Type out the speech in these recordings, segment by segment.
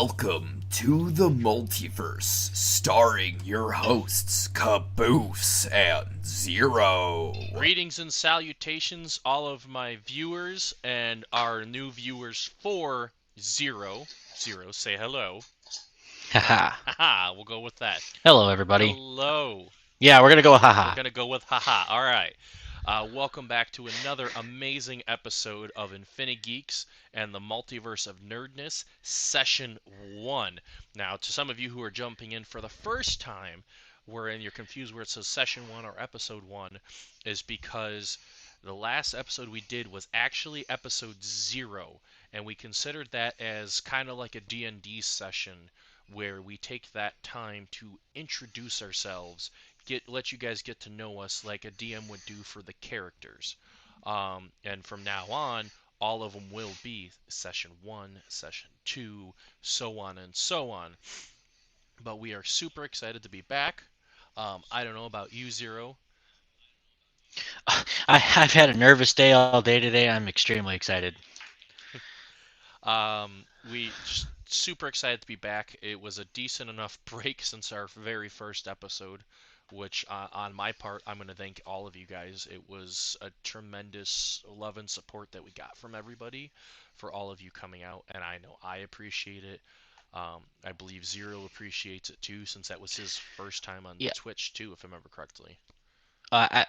Welcome to the multiverse, starring your hosts, Caboose and Zero. Greetings and salutations, all of my viewers and our new viewers for Zero. Zero, say hello. Haha. Haha, we'll go with that. Hello, everybody. Hello. Yeah, we're gonna go We're haha. going to go with haha. All right. Welcome back to another amazing episode of InfiniGeeks and the Multiverse of Nerdness, Session 1. Now, to some of you who are jumping in for the first time, wherein you're confused where it says Session 1 or Episode 1, is because the last episode we did was actually Episode 0, and we considered that as kind of like a D&D session where we take that time to introduce ourselves, let you guys get to know us like a DM would do for the characters. And from now on, all of them will be session 1, session 2, so on and so on. But we are super excited to be back. I don't know about you, Zero. I've had a nervous day all day today. I'm extremely excited. We just super excited to be back. It was a decent enough break since our very first episode, which on my part, I'm going to thank all of you guys. It was a tremendous love and support that we got from everybody for all of you coming out, and I know I appreciate it. I believe Zero appreciates it too, since that was his first time on Yeah, Twitch too, if I remember correctly. I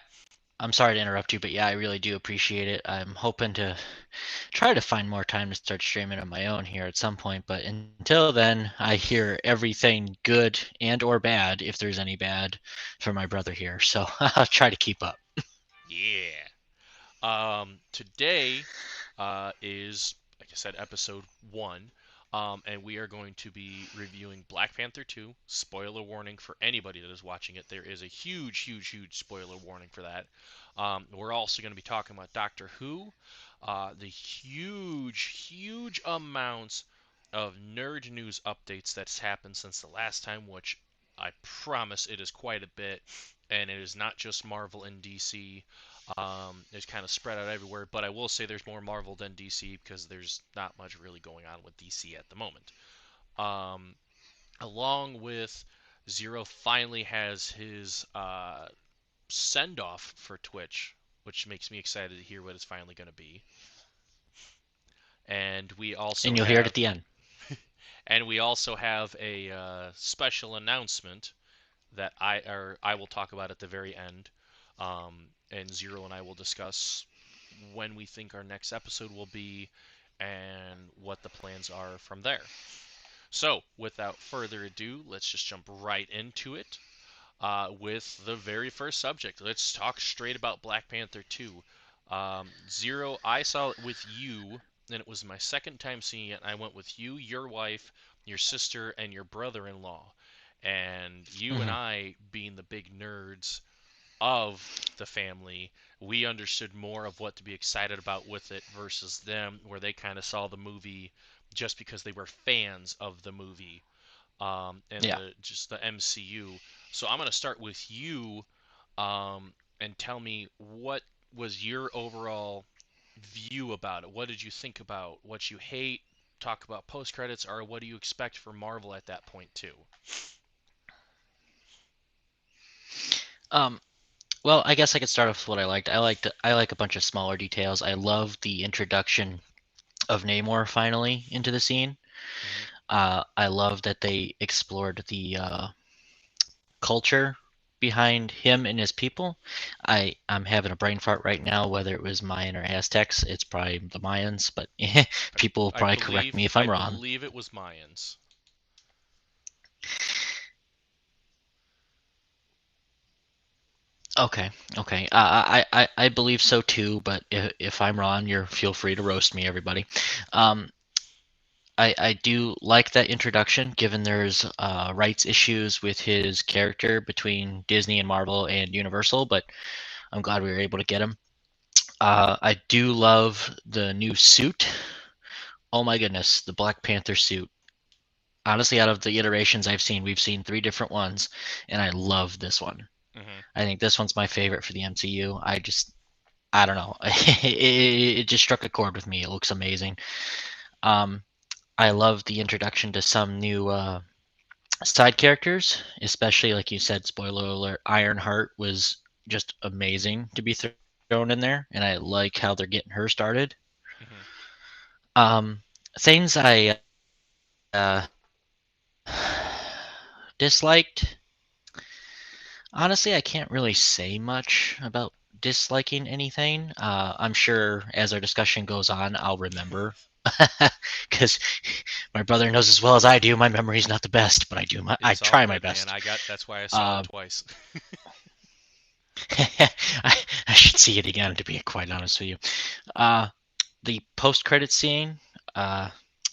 I'm sorry to interrupt you, but yeah, I really do appreciate it. I'm hoping to try to find more time to start streaming on my own here at some point. But until then, I hear everything good and or bad, if there's any bad, from my brother here. So I'll try to keep up. Yeah. Today is, like I said, episode 1, and we are going to be reviewing Black Panther 2. Spoiler warning for anybody that is watching it. There is a huge, huge, huge spoiler warning for that. We're also going to be talking about Doctor Who, the huge, huge amounts of nerd news updates that's happened since the last time, which I promise it is quite a bit, and it is not just Marvel and DC. It's kind of spread out everywhere, but I will say there's more Marvel than DC because there's not much really going on with DC at the moment. Um, Along with Zero finally has his send off for Twitch, which makes me excited to hear what it's finally going to be. And we also And you'll hear it have at the end. a special announcement that I will talk about at the very end. And Zero and I will discuss when we think our next episode will be and what the plans are from there. So, without further ado, let's just jump right into it with the very first subject. Let's talk straight about Black Panther 2. Zero, I saw it with you, and it was my second time seeing it. I went with you, your wife, your sister, and your brother in law. And you and Hmm. I, being the big nerds of the family, we understood more of what to be excited about with it versus them, where they kind of saw the movie just because they were fans of the movie and Yeah. the MCU. So I'm gonna start with you and tell me what was your overall view about it. What did you think about what you hate? Talk about post credits, or what do you expect for Marvel at that point too? Um. Well, I guess I could start off with what I liked. I like a bunch of smaller details. I love the introduction of Namor finally into the scene. Hmm. I love that they explored the culture behind him and his people. I'm having a brain fart right now, whether it was Mayan or Aztecs. It's probably the Mayans, but people will probably correct me if I I'm wrong. believe it was Mayans. Okay, okay. I believe so too, but if I'm wrong, you're feel free to roast me, everybody. Um, I do like that introduction, given there's rights issues with his character between Disney and Marvel and Universal, but I'm glad we were able to get him. I do love the new suit. Oh my goodness, the Black Panther suit. Honestly, out of the iterations I've seen, we've seen three different ones, and I love this one. Hmm. I think this one's my favorite for the MCU. I don't know. It just struck a chord with me. It looks amazing. Um, I love the introduction to some new side characters, especially like you said, spoiler alert, Ironheart was just amazing to be thrown in there, and I like how they're getting her started. Hmm. Um, things I disliked, honestly, I can't really say much about disliking anything. I'm sure as our discussion goes on, I'll remember. Because my brother knows as well as I do, my memory's not the best, but I It's all try my good, man. best. That's why I saw it Uh, twice. I should see it again, to be quite honest with you. Uh, the post-credit scene, uh,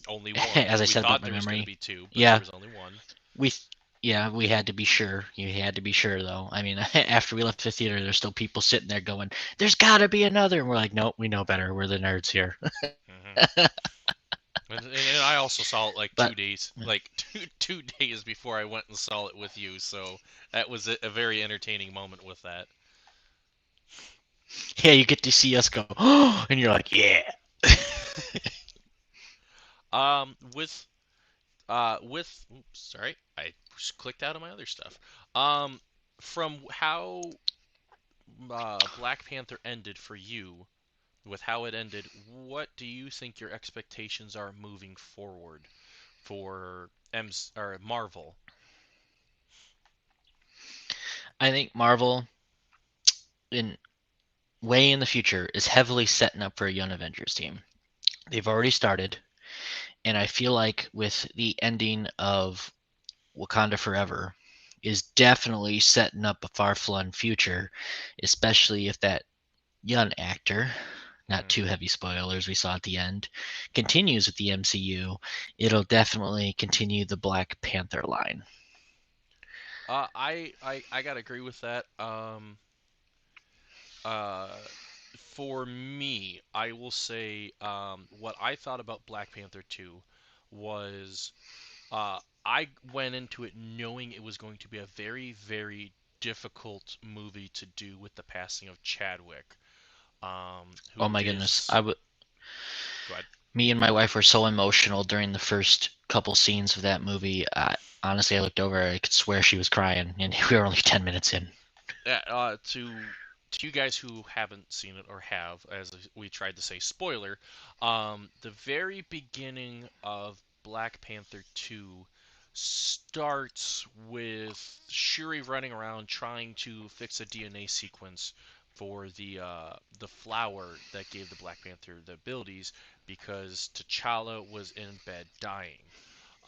Only one. as I We said about thought my there was going to memory, be two, but there yeah, was only one. we, yeah, we had to be sure. You had to be sure, though. I mean, after we left the theater, there's still people sitting there going, "There's got to be another." And we're like, "Nope, we know better. We're the nerds here." Hmm. And I also saw it like But 2 days, like two days before I went and saw it with you. So that was a very entertaining moment with that. yeah, you get to see us go, oh, and you're like, "Yeah." With oops, sorry, I just clicked out of my other stuff. Um, from how Black Panther ended for you, with how it ended, what do you think your expectations are moving forward for or Marvel? I think Marvel, in way in the future, is heavily setting up for a Young Avengers team. They've already started, and I feel like with the ending of Wakanda Forever is definitely setting up a far-flung future, especially if that young actor, not Hmm. too heavy spoilers we saw at the end, continues with the MCU. It'll definitely continue the Black Panther line. I gotta agree with that. Uh, for me, I will say what I thought about Black Panther 2 was I went into it knowing it was going to be a very, very difficult movie to do with the passing of Chadwick, Oh who my goodness, is. Go ahead. me and my wife were so emotional during the first couple scenes of that movie. Honestly, I looked over, I could swear she was crying, and we were only 10 minutes in. To you guys who haven't seen it or have, as we tried to say, spoiler, the very beginning of Black Panther 2 starts with Shuri running around trying to fix a DNA sequence for the flower that gave the Black Panther the abilities because T'Challa was in bed dying.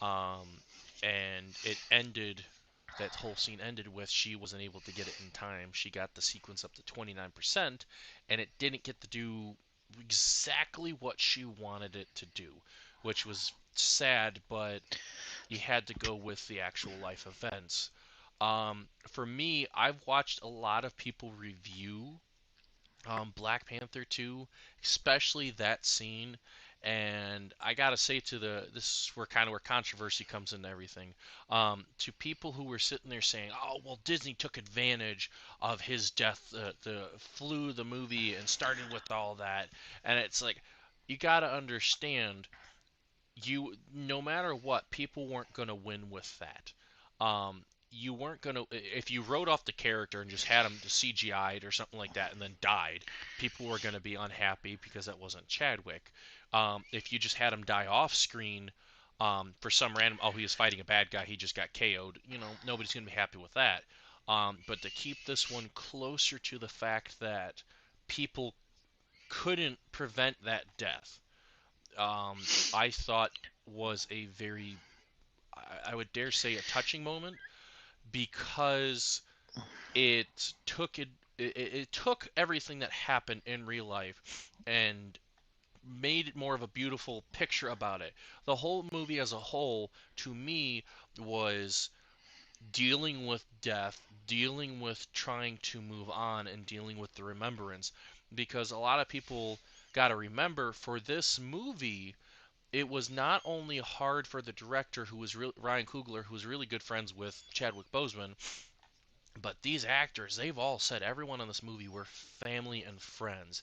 Um, and it ended. That whole scene ended with she wasn't able to get it in time. She got the sequence up to 29%, and it didn't get to do exactly what she wanted it to do, which was sad, but you had to go with the actual life events. For me, I've watched a lot of people review Black Panther 2, especially that scene. And I gotta say, this is where kind of where controversy comes into everything. To people who were sitting there saying, "Oh, well, Disney took advantage of his death, the flew the movie and started with all that," and it's like, you gotta understand you no matter what, people weren't going to win with that. You weren't going to if you wrote off the character and just had him to CGI'd or something like that and then died, people were going to be unhappy because that wasn't Chadwick. If you just had him die off screen for some random he was fighting a bad guy, he just got KO'd. Nobody's going to be happy with that. But to keep this one closer to the fact that people couldn't prevent that death, I thought was a very, I would dare say, a touching moment because it took everything that happened in real life and made it more of a beautiful picture about it. The whole movie as a whole, to me, was dealing with death, dealing with trying to move on, and dealing with the remembrance. Because a lot of people got to remember for this movie, it was not only hard for the director, Ryan Coogler, who was really good friends with Chadwick Boseman, but these actors, they've all said everyone in this movie were family and friends.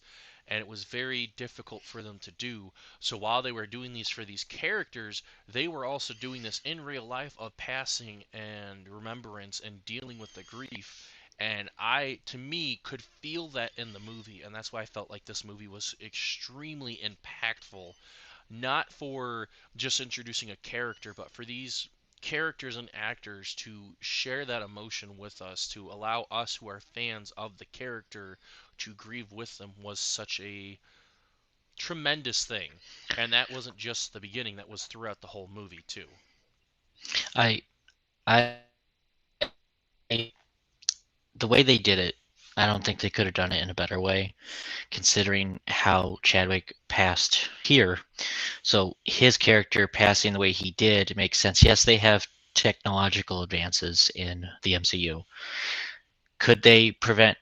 and it was very difficult for them to do. So while they were doing these for these characters, they were also doing this in real life of passing and remembrance and dealing with the grief. And I, to me, could feel that in the movie, and that's why I felt like this movie was extremely impactful, not for just introducing a character, but for these characters and actors to share that emotion with us, to allow us who are fans of the character to grieve with them, was such a tremendous thing. And that wasn't just the beginning, that was throughout the whole movie, too. I I the way they did it, I don't think they could have done it in a better way, considering how Chadwick passed here. So his character passing the way he did makes sense. Yes, they have technological advances in the MCU. Could they prevent,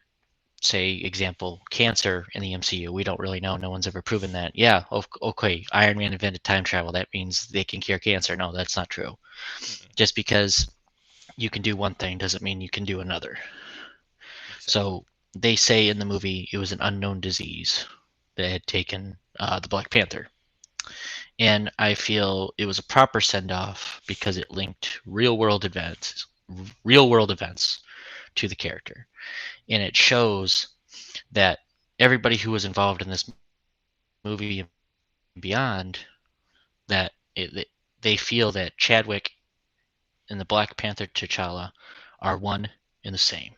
say, example, cancer in the MCU? We don't really know. No one's ever proven that. Yeah, okay, Iron Man invented time travel. That means they can cure cancer. No, that's not true. Mm-mm. Just because you can do one thing doesn't mean you can do another. Exactly. So they say in the movie it was an unknown disease that had taken the Black Panther. And I feel it was a proper send off because it linked real world events to the character. And it shows that everybody who was involved in this movie and beyond, that they feel that Chadwick and the Black Panther T'Challa are one and the same.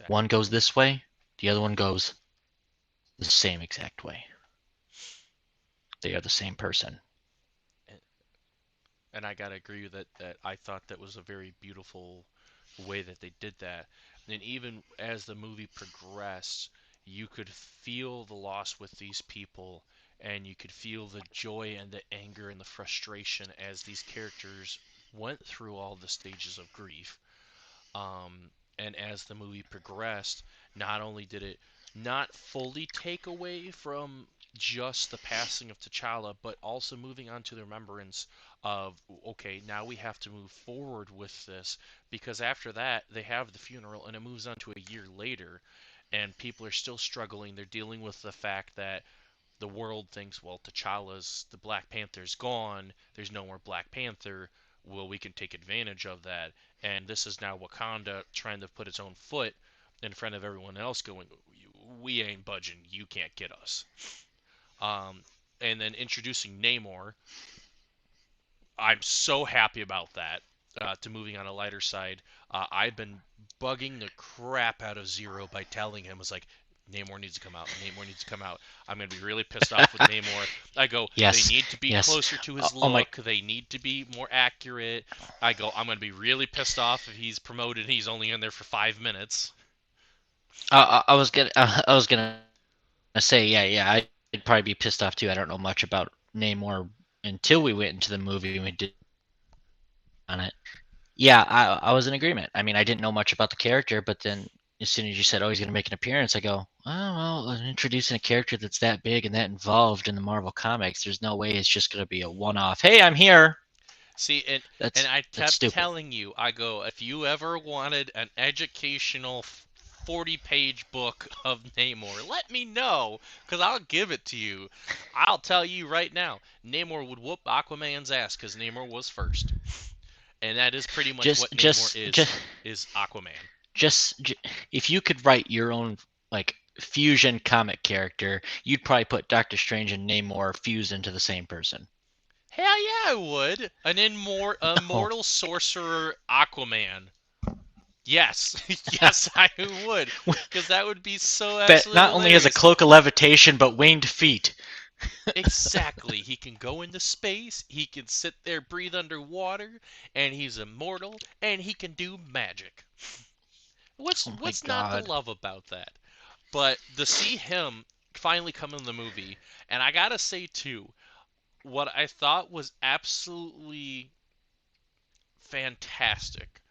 One Exactly. goes this way, the other one goes the same exact way. They are the same person. And, and I gotta agree with that I thought that was a very beautiful way that they did that. And even as the movie progressed, you could feel the loss with these people, and you could feel the joy and the anger and the frustration as these characters went through all the stages of grief. And as the movie progressed, not only did it not fully take away from just the passing of T'Challa, but also moving on to the remembrance of, okay, now we have to move forward with this, because after that they have the funeral and it moves on to a year later, and people are still struggling. They're dealing with the fact that the world thinks, well, the Black Panther's gone. There's no more Black Panther. Well, we can take advantage of that. And this is now Wakanda trying to put its own foot in front of everyone else, going, we ain't budging. You can't get us. Um, and then introducing Namor, I'm so happy about that. To moving on a lighter side, I've been bugging the crap out of Zero by telling him, was like, Namor needs to come out. Namor needs to come out. I'm gonna be really pissed off with Namor. I go, they Yes, need to be yes. closer to his Oh my! look. They need to be more accurate. I go, I'm gonna be really pissed off if he's promoted and he's only in there for 5 minutes. I was gonna say, yeah. I'd probably be pissed off too. I don't know much about Namor until we went into the movie and we did on it. Yeah, I was in agreement. I mean, I didn't know much about the character, but then as soon as you said, "Oh, he's gonna make an appearance," I go, "Oh well, introducing a character that's that big and that involved in the Marvel comics, there's no way it's just gonna be a one-off. Hey, I'm here." See, and That's I that's kept stupid. telling you, I go, if you ever wanted an educational 40-page book of Namor, let me know, because I'll give it to you. I'll tell you right now, Namor would whoop Aquaman's ass, because Namor was first. And that is pretty much Just what Namor just just is Aquaman. just if you could write your own like fusion comic character, you'd probably put Doctor Strange and Namor fused into the same person. Hell yeah, I would. An Oh, immortal sorcerer Aquaman. Yes, yes, I would, because that would be so that absolutely not only has a hilarious. cloak of levitation but winged feet. Exactly. He can go into space, he can sit there, breathe underwater, and he's immortal, and he can do magic. What's Oh my what's not to god. love about that? But to see him finally come in the movie, and I gotta say too, what I thought was absolutely fantastic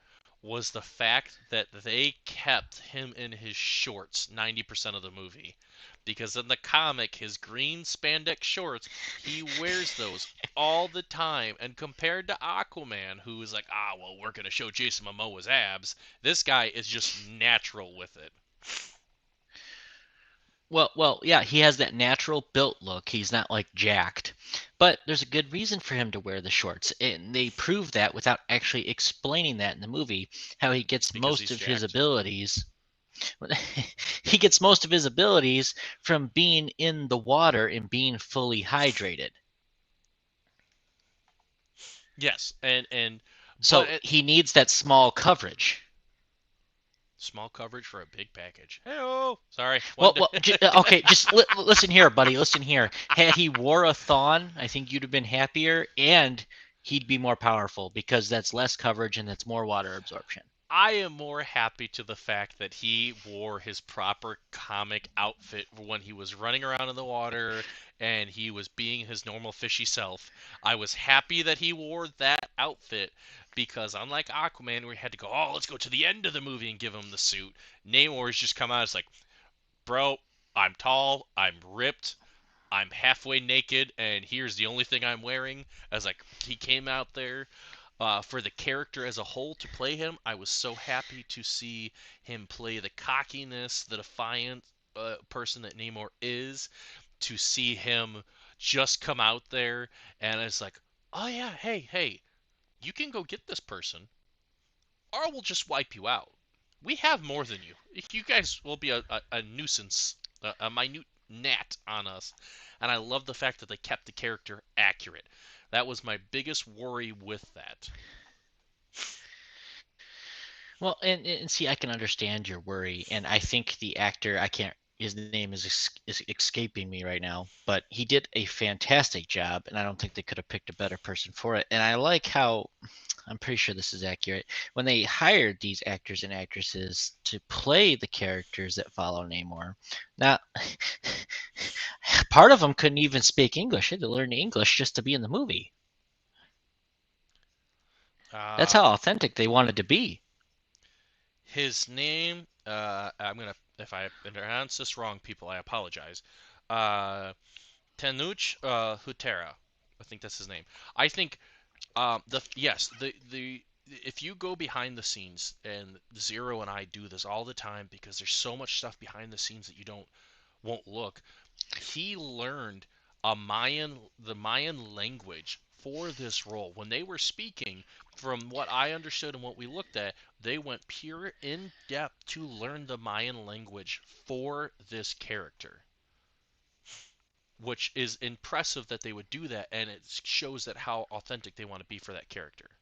was the fact that they kept him in his shorts 90% of the movie. Because in the comic, his green spandex shorts, he wears those all the time. And compared to Aquaman, who is like, well, we're going to show Jason Momoa's abs, this guy is just natural with it. Yeah, he has that natural built look. He's not like jacked. But there's a good reason for him to wear the shorts. And they prove that without actually explaining that in the movie, how he gets because most he's of his jacked. abilities. He gets most of his abilities from being in the water and being fully hydrated. Yes, and but So he needs that small coverage. small coverage for a big package. Hey, sorry, one Well, day. well, okay. Just listen here, buddy. Listen here. Had he wore a thon, I think you'd have been happier, and he'd be more powerful because that's less coverage and that's more water absorption. I am more happy to the fact that he wore his proper comic outfit when he was running around in the water and he was being his normal fishy self. I was happy that he wore that outfit because unlike Aquaman, where he had to go, oh, let's go to the end of the movie and give him the suit, Namor's just come out. It's like, bro, I'm tall, I'm ripped, I'm halfway naked, and here's the only thing I'm wearing. As like he came out there for the character as a whole to play him, I was so happy to see him play the cockiness, the defiant person that Namor is. To see him just come out there and it's like, oh yeah, hey, you can go get this person, or we'll just wipe you out. We have more than you. You guys will be a nuisance, a minute gnat on us. And I love the fact that they kept the character accurate. That was my biggest worry with that. Well, and see, I can understand your worry, and I think the actor, I can't, his name is escaping me right now, but he did a fantastic job, and I don't think they could have picked a better person for it. And I like how, I'm pretty sure this is accurate, when they hired these actors and actresses to play the characters that follow Namor. Now, part of them couldn't even speak English; they had to learn English just to be in the movie. That's Uh, how authentic they wanted to be. his name, I'm gonna, if I pronounce this wrong, people, I apologize. Uh, Tenuch Hutera, I think that's his name. I think the yes, the if you go behind the scenes, and Zero and I do this all the time because there's so much stuff behind the scenes that you don't won't look. He learned the Mayan language for this role. When they were speaking, from what I understood and what we looked at, they went pure in depth to learn the Mayan language for this character, which is impressive that they would do that, and it shows that how authentic they want to be for that character.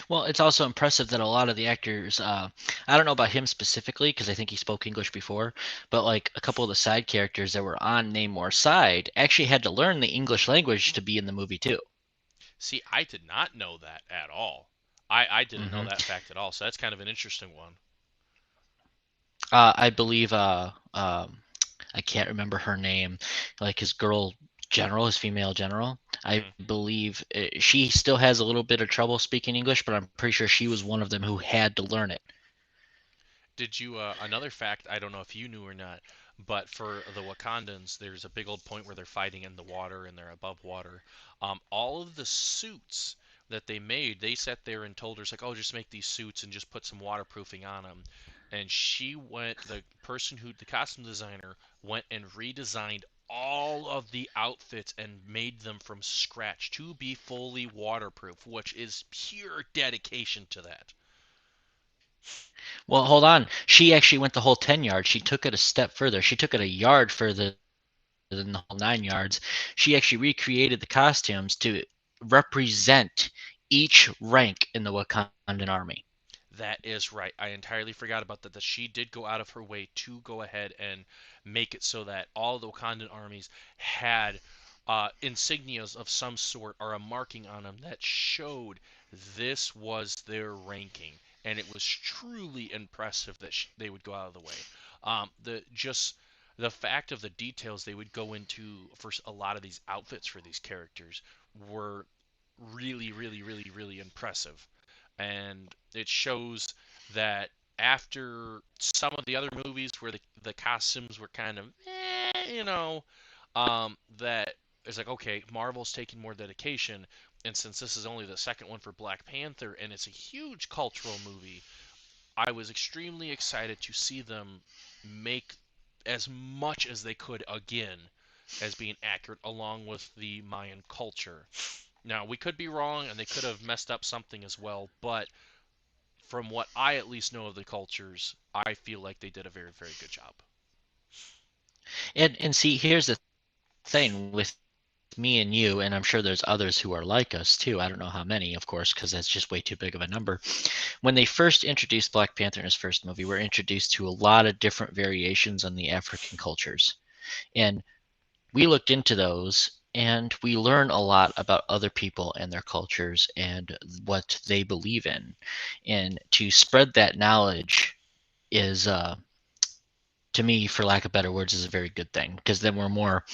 Well, it's also impressive that a lot of the actors, I don't know about him specifically because I think he spoke English before, but like a couple of the side characters that were on Namor's side actually had to learn the English language to be in the movie too. See, I did not know that at all. I didn't know hmm that fact at all, so that's kind of an interesting one. I believe, I can't remember her name, like his girl general, his female general. I Hmm. believe she still has a little bit of trouble speaking English, but I'm pretty sure she was one of them who had to learn it. Did you another fact? I don't know if you knew or not, but for the Wakandans, there's a big old point where they're fighting in the water and they're above water. All of the suits that they made, they sat there and told her, it's like, oh, just make these suits and just put some waterproofing on them. And she went, the person who, the costume designer, went and redesigned all of the outfits and made them from scratch to be fully waterproof, which is pure dedication to that. Well, hold on. She actually went the whole 10 yards. She took it a step further. She took it a yard further than the whole 9 yards. She actually recreated the costumes to represent each rank in the Wakandan army. That is right. I entirely forgot about that. That she did go out of her way to go ahead and make it so that all the Wakandan armies had insignias of some sort or a marking on them that showed this was their ranking, and it was truly impressive that they would go out of the way. The fact of the details they would go into for a lot of these outfits for these characters were really impressive, and it shows that after some of the other movies where the costumes were kind of that it's like, okay, Marvel's taking more dedication, and since this is only the second one for Black Panther and it's a huge cultural movie, I was extremely excited to see them make as much as they could again as being accurate along with the Mayan culture. Now, we could be wrong and they could have messed up something as well, but from what I at least know of the cultures, I feel like they did a very, very good job. And see, here's the thing with me and you, and I'm sure there's others who are like us too. I don't know how many, of course, because that's just way too big of a number. When they first introduced Black Panther in his first movie, we're introduced to a lot of different variations on the African cultures. And we looked into those and we learn a lot about other people and their cultures and what they believe in. And to spread that knowledge is, to me, for lack of better words, is a very good thing because then we're more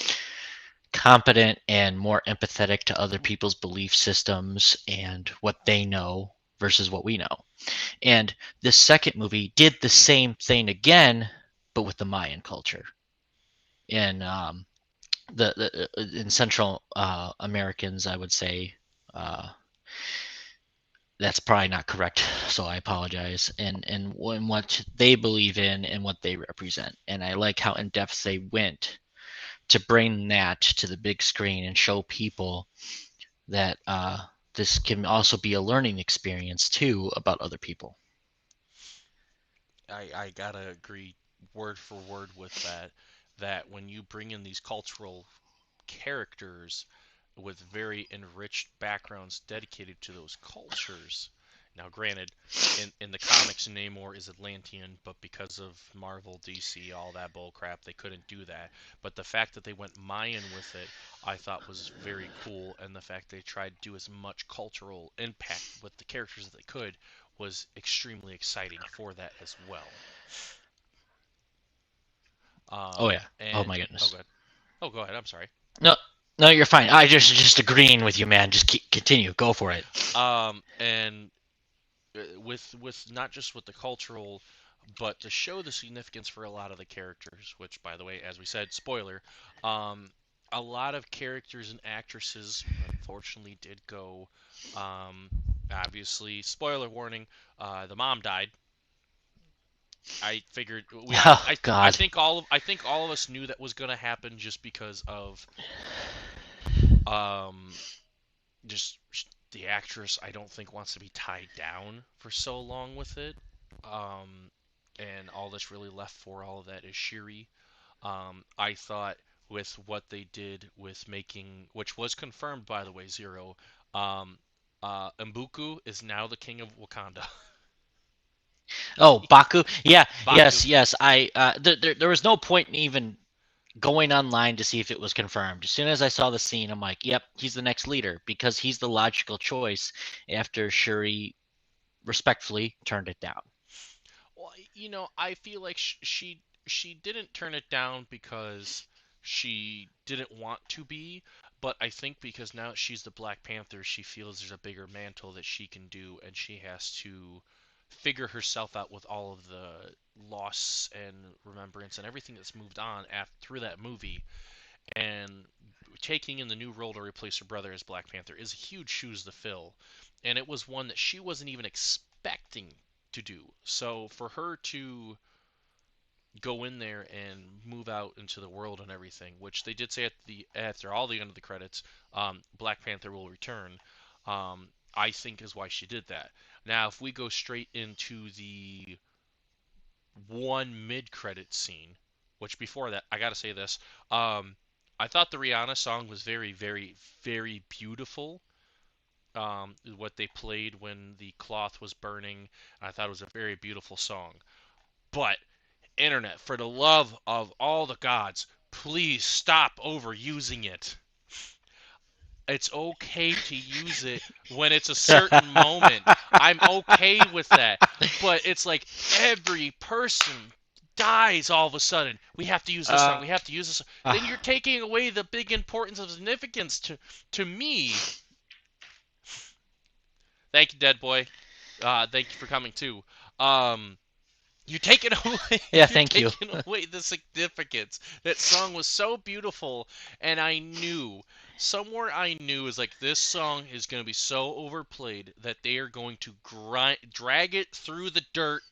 competent and more empathetic to other people's belief systems and what they know versus what we know. And this second movie did the same thing again, but with the Mayan culture. And the in Central Americans, I would say uh, that's probably not correct. So I apologize. And what they believe in and what they represent. And I like how in depth they went to bring that to the big screen and show people that this can also be a learning experience too about other people. I gotta agree word for word with that. That when you bring in these cultural characters with very enriched backgrounds dedicated to those cultures. Now, granted, in the comics, Namor is Atlantean, but because of Marvel, DC, all that bullcrap, they couldn't do that. But the fact that they went Mayan with it, I thought was very cool, and the fact they tried to do as much cultural impact with the characters as they could was extremely exciting for that as well. Oh yeah. Oh And my oh, goodness. go ahead. Oh, go ahead. I'm sorry. No, no, you're fine. I just agreeing with you, man. Just continue. Go for it. And with not just with the cultural, but to show the significance for a lot of the characters. Which, by the way, as we said, spoiler, um, a lot of characters and actresses unfortunately did go. Um, Obviously, spoiler warning: the mom died. I figured we all. Oh God. I think all of us knew that was going to happen just because of um just the actress. I don't think wants to be tied down for so long with it. Um, and all that's really left for all of that is Shiri. I thought with what they did with making, which was confirmed by the way, Zero. Um, Mbuku is now the king of Wakanda. Oh, Baku. Yeah. Baku. Yes. Yes. I. There was no point in even going online to see if it was confirmed. As soon as I saw the scene, I'm like, "Yep, he's the next leader," because he's the logical choice after Shuri respectfully turned it down. Well, I feel like she didn't turn it down because she didn't want to be, but I think because now she's the Black Panther, she feels there's a bigger mantle that she can do, and she has to figure herself out with all of the loss and remembrance and everything that's moved on after through that movie. And taking in the new role to replace her brother as Black Panther is huge shoes to fill, and it was one that she wasn't even expecting to do. So for her to go in there and move out into the world and everything, which they did say at the after all the end of the credits, Black Panther will return. I think is why she did that. Now, if we go straight into the one mid-credit scene, which before that, I gotta say this, I thought the Rihanna song was very, very, very beautiful. What they played when the cloth was burning, I thought it was a very beautiful song. But internet, for the love of all the gods, please stop overusing it. It's okay to use it when it's a certain moment. I'm okay with that. But it's like every person dies all of a sudden. We have to use this song. uh, We have to use this. Then you're uh, taking away the big importance of significance to me. Thank you, Dead Boy. Thank you for coming too. Um, You're taking away yeah, you're thank you. taking away the significance. That song was so beautiful, and I knew somewhere I knew is like this song is going to be so overplayed that they are going to drag it through the dirt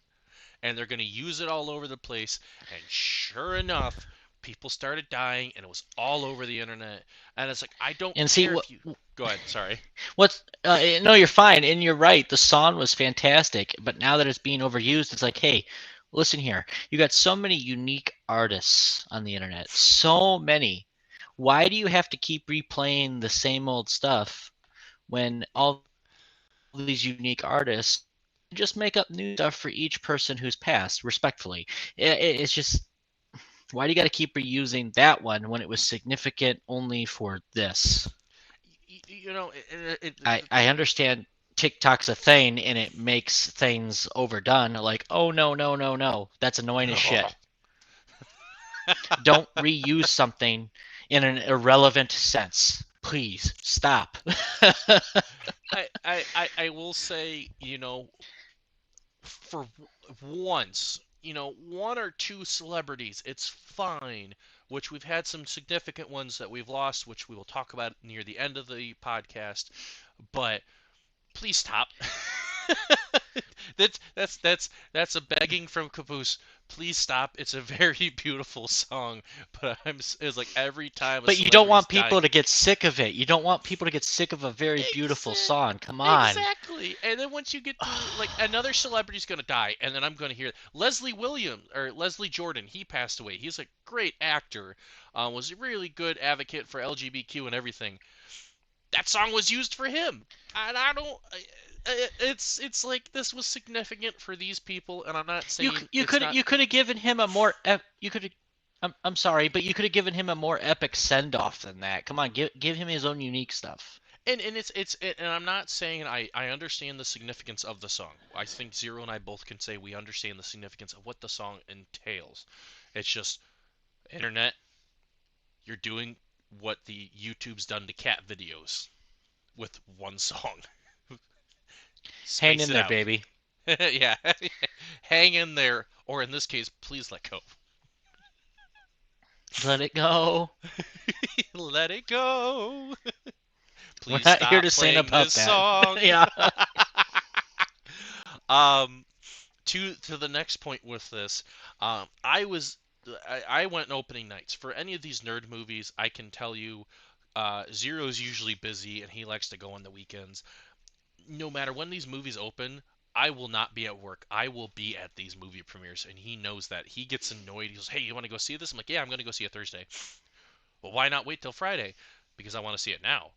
and they're going to use it all over the place. And sure enough, people started dying, and it was all over the internet. And it's like, I don't And see care what if you. Go ahead. Sorry. what's no, you're fine, and you're right. The song was fantastic, but now that it's being overused, it's like, hey, listen here. You got so many unique artists on the internet, so many. Why do you have to keep replaying the same old stuff when all these unique artists just make up new stuff for each person who's passed, respectfully? It's just, why do you got to keep reusing that one when it was significant only for this? You know, I understand TikTok's a thing and it makes things overdone. Like, oh no, no, no, no. That's annoying as shit. Don't reuse something in an irrelevant sense. Please stop. I will say, for once, one or two celebrities, it's fine. Which we've had some significant ones that we've lost, which we will talk about near the end of the podcast. But please stop. That's a begging from Caboose. Please stop. It's a very beautiful song, but it's like every time a But you don't celebrity's want dying. people to get sick of it. You don't want people to get sick of a very beautiful song. Come on. Exactly. And then once you get through, like, another celebrity's gonna die, and then I'm gonna hear Leslie Williams or Leslie Jordan. He passed away. He's a great actor. Was a really good advocate for LGBTQ and everything. That song was used for him, and I don't. It's like this was significant for these people, and I'm not You saying you it's could not. you could have given him a more you could. I'm sorry, but you could have given him a more epic send off than that. Come on, give him his own unique stuff. And and I'm not saying I understand the significance of the song. I think Zero and I both can say we understand the significance of what the song entails. It's just internet. You're doing what the YouTube's done to cat videos with one song. Hang Space in it there, out. baby. Yeah. Hang in there, or in this case, please let go. Let it go. Let it go. We're Please not here stop to sing playing about this that. song. Yeah. um, to the next point with this, I went opening nights for any of these nerd movies. I can tell you, Zero's usually busy and he likes to go on the weekends. No matter when these movies open, I will not be at work. I will be at these movie premieres, and he knows that. He gets annoyed. He goes, "Hey, you want to go see this?" I'm like, "Yeah, I'm going to go see it Thursday." Well, why not wait till Friday? Because I want to see it now.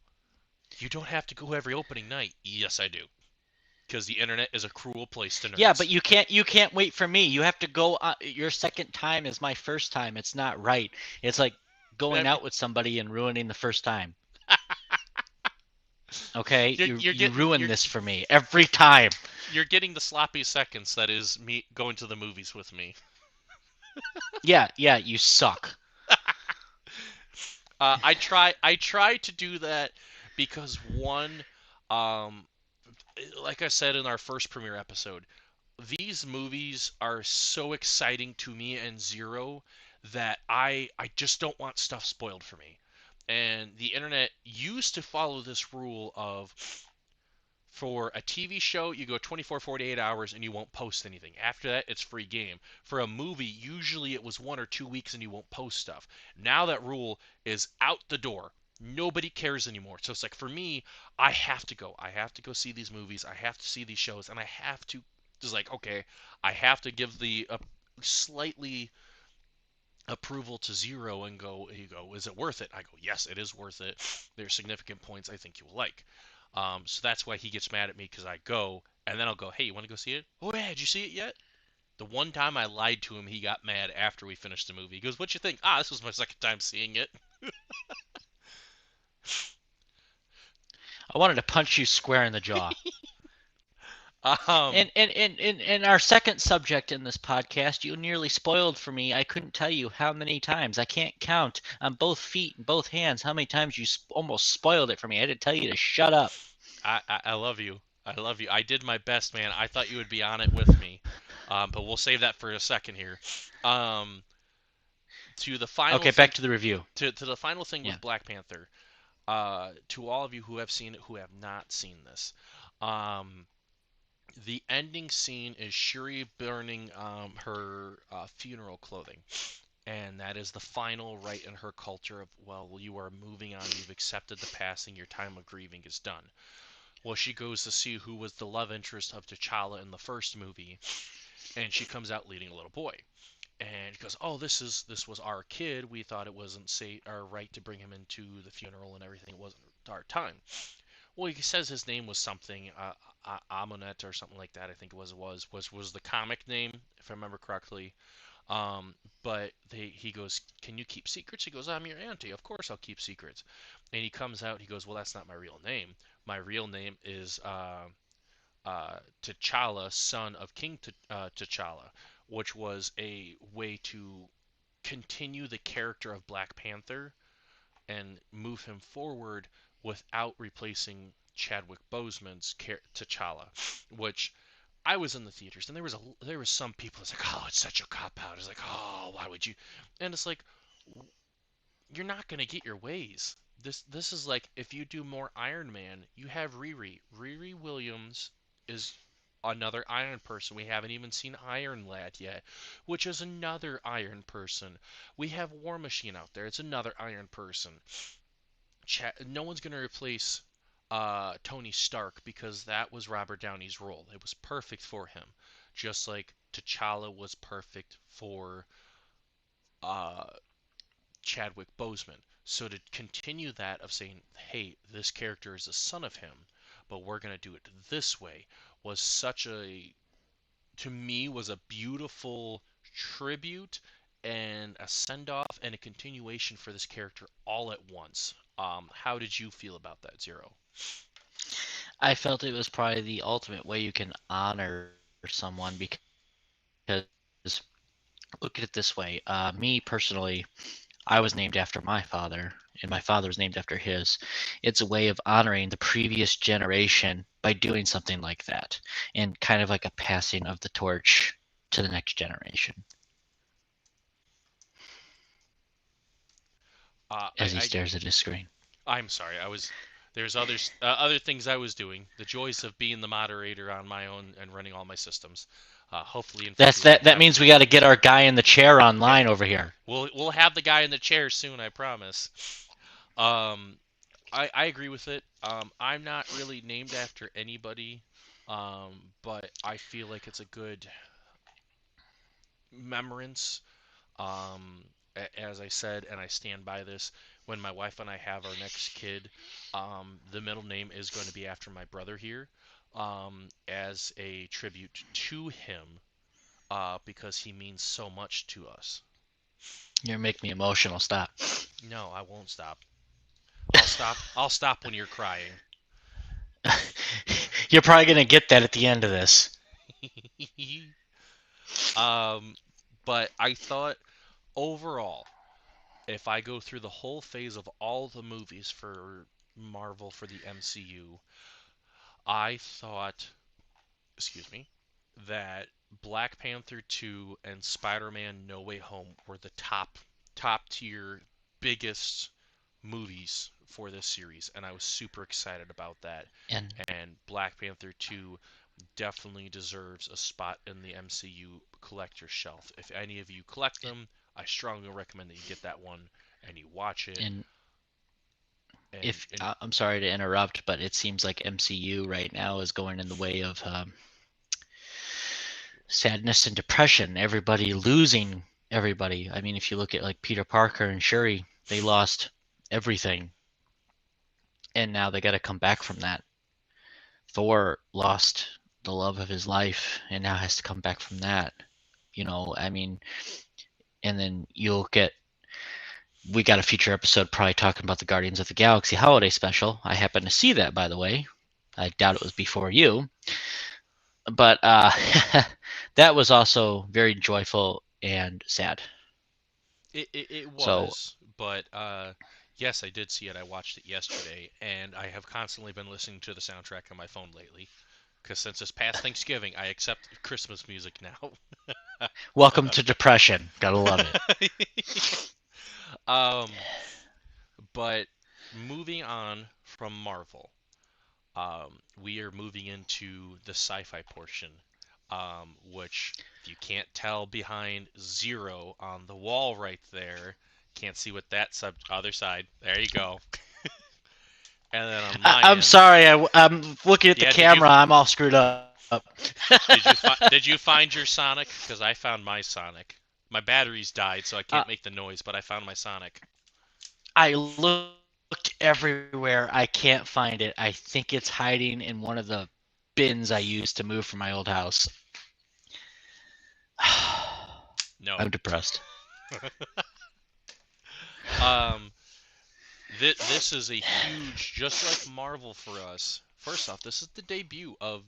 You don't have to go every opening night. Yes, I do. Because the internet is a cruel place to Yeah, nerds. but you can't wait for me. You have to go. Your second time is my first time. It's not right. It's like I going mean, out with somebody and ruining the first time. Okay, you're you getting ruin this for me every time. you're getting the sloppy seconds that is me going to the movies with me. Yeah, you suck. I try to do that because one, um, like I said in our first premiere episode, these movies are so exciting to me and Zero that I just don't want stuff spoiled for me. And the internet used to follow this rule of, for a TV show, you go 24, 48 hours and you won't post anything. After that, it's free game. For a movie, usually it was 1 or 2 weeks and you won't post stuff. Now that rule is out the door. Nobody cares anymore. So it's like, for me, I have to go. I have to go see these movies. I have to see these shows. And I have to, just like, okay, I have to give the slightly approval to Zero and go, you go, is it worth it? I go, yes, it is worth it. There's significant points I think you will like. So that's why he gets mad at me, because I go, and then I'll go, hey, you want to go see it? Oh, yeah, did you see it yet? The one time I lied to him, he got mad after we finished the movie. He goes, what you think? Ah, this was my second time seeing it. I wanted to punch you square in the jaw. Um, And our second subject in this podcast, you nearly spoiled for me. I couldn't tell you how many times. I can't count on both feet and both hands how many times you almost spoiled it for me. I had to tell you to shut up. I love you. I love you. I did my best, man. I thought you would be on it with me. But we'll save that for a second here. Um, to the final Okay, thing, back to the review. to the final thing Yeah. with Black Panther. To all of you who have seen it, who have not seen this, um, The ending scene is Shuri burning her funeral clothing. And that is the final rite in her culture of, well, you are moving on, you've accepted the passing, your time of grieving is done. Well, she goes to see who was the love interest of T'Challa in the first movie, and she comes out leading a little boy. And she goes, "Oh, this was our kid. We thought it wasn't our right to bring him into the funeral and everything. It wasn't our time." Well, he says his name was something, Amonet or something like that. I think it was the comic name, if I remember correctly. But he goes, "Can you keep secrets?" He goes, "I'm your auntie. Of course I'll keep secrets." And he comes out. He goes, "Well, that's not my real name. My real name is T'Challa, son of King T'Challa," which was a way to continue the character of Black Panther and move him forward without replacing Chadwick Boseman's T'Challa, which I was in the theaters and there was some people that's like, "Oh, it's such a cop out." It's like, "Oh, why would you?" And it's like, you're not gonna get your ways. This is like if you do more Iron Man, you have Riri. Riri Williams is another Iron person. We haven't even seen Iron Lad yet, which is another Iron person. We have War Machine out there. It's another Iron person. No one's gonna replace Tony Stark because that was Robert Downey's role. It was perfect for him, just like T'Challa was perfect for uh, Chadwick Boseman. So to continue that of saying, "Hey, this character is a son of him, but we're gonna do it this way," was such a to me was a beautiful tribute and a send off and a continuation for this character all at once. How did you feel about that, Zero? I felt it was probably the ultimate way you can honor someone because look at it this way. Me personally, I was named after my father, and my father was named after his. It's a way of honoring the previous generation by doing something like that, and kind of like a passing of the torch to the next generation as he I stares at his screen. I'm sorry. There's other things I was doing. The joys of being the moderator on my own and running all my systems. Hopefully, That's Infinity that. won't That have. means we got to get our guy in the chair Yeah, online over here. we'll have the guy in the chair soon. I promise. Um, I agree with it. I'm not really named after anybody, but I feel like it's a good remembrance. Um, as I said, and I stand by this, when my wife and I have our next kid, the middle name is going to be after my brother here, as a tribute to him, because he means so much to us. You're making me emotional. Stop. No, I won't stop. I'll stop. I'll stop when you're crying. You're probably gonna get that at the end of this. um, but I thought overall, if I go through the whole phase of all the movies for Marvel for the MCU, I thought, excuse me, that Black Panther 2 and Spider-Man No Way Home were the top tier biggest movies for this series, and I was super excited about that. And And Black Panther 2 definitely deserves a spot in the MCU collector's shelf. If any of you collect them, I strongly recommend that you get that one and you watch it. and And, if and I'm sorry to interrupt, but it seems like MCU right now is going in the way of sadness and depression. Everybody losing everybody. I mean, if you look at like Peter Parker and Shuri, they lost everything, and now they got to come back from that. Thor lost the love of his life, and now has to come back from that. I mean, and then you'll get we got a future episode probably talking about the Guardians of the Galaxy holiday special. I happened to see that, by the way. I doubt it was before you, but that was also very joyful and sad. it So was, but yes, I did see it. I watched it yesterday, and I have constantly been listening to the soundtrack on my phone lately. Because since it's past Thanksgiving, I accept Christmas music now. welcome to depression. Gotta love it. um, but moving on from Marvel, we are moving into the sci-fi portion, which if you can't tell behind zero on the wall right there, can't see what that other side. There you go. And then on my I'm end, sorry. I'm looking at the yeah, camera. I'm all screwed up. did you find your Sonic? Because I found my Sonic. My batteries died, so I uh, can't make the noise, but I found my Sonic. I looked everywhere. I can't find it. I think it's hiding in one of the bins I used to move from my old house. I'm No. depressed. um, this is a huge, just like Marvel for us. First off, this is the debut of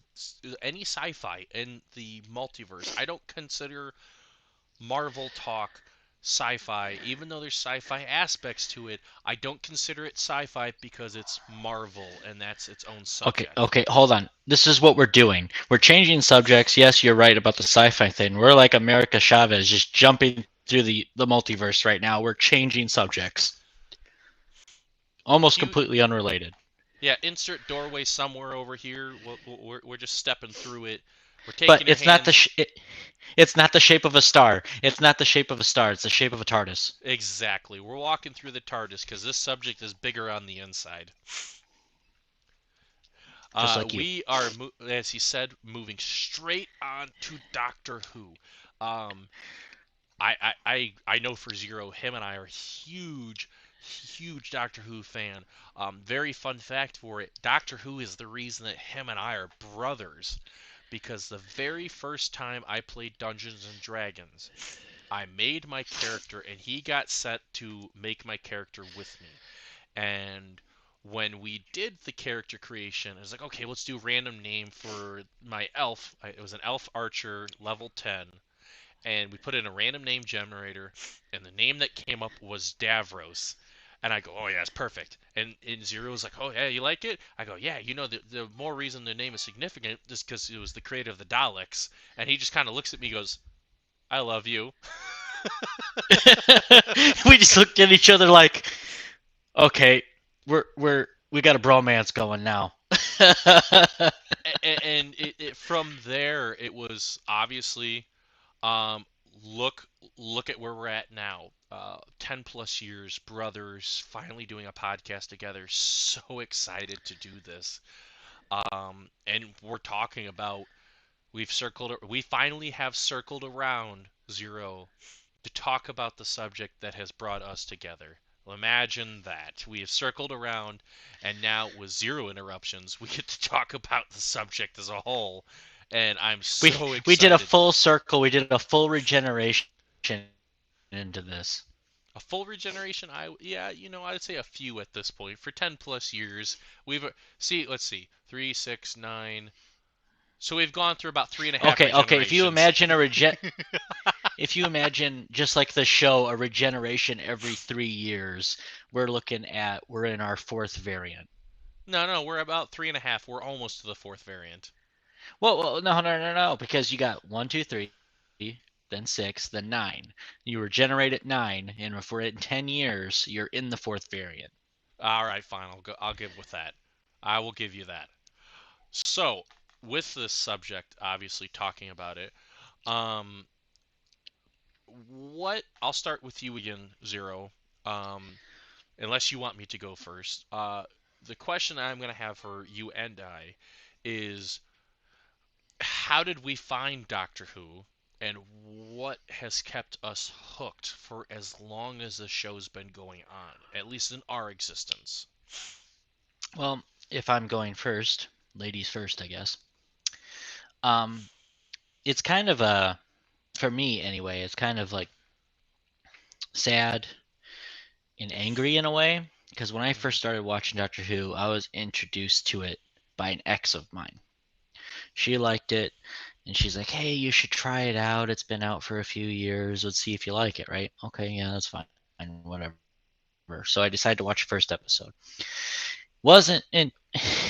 any sci-fi in the multiverse. I don't consider Marvel talk sci-fi, even though there's sci-fi aspects to it. I don't consider it sci-fi because it's Marvel and that's its own subject. Okay, hold on. This is what we're doing. We're changing subjects. Yes, you're right about the sci-fi thing. We're like America Chavez, just jumping through the multiverse right now. We're changing subjects, almost Huge, completely unrelated. yeah. Insert doorway somewhere over here. We're just stepping through it. We're But taking your hands. it's not the shape of a star. It's not the shape of a star. It's the shape of a TARDIS, Exactly. We're walking through the TARDIS because this subject is bigger on the inside. just like you. We are, as he said, moving straight on to Doctor Who. Um, I know for Zero, him and I are huge Doctor Who fan. Very fun fact for it, Doctor Who is the reason that him and I are brothers. Because the very first time I played Dungeons and Dragons, I made my character and he got set to make my character with me. And when we did the character creation, it was like, okay, let's do random name for my elf. It was an elf archer, level 10. And we put in a random name generator, and the name that came up was Davros. And I go, oh yeah, it's perfect. And Zero was like, oh yeah, you like it? I go, yeah. You know, the more reason the name is significant is because it was the creator of the Daleks. And he just kind of looks at me, and goes, I love you. We just looked at each other like, okay, we got a bromance going now. And from there, it was obviously Um, look look at where we're at now. 10 plus years, brothers, finally doing a podcast together. So excited to do this. And we're talking about we finally have circled around Zero to talk about the subject that has brought us together. Well, imagine that. We have circled around, and now with zero interruptions, we get to talk about the subject as a whole. And I'm we so we did a excited. full circle. We did a full regeneration into this. A full regeneration, I'd say a few at this point. For 10 plus years, let's see, 3, 6, 9. So we've gone through about three and a half Okay. regenerations. If you imagine just like the show, a regeneration every 3 years, we're in our fourth variant. No, we're about three and a half. We're almost to the fourth variant. Well, no, because you got one, two, three, then six, then nine. You regenerate at 9, and if we're at 10 years, you're in the fourth variant. All right, fine. I'll give with that. I will give you that. So, with this subject, obviously talking about it, um, what I'll start with you again, Zero. Unless you want me to go first. The question I'm going to have for you and I is, how did we find Doctor Who, and what has kept us hooked for as long as the show's been going on, at least in our existence? Well, if I'm going first, ladies first, I guess. Um, it's kind of for me anyway, it's kind of like sad and angry in a way because when I Hmm. first started watching Doctor Who, I was introduced to it by an ex of mine. She liked it and she's like, "Hey, you should try it out. It's been out for a few years. Let's see if you like it, right?" Okay, yeah, that's fine, whatever. So I decided to watch the first episode. Wasn't in It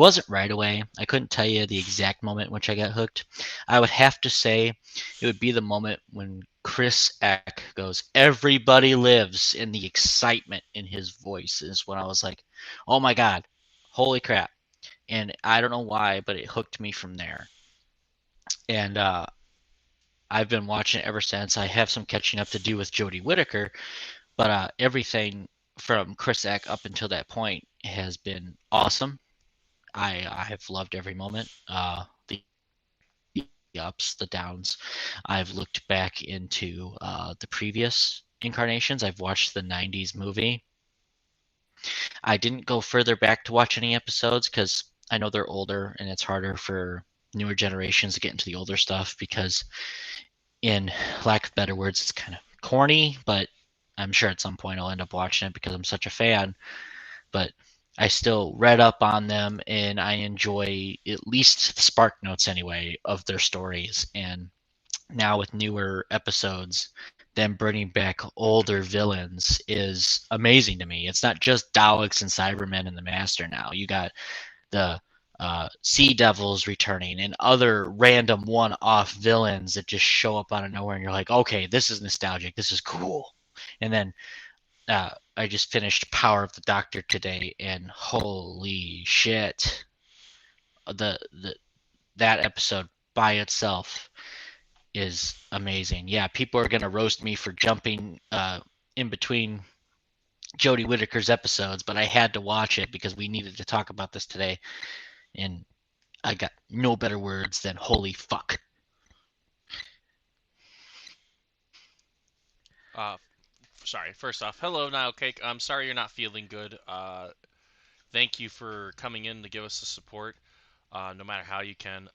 wasn't right away. I couldn't tell you the exact moment in which I got hooked. I would have to say it would be the moment when Chris Eck goes, "Everybody lives," and the excitement in his voice is when I was like, "Oh my god, holy crap!" and I don't know why, but it hooked me from there. And I've been watching it ever since. I have some catching up to do with Jodie Whittaker, but everything from Chris Eck up until that point has been awesome. I have loved every moment. The ups, the downs. I've looked back into the previous incarnations. I've watched the '90s movie. I didn't go further back to watch any episodes because I know they're older and it's harder for newer generations to get into the older stuff because, in lack of better words, it's kind of corny, but I'm sure at some point I'll end up watching it because I'm such a fan. But I still read up on them and I enjoy at least the spark notes anyway of their stories. And now with newer episodes, them bringing back older villains is amazing to me. It's not just Daleks and Cybermen and the Master now. You got the Sea Devils returning and other random one-off villains that just show up out of nowhere, and you're like, okay, this is nostalgic. This is cool. And then I just finished Power of the Doctor today, and holy shit, the that episode by itself is amazing. Yeah, people are gonna roast me for jumping in between Jodie Whittaker's episodes, but I had to watch it because we needed to talk about this today, and I got no better words than holy fuck. Uh, Sorry. First off, hello, Nile Cake. I'm sorry you're not feeling good. Thank you for coming in to give us the support, no matter how you can.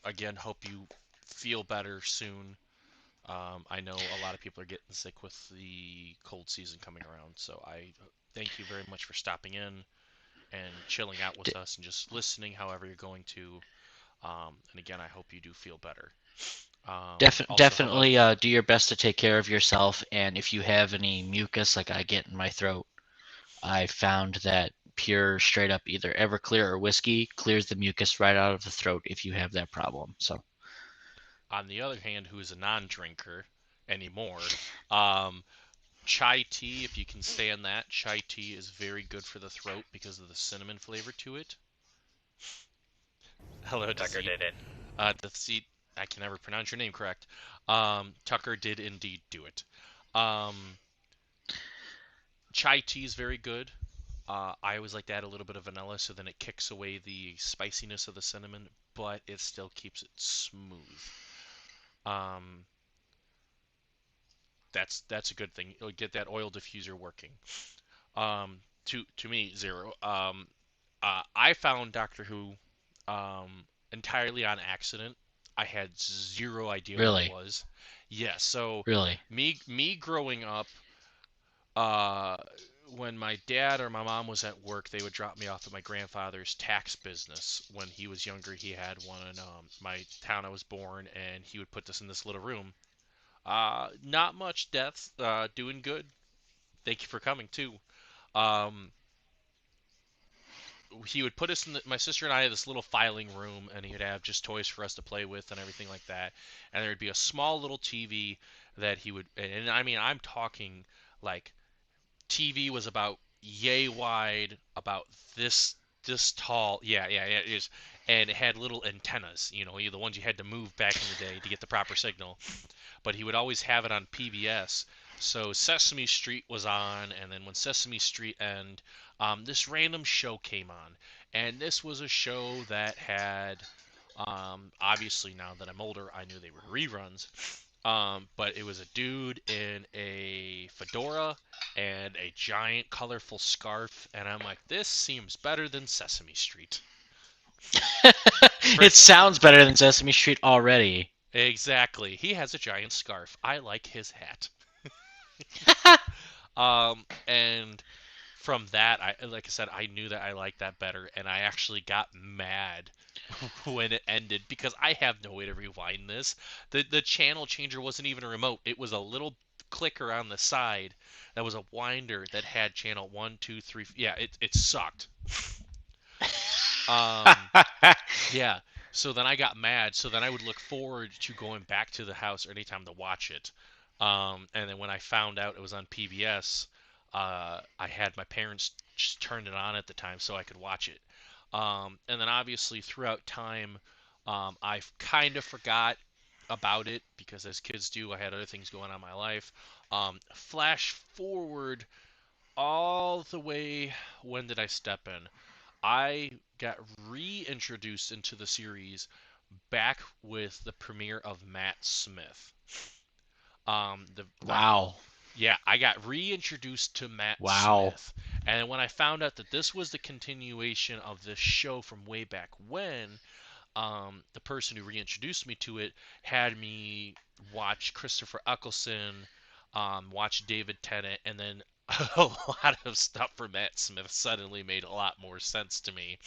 Again, hope you feel better soon. I know a lot of people are getting sick with the cold season coming around, so I thank you very much for stopping in and chilling out with D- us and just listening however you're going to. And again, I hope you do feel better. Also, hello. Definitely do your best to take care of yourself, and if you have any mucus like I get in my throat, I found that pure, straight up either Everclear or whiskey clears the mucus right out of the throat if you have that problem. So On the other hand, who is a non-drinker anymore, um, chai tea, if you can stand that, chai tea is very good for the throat because of the cinnamon flavor to it. Hello, Tucker Deceit. did it. Deceit, I can never pronounce your name correct. Tucker did indeed do it. Um, Chai tea is very good. I always like to add a little bit of vanilla so then it kicks away the spiciness of the cinnamon, but it still keeps it smooth. Um, that's a good thing. You'll get that oil diffuser working. To me, zero. I found Doctor Who entirely on accident. I had zero idea what it really, was. Yeah, so really, me growing up, uh, when my dad or my mom was at work, they would drop me off at my grandfather's tax business. When he was younger, he had one in my town I was born, and he would put us in this little room. Not much deaths. Doing good. Thank you for coming too. Um, he would put us in my sister and I had this little filing room, and he would have just toys for us to play with and everything like that. And there would be a small little TV that he would, and I mean, I'm talking like TV was about yay wide, about this tall. Yeah. It is, and it had little antennas. You know, the ones you had to move back in the day to get the proper signal. But he would always have it on PBS. So Sesame Street was on, and then when Sesame Street ended, this random show came on, and this was a show that had, obviously now that I'm older, I knew they were reruns. But it was a dude in a fedora and a giant colorful scarf, and I'm like, this seems better than Sesame Street. it First, sounds better than Sesame Street already. exactly. He has a giant scarf. I like his hat. And from that, like I said, I knew that I liked that better, and I actually got mad when it ended because I have no way to rewind this. The channel changer wasn't even a remote. It was a little clicker on the side that was a winder that had channel one, two, three. Yeah, it sucked. Um, yeah. So then I got mad. So then I would look forward to going back to the house anytime to watch it. And then when I found out it was on PBS, I had my parents just turn it on at the time so I could watch it. And then obviously throughout time, I kind of forgot about it because as kids do, I had other things going on in my life. Flash forward all the way, when did I step in? I got reintroduced into the series back with the premiere of Matt Smith. Wow. Yeah, I got reintroduced to Matt Wow. Smith, and when I found out that this was the continuation of this show from way back when, the person who reintroduced me to it had me watch Christopher Eccleston, watch David Tennant, and then a lot of stuff from Matt Smith suddenly made a lot more sense to me.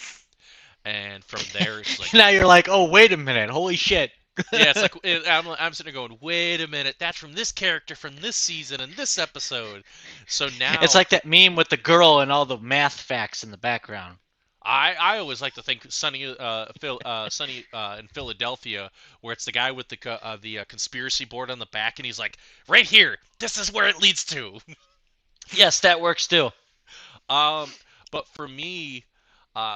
And from there, it's like, Now you're like, oh, wait a minute. Holy shit. yeah, it's like I'm sitting there going, wait a minute, that's from this character from this season and this episode. So It's now like that meme with the girl and all the math facts in the background. I always like to think Sunny in Philadelphia, where it's the guy with the conspiracy board on the back, and he's like, right here, this is where it leads to. Yes, that works too. Um, but for me,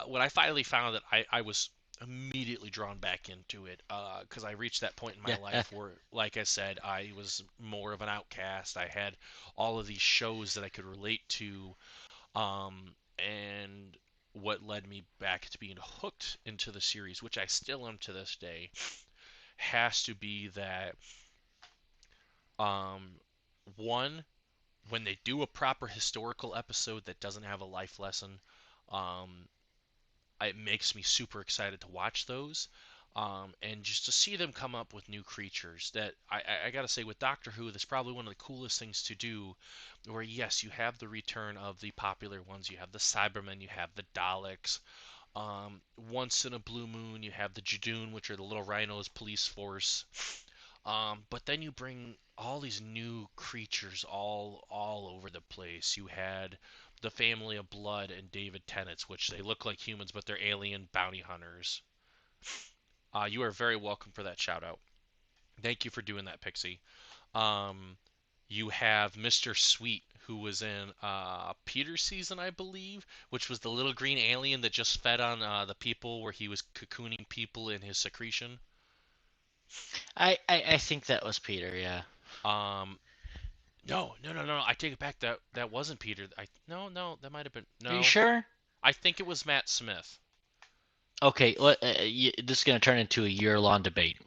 when I finally found that I was immediately drawn back into it, because I reached that point in my Yeah. life where, like I said, I was more of an outcast. I had all of these shows that I could relate to, and what led me back to being hooked into the series, which I still am to this day, has to be that, um, one, when they do a proper historical episode that doesn't have a life lesson, um, it makes me super excited to watch those. And just to see them come up with new creatures that I gotta say, with Doctor Who, that's probably one of the coolest things to do, where yes, you have the return of the popular ones, you have the Cybermen, you have the Daleks. Once in a blue moon, you have the Jadoon, which are the little rhinos police force. But then you bring all these new creatures all over the place. You had the Family of Blood and David Tennant's, which they look like humans, but they're alien bounty hunters. You are very welcome for that shout out. Thank you for doing that, Pixie. Um, you have Mr. Sweet, who was in Peter's season, I believe, which was the little green alien that just fed on the people, where he was cocooning people in his secretion. I think that was Peter, yeah. Um, no. I take it back. That wasn't Peter. No. That might have been Are you no. sure? I think it was Matt Smith. Okay, this is going to turn into a year-long debate.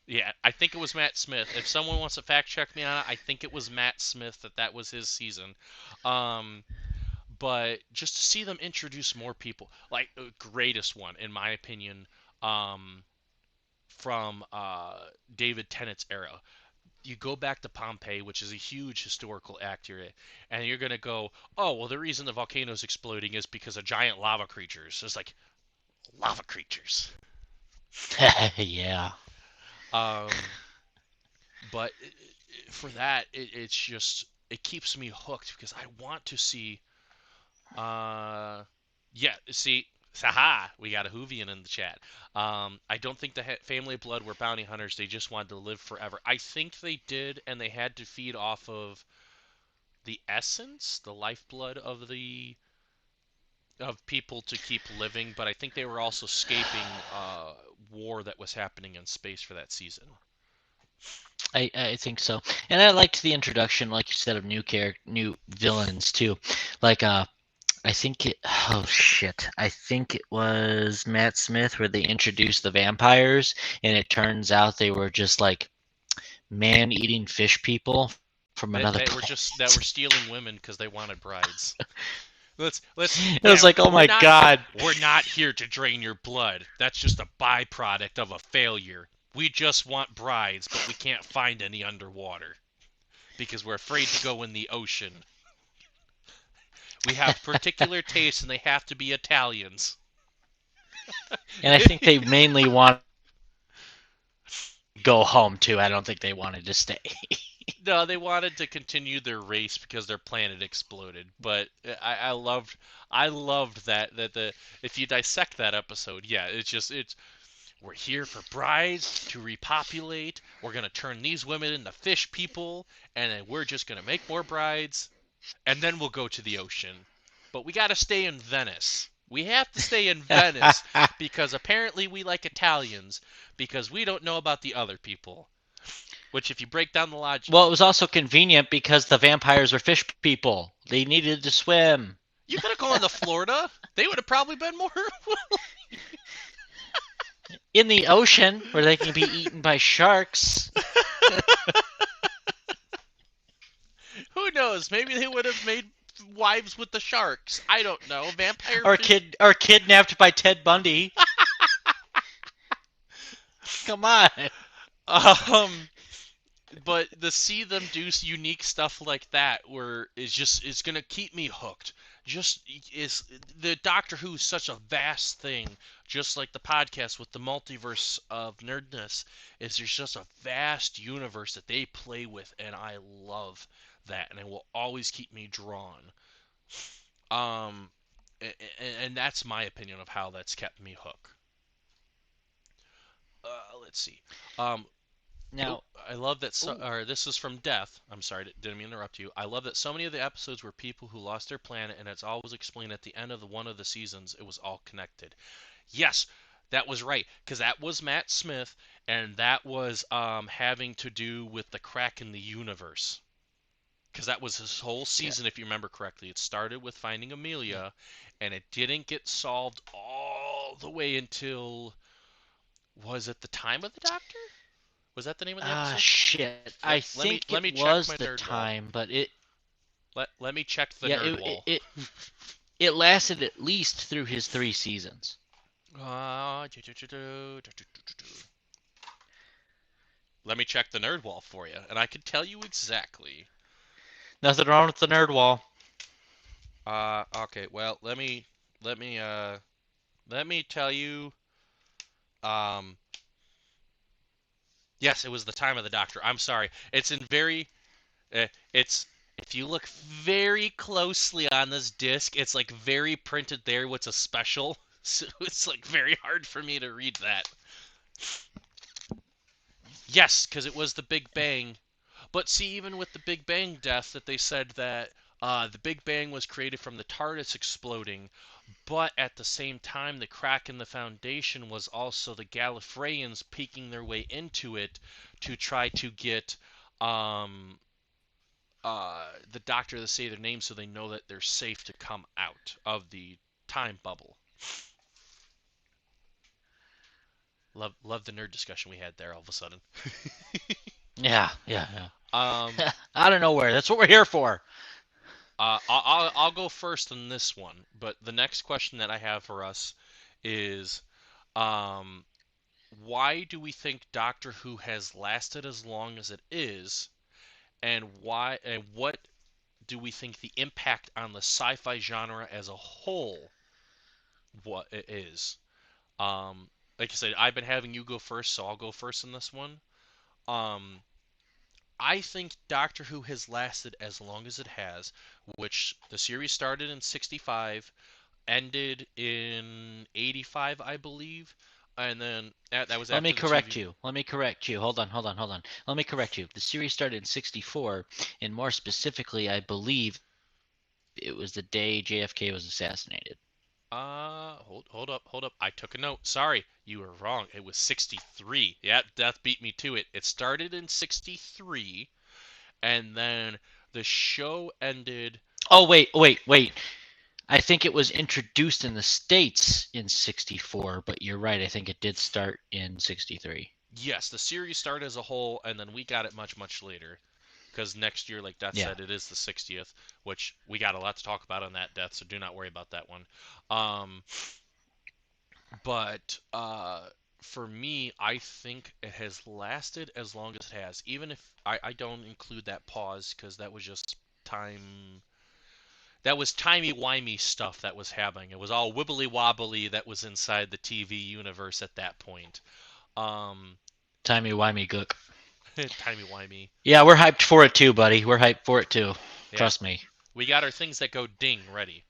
Yeah, I think it was Matt Smith. If someone wants to fact check me on it, I think it was Matt Smith that was his season. Um, but just to see them introduce more people, like the greatest one in my opinion, um, from David Tennant's era. You go back to Pompeii, which is a huge historical accurate, and you're gonna go, oh well, the reason the volcano's exploding is because of giant lava creatures. It's like lava creatures. Yeah. Um, but for that, it's just it keeps me hooked because I want to see. Uh, yeah, see, haha, we got a Hoovian in the chat. I don't think the Family of Blood were bounty hunters. They just wanted to live forever. I think they did, and they had to feed off of the essence, the lifeblood of people to keep living. But I think they were also escaping war that was happening in space for that season. I think so. And I liked the introduction, like you said, of new villains too. Like I think it oh shit. I think it was Matt Smith where they introduced the vampires and it turns out they were just like man-eating fish people from another That were just that planet. were stealing women because they wanted brides. Let's It was yeah, like, oh my god. we're not here to drain your blood. That's just a byproduct of a failure. We just want brides, but we can't find any underwater because we're afraid to go in the ocean. We have particular tastes and they have to be Italians. And I think they mainly want to go home too. I don't think they wanted to stay. No, they wanted to continue their race because their planet exploded. But I loved that the if you dissect that episode, yeah, it's we're here for brides to repopulate. We're gonna turn these women into fish people, and then we're just gonna make more brides, and then we'll go to the ocean. But we gotta stay in Venice. We have to stay in Venice because apparently we like Italians because we don't know about the other people. Which, if you break down the logic, Well, it was also convenient because the vampires were fish people. They needed to swim. you could have gone to Florida. They would have probably been more. In the ocean, where they can be eaten by sharks. Who knows? Maybe they would have made wives with the sharks. I don't know. Vampire Or fish. or kidnapped by Ted Bundy. Come on. Um, but to see them do unique stuff like that, where is gonna keep me hooked. Just is the Doctor Who is such a vast thing, just like the podcast with the multiverse of nerdness. Is there's just a vast universe that they play with, and I love that, and it will always keep me drawn. Um, and that's my opinion of how that's kept me hooked. Let's see. Um, Oh, Now, I love that. ooh, Or this is from Death. I'm sorry, didn't mean to interrupt you. I love that so many of the episodes were people who lost their planet, and it's always explained at the end of one of the seasons. It was all connected. Yes, that was right, because that was Matt Smith, and that was having to do with the crack in the universe. Because that was his whole yeah, season, if you remember correctly. It started with finding Amelia, and it didn't get solved all the way until, was it the time of the Doctor? Was that the name of the episode? shit. I Let me think let it me check was my the nerd wall. time, but it Let me check the yeah, nerd wall. it lasted at least through his 3 seasons. Let me check the nerd wall for you, and I can tell you exactly. Nothing wrong with the nerd wall. Okay. Well, let me let me tell you. Um, yes, it was the time of the Doctor. I'm sorry. It's in very. It's if you look very closely on this disc, it's like very printed there. What's a special? So it's like very hard for me to read that. Yes, because it was the Big Bang. But see, even with the Big Bang death, that they said that the Big Bang was created from the TARDIS exploding, but at the same time, the crack in the foundation was also the Gallifreyans peeking their way into it to try to get um, the Doctor to say their name so they know that they're safe to come out of the time bubble. Love the nerd discussion we had there all of a sudden. Yeah, yeah, Um, yeah. Out of nowhere. That's what we're here for. I'll go first on this one, but the next question that I have for us is, um, why do we think Doctor Who has lasted as long as it is, and why and what do we think the impact on the sci-fi genre as a whole what it is? Um, like I said, I've been having you go first, so I'll go first in this one. Um, I think Doctor Who has lasted as long as it has, which the series started in 65, ended in 85, I believe, and then that was Let me after the correct TV. you. Let me correct you. Hold on, hold on, hold on. Let me correct you. The series started in 64, and more specifically, I believe it was the day JFK was assassinated. Hold up. I took a note. Sorry, you were wrong. It was 63. Yeah, death beat me to it. It started in 63, and then the show ended. Oh, wait. I think it was introduced in the States in 64, but you're right. I think it did start in 63. Yes, the series started as a whole, and then we got it much, much later. Because next year, like Death Yeah. said, it is the 60th, which we got a lot to talk about on that, Death, so do not worry about that one. Um, but for me, I think it has lasted as long as it has. Even if I don't include that pause, because that was just time. That was timey-wimey stuff that was happening. It was all wibbly-wobbly that was inside the TV universe at that point. Um, Timey-wimey gook. timey-wimey. Yeah, we're hyped for it too, buddy. We're hyped for it too. Yeah, Trust me. we got our things that go ding ready.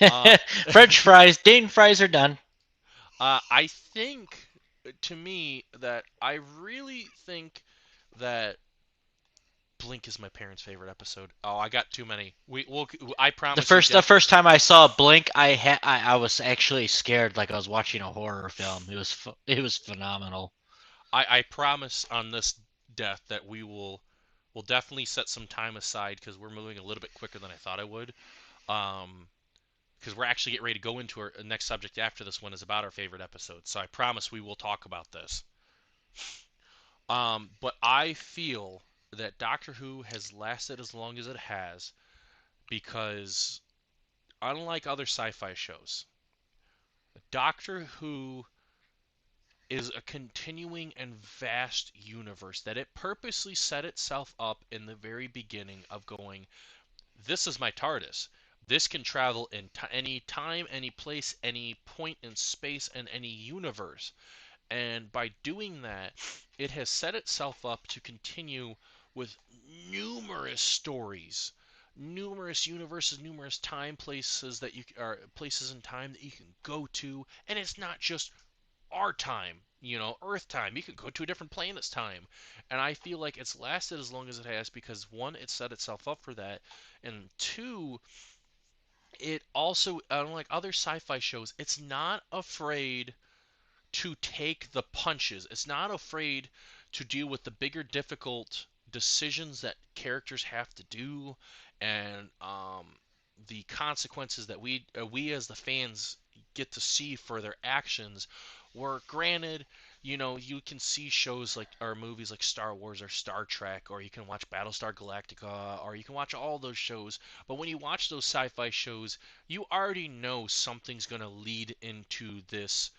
Uh, French fries, Dane fries are done. I think, to me, that I really think that Blink is my parents' favorite episode. Oh, I got too many. I The promise you, first the Jeff. first time I saw Blink, I was actually scared, like I was watching a horror film. It was phenomenal. I promise on this death that we'll definitely set some time aside because we're moving a little bit quicker than I thought I would. Um, because we're actually getting ready to go into our next subject after this one is about our favorite episodes. So I promise we will talk about this. But I feel that Doctor Who has lasted as long as it has because, unlike other sci-fi shows, Doctor Who is a continuing and vast universe that it purposely set itself up in the very beginning of going, this is my TARDIS. This can travel in any time, any place, any point in space, and any universe. And by doing that, it has set itself up to continue with numerous stories, numerous universes, numerous time places that you are places in time that you can go to, and it's not just our time, Earth time. You could go to a different planet's time. And I feel like it's lasted as long as it has because one, it set itself up for that, and two, it also, unlike other sci-fi shows, it's not afraid to take the punches. It's not afraid to deal with the bigger, difficult decisions that characters have to do, and the consequences that we as the fans get to see for their actions. Where granted, you can see shows like or movies like Star Wars or Star Trek, or you can watch Battlestar Galactica, or you can watch all those shows. But when you watch those sci-fi shows, you already know something's going to lead into this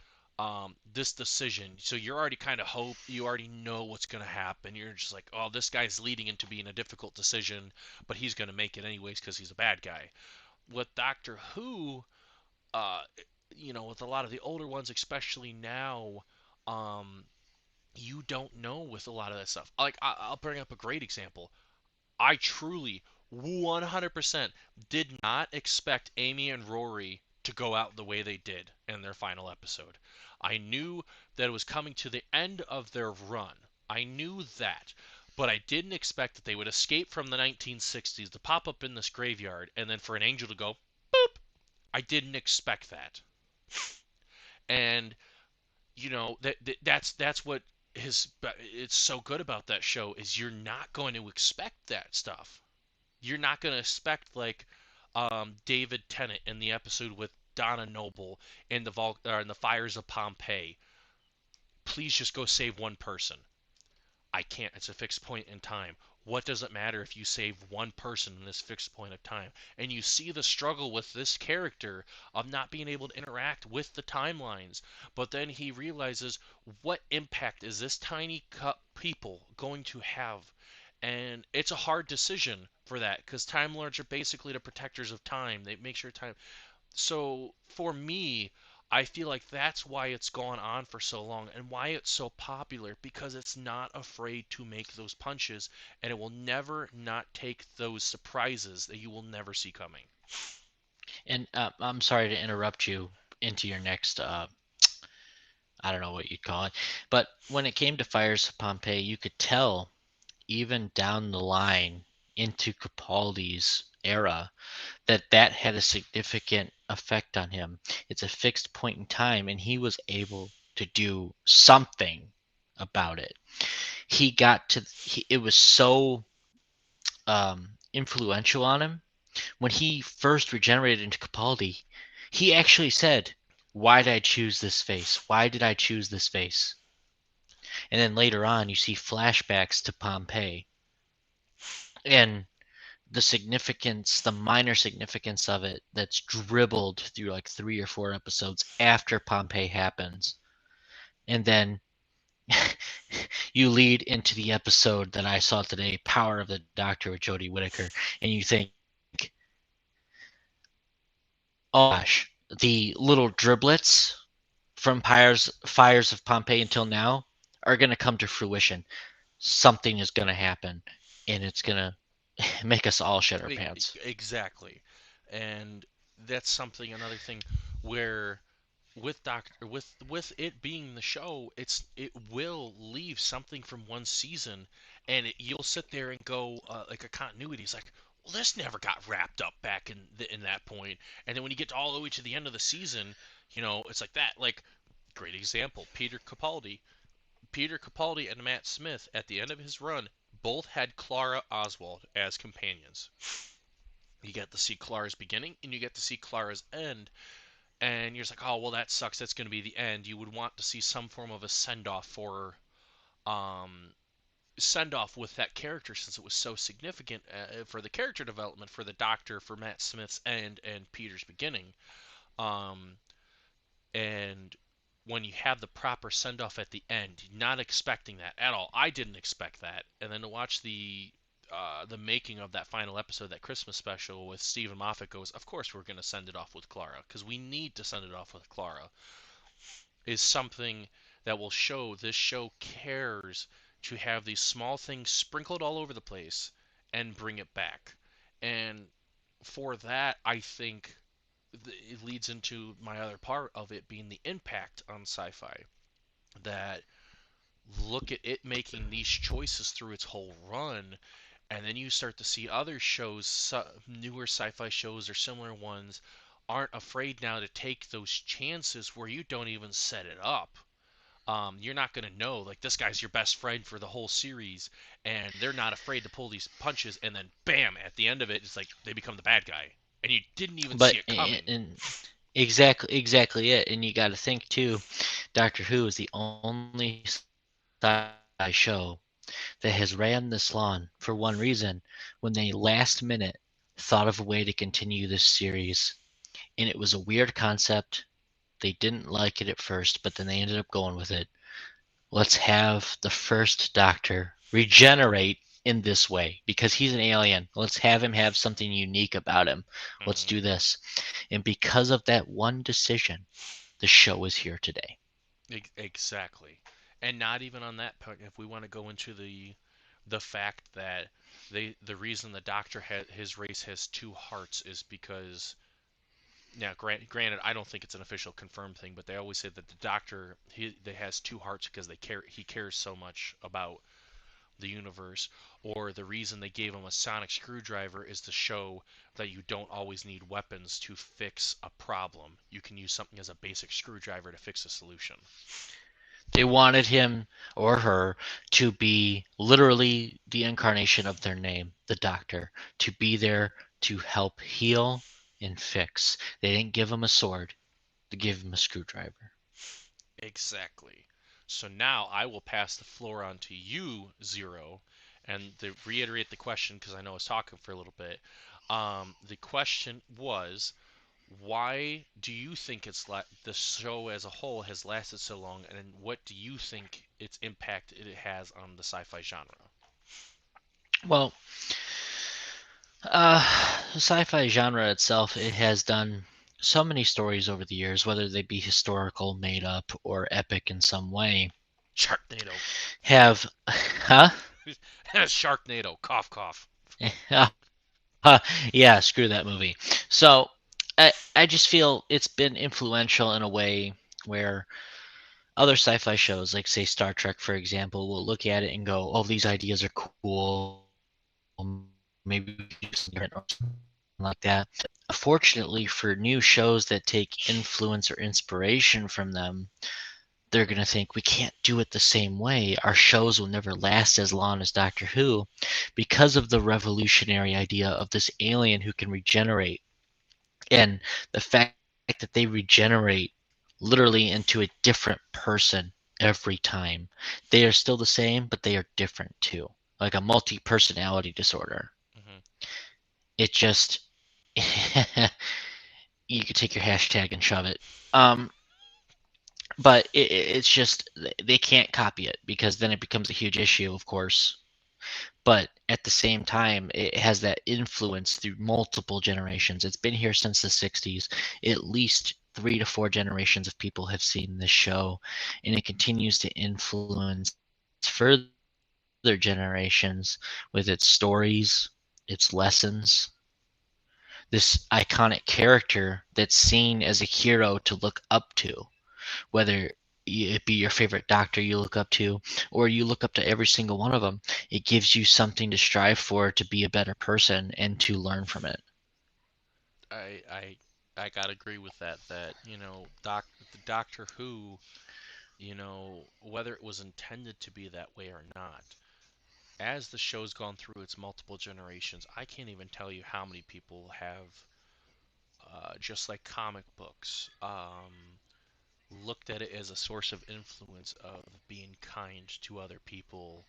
decision. So you're already kind of you already know what's going to happen. You're just like, oh, this guy's leading into being a difficult decision, but he's going to make it anyways because he's a bad guy. With Doctor Who, uh, with a lot of the older ones, especially now, um, you don't know with a lot of that stuff. Like I'll bring up a great example. I truly 100% did not expect Amy and Rory to go out the way they did in their final episode. I knew that it was coming to the end of their run. I knew that. But I didn't expect that they would escape from the 1960s to pop up in this graveyard and then for an angel to go, boop. I didn't expect that. And that's what it's so good about that show is you're not going to expect that stuff. You're not going to expect like David Tennant in the episode with Donna Noble in in the fires of Pompeii. Please just go save one person. I can't. It's a fixed point in time. What does it matter if you save one person in this fixed point of time? And you see the struggle with this character of not being able to interact with the timelines. But then he realizes what impact is this tiny people going to have? And it's a hard decision for that because Time Lords are basically the protectors of time. They make sure time. So for me, I feel like that's why it's gone on for so long and why it's so popular because it's not afraid to make those punches and it will never not take those surprises that you will never see coming. And I'm sorry to interrupt you into your next I don't know what you'd call it, but when it came to Fires of Pompeii, you could tell even down the line into Capaldi's era that had a significant effect on him. It's a fixed point in time, and he was able to do something about it. It was so influential on him. When he first regenerated into Capaldi, he actually said, "Why did I choose this face? Why did I choose this face?" And then later on, you see flashbacks to Pompeii. And the minor significance of it that's dribbled through like 3 or 4 episodes after Pompeii happens. And then you lead into the episode that I saw today, Power of the Doctor with Jodie Whittaker, and you think, oh gosh, the little driblets from Fires of Pompeii until now are going to come to fruition. Something is going to happen, and it's going to make us all shit our pants. Exactly. And that's another thing where with it being the show, it will leave something from one season, and you'll sit there and go like a continuity. It's like, well, this never got wrapped up back in that point, and then when you get all the way to the end of the season, it's like that. Like, great example, Peter Capaldi and Matt Smith at the end of his run both had Clara Oswald as companions. You get to see Clara's beginning and you get to see Clara's end, and you're just like, oh well, that sucks. That's going to be the end. You would want to see some form of a um, send off with that character since it was so significant for the character development for the Doctor, for Matt Smith's end and Peter's beginning. Um, and when you have the proper send off at the end, not expecting that at all. I didn't expect that, and then to watch the making of that final episode, that Christmas special with Stephen Moffat goes, of course we're going to send it off with Clara because we need to send it off with Clara, is something that will show this show cares to have these small things sprinkled all over the place and bring it back. And for that, I think it leads into my other part of it being the impact on sci-fi. That look at it making these choices through its whole run, and then you start to see other shows, newer sci-fi shows or similar ones, aren't afraid now to take those chances where you don't even set it up. You're not going to know, like, this guy's your best friend for the whole series, and they're not afraid to pull these punches, and then bam, at the end of it, it's like they become the bad guy, and you didn't even see But it coming. and exactly it. And you got to think too, Doctor Who is the only sci-fi show that has ran this long for one reason: when they last minute thought of a way to continue this series. And it was a weird concept. They didn't like it at first, but then they ended up going with it. Let's have the first Doctor regenerate in this way because he's an alien. Let's have him have something unique about him. Let's Hmm. do this. And because of that one decision, the show is here today. Exactly. And not even on that point, if we want to go into the fact that the reason the Doctor had his race has two hearts is because, now granted I don't think it's an official confirmed thing, but they always say that the Doctor he has two hearts because he cares so much about the universe, or the reason they gave him a sonic screwdriver is to show that you don't always need weapons to fix a problem. You can use something as a basic screwdriver to fix a solution. They wanted him or her to be literally the incarnation of their name, the Doctor, to be there to help heal and fix. They didn't give him a sword, they gave him a screwdriver. Exactly. So now I will pass the floor on to you, Zero, and to reiterate the question because I know I was talking for a little bit. The question was, why do you think the show as a whole has lasted so long, and what do you think its impact it has on the sci-fi genre? Well, the sci-fi genre itself, it has done so many stories over the years, whether they be historical, made up, or epic in some way, Sharknado. have, huh? Sharknado. Cough, cough. Yeah, screw that movie. So, I just feel it's been influential in a way where other sci-fi shows, like say Star Trek, for example, will look at it and go, "Oh, these ideas are cool. Maybe we could do something different or something like that." Unfortunately, for new shows that take influence or inspiration from them, they're going to think we can't do it the same way. Our shows will never last as long as Doctor Who because of the revolutionary idea of this alien who can regenerate. And the fact that they regenerate literally into a different person every time. They are still the same, but they are different too. Like a multi personality disorder. Hmm. It just, you could take your hashtag and shove it. Um, but it's just, they can't copy it because then it becomes a huge issue, of course. But at the same time, it has that influence through multiple generations. It's been here since the 60s. At least 3 to 4 generations of people have seen this show, and it continues to influence further generations with its stories, its lessons, the way it makes you feel. this iconic character that's seen as a hero to look up to, whether it be your favorite doctor you look up to, or you look up to every single one of them. It gives you something to strive for, to be a better person and to learn from it. I I I gotta agree with that. That the Doctor Who, whether it was intended to be that way or not, as the show's gone through its multiple generations, I can't even tell you how many people have, just like comic books, looked at it as a source of influence of being kind to other people,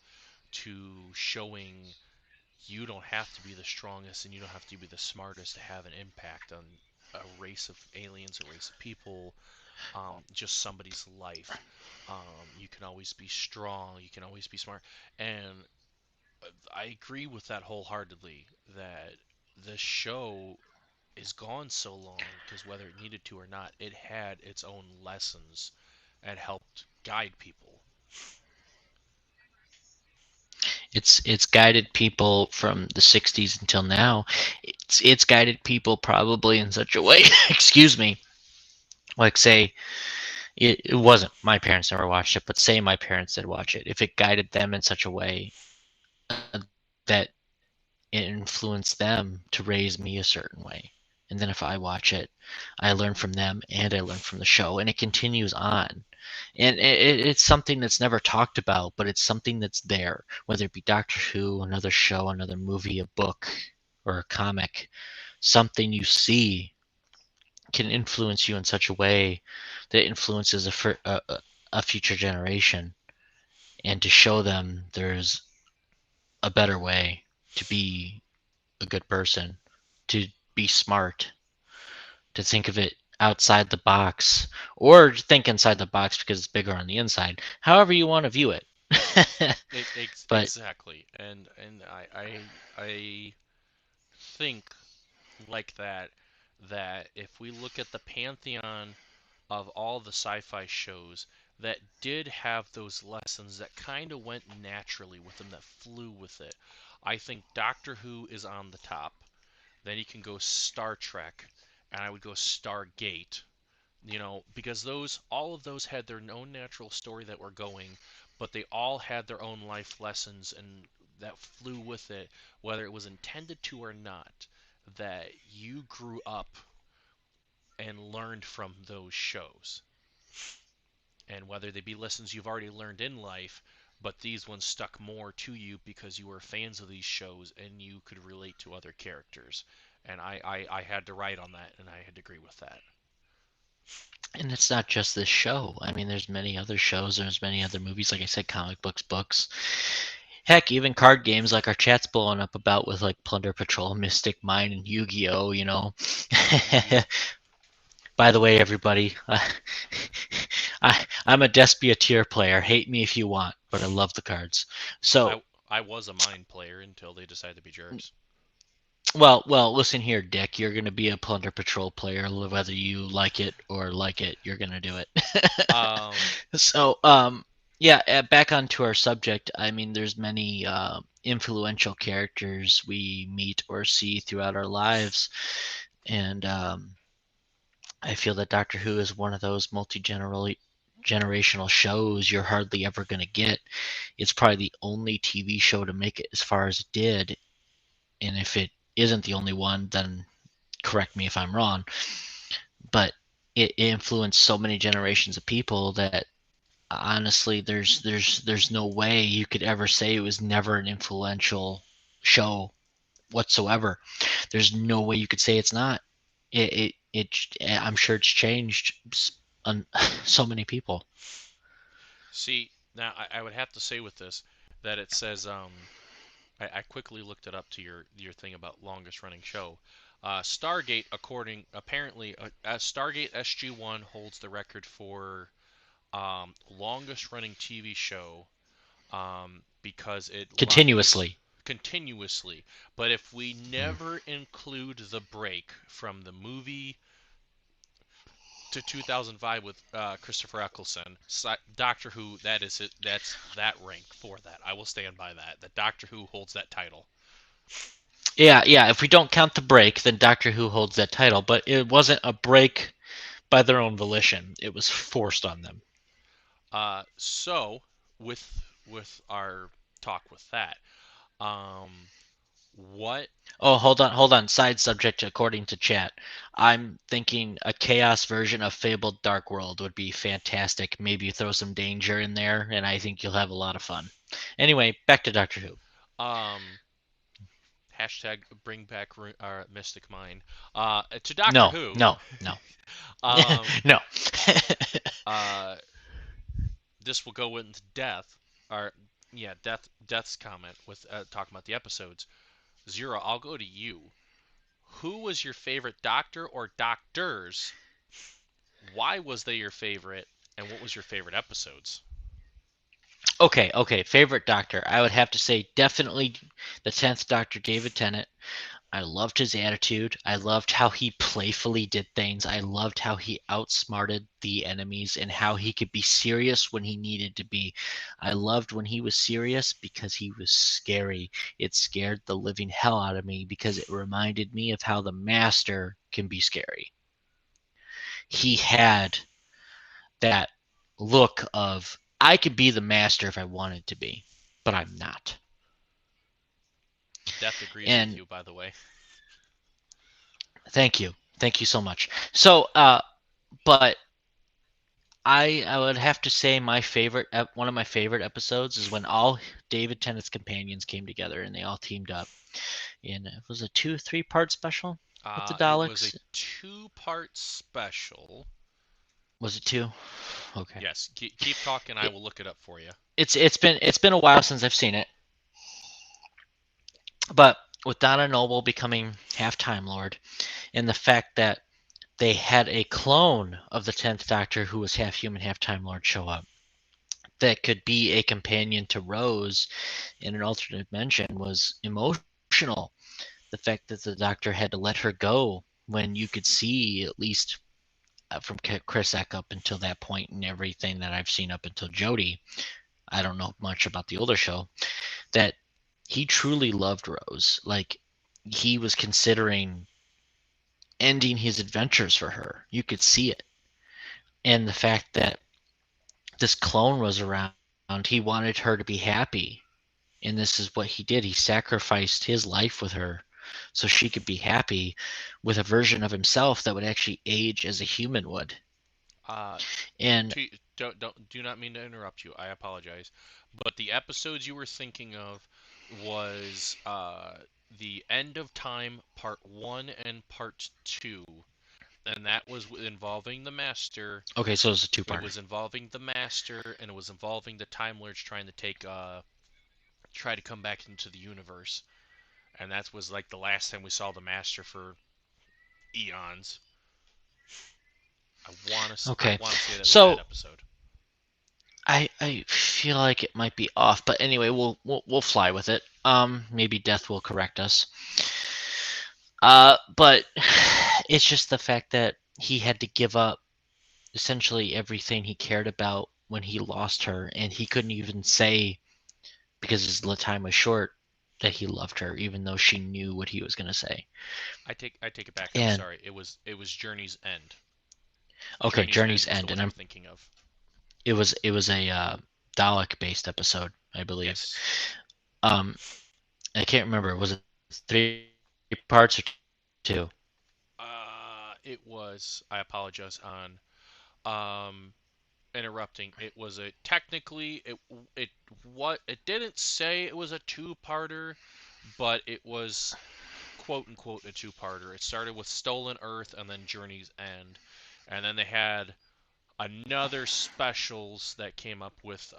to showing you don't have to be the strongest and you don't have to be the smartest to have an impact on a race of aliens, a race of people, just somebody's life. You can always be strong, you can always be smart. And I agree with that wholeheartedly, that the show is gone so long because whether it needed to or not, it had its own lessons and helped guide people. It's guided people from the 60s until now. It's guided people probably in such a way, excuse me, like say it wasn't my parents never watched it, but say my parents did watch it. If it guided them in such a way that it influenced them to raise me a certain way. And then if I watch it, I learn from them and I learn from the show, and it continues on. And it's something that's never talked about, but it's something that's there, whether it be Doctor Who, another show, another movie, a book, or a comic. Something you see can influence you in such a way that influences a future generation, and to show them there's a better way to be a good person, to be smart, to think of it outside the box, or think inside the box because it's bigger on the inside. However you want to view it. But Exactly, and I think like that if we look at the pantheon of all the sci-fi shows that did have those lessons that kind of went naturally with them, that flew with it, I think Doctor Who is on the top. Then you can go Star Trek, and I would go Stargate. Because those all of those had their own natural story that were going, but they all had their own life lessons and that flew with it, whether it was intended to or not, that you grew up and learned from those shows. And whether they be lessons you've already learned in life, but these ones stuck more to you because you were fans of these shows and you could relate to other characters. And I had to write on that, and I had to agree with that. and it's not just this show. I mean, there's many other shows, there's many other movies, like I said, comic books, books. Heck, even card games like our chat's blowing up about with like Plunder Patrol, Mystic Mine, and Yu-Gi-Oh, you know. Yep. By the way, everybody, I'm a Despiatir player. Hate me if you want, but I love the cards. So, I was a mind player until they decided to be jerks. well, listen here, Dick. You're gonna be a Plunder Patrol player, whether you like it. You're gonna do it. Um, So, yeah. Back onto our subject. I mean, there's many influential characters we meet or see throughout our lives, and I feel that Doctor Who is one of those generational shows you're hardly ever going to get. It's probably the only TV show to make it as far as it did, and if it isn't the only one, then correct me if I'm wrong. But it influenced so many generations of people that honestly, there's no way you could ever say it was never an influential show whatsoever. There's no way you could say it's not. I'm sure it's changed on so many people. See, now I would have to say with this that it says, I quickly looked it up to your thing about longest running show. Stargate, according apparently, Stargate SG-1 holds the record for longest running TV show, because it Continuously. continuously. But if we never include the break from the movie to 2005 with Christopher Eccleston, Doctor Who, that is it. That's that rank for that. I will stand by that. That Doctor Who holds that title. Yeah. If we don't count the break, then Doctor Who holds that title. But it wasn't a break by their own volition. It was forced on them. So with our talk with that, um, what Oh, hold on. Side subject according to chat. I'm thinking a chaos version of Fabled Dark World would be fantastic. Maybe throw some danger in there, and I think you'll have a lot of fun. Anyway, back to Doctor Who. um hashtag bring back Mystic Mind to Doctor No, Who. no, no, um no. uh this will go into death or yeah death's comment with talking about the episodes. Zero, I'll go to you. Who was your favorite doctor or doctors? Why was they your favorite? And what was your favorite episodes? Okay. Favorite Doctor. I would have to say definitely the 10th Doctor, David Tennant. I loved his attitude. I loved how he playfully did things. I loved how he outsmarted the enemies and how he could be serious when he needed to be. I loved when he was serious because he was scary. It scared the living hell out of me because it reminded me of how the master can be scary. He had that look of, I could be the master if I wanted to be, but I'm not. Death agrees with And you, by the way. thank you. Thank you so much. So, but I would have to say my favorite one of my favorite episodes is when all David Tennant's companions came together and they all teamed up. And it was a 2 3 part special with the It was a Daleks. two-part special. Was it 2? Okay. Yes, keep talking. I It, will look it up for you. it's been a while since I've seen it, but with Donna Noble becoming half Time Lord and the fact that they had a clone of the 10th Doctor who was half human, half Time Lord show up that could be a companion to Rose in an alternate dimension was emotional. The fact that the Doctor had to let her go when you could see, at least from Chris Eck up until that point and everything that I've seen up until Jodie, I don't know much about the older show, that he truly loved Rose. Like, he was considering ending his adventures for her. You could see it. And the fact that this clone was around, he wanted her to be happy. And this is what he did. He sacrificed his life with her so she could be happy with a version of himself that would actually age as a human would. Uh, And don't do not mean to interrupt you. I apologize, but the episodes you were thinking of was the End of Time Part One and Part Two, and that was involving the Master. okay, so it's a It two-parter. was involving the Master, and it was involving the Time Lords trying to try to come back into the universe, and that was like the last time we saw the Master for eons. I Okay. want to say that was that So episode. I feel like it might be off, but anyway, we'll fly with it. Maybe Death will correct us. But it's just the fact that he had to give up essentially everything he cared about when he lost her, and he couldn't even say, because his time was short, that he loved her, even though she knew what he was going to say. I take it back. I'm And sorry. It was Journey's End. okay, Journey's End Journey's was the End, one and I'm thinking of. it was a Dalek based episode, I believe. Yes. Um, I can't remember. Was it 3 parts or 2? It was. I apologize on um interrupting. It was a technically it what it didn't say it was a two-parter, but it was quote unquote a two-parter. It started with Stolen Earth and then Journey's End, and then they had another specials that came up with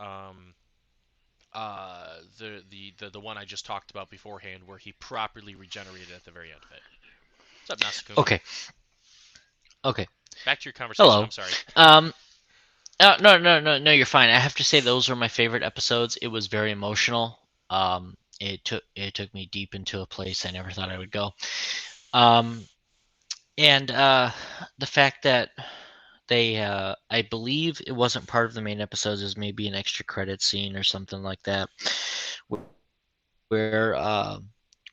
the one I just talked about beforehand, where he properly regenerated at the very end of it. What's up, Nasakun? Okay, okay. Back to your conversation. Hello. I'm sorry. Um, no, you're fine. I have to say those were my favorite episodes. It was very emotional. It took me deep into a place I never thought I would go. Um, and the fact that they, I believe it wasn't part of the main episodes, is maybe an extra credit scene or something like that, where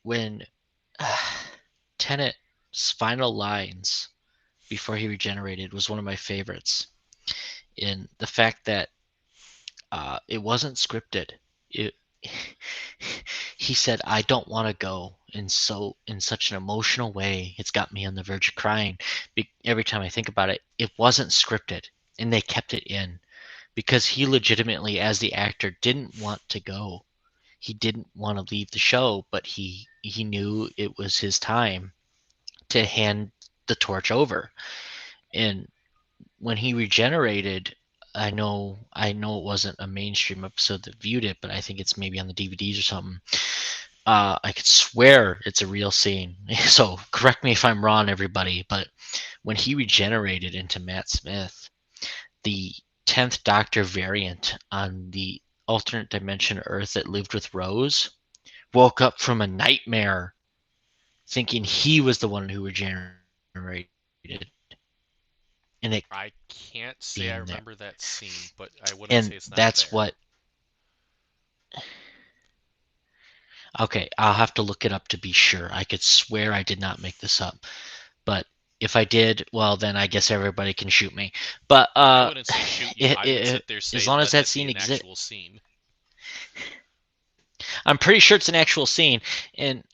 when Tennant's final lines before he regenerated was one of my favorites. In the fact that it wasn't scripted. It, he said, "I don't want to go," and so in such an emotional way, it's got me on the verge of crying. Every time I think about it, it wasn't scripted, and they kept it in because he legitimately, as the actor, didn't want to go. He didn't want to leave the show, but he knew it was his time to hand the torch over. And when he regenerated, I know it wasn't a mainstream episode that viewed it, but I think it's maybe on the DVDs or something. I could swear it's a real scene. So correct me if I'm wrong, everybody. But when he regenerated into Matt Smith, the 10th Doctor variant on the alternate dimension Earth that lived with Rose woke up from a nightmare thinking he was the one who regenerated. And it I can't say I being there. remember that scene, but I wouldn't And say it's not that's there. what Okay, I'll have to look it up to be sure. I could swear I did not make this up. But if I did, well, then I guess everybody can shoot me. But I wouldn't say shoot you. I would sit there as say long as let that that be scene an exists, actual scene. I'm pretty sure it's an actual scene. And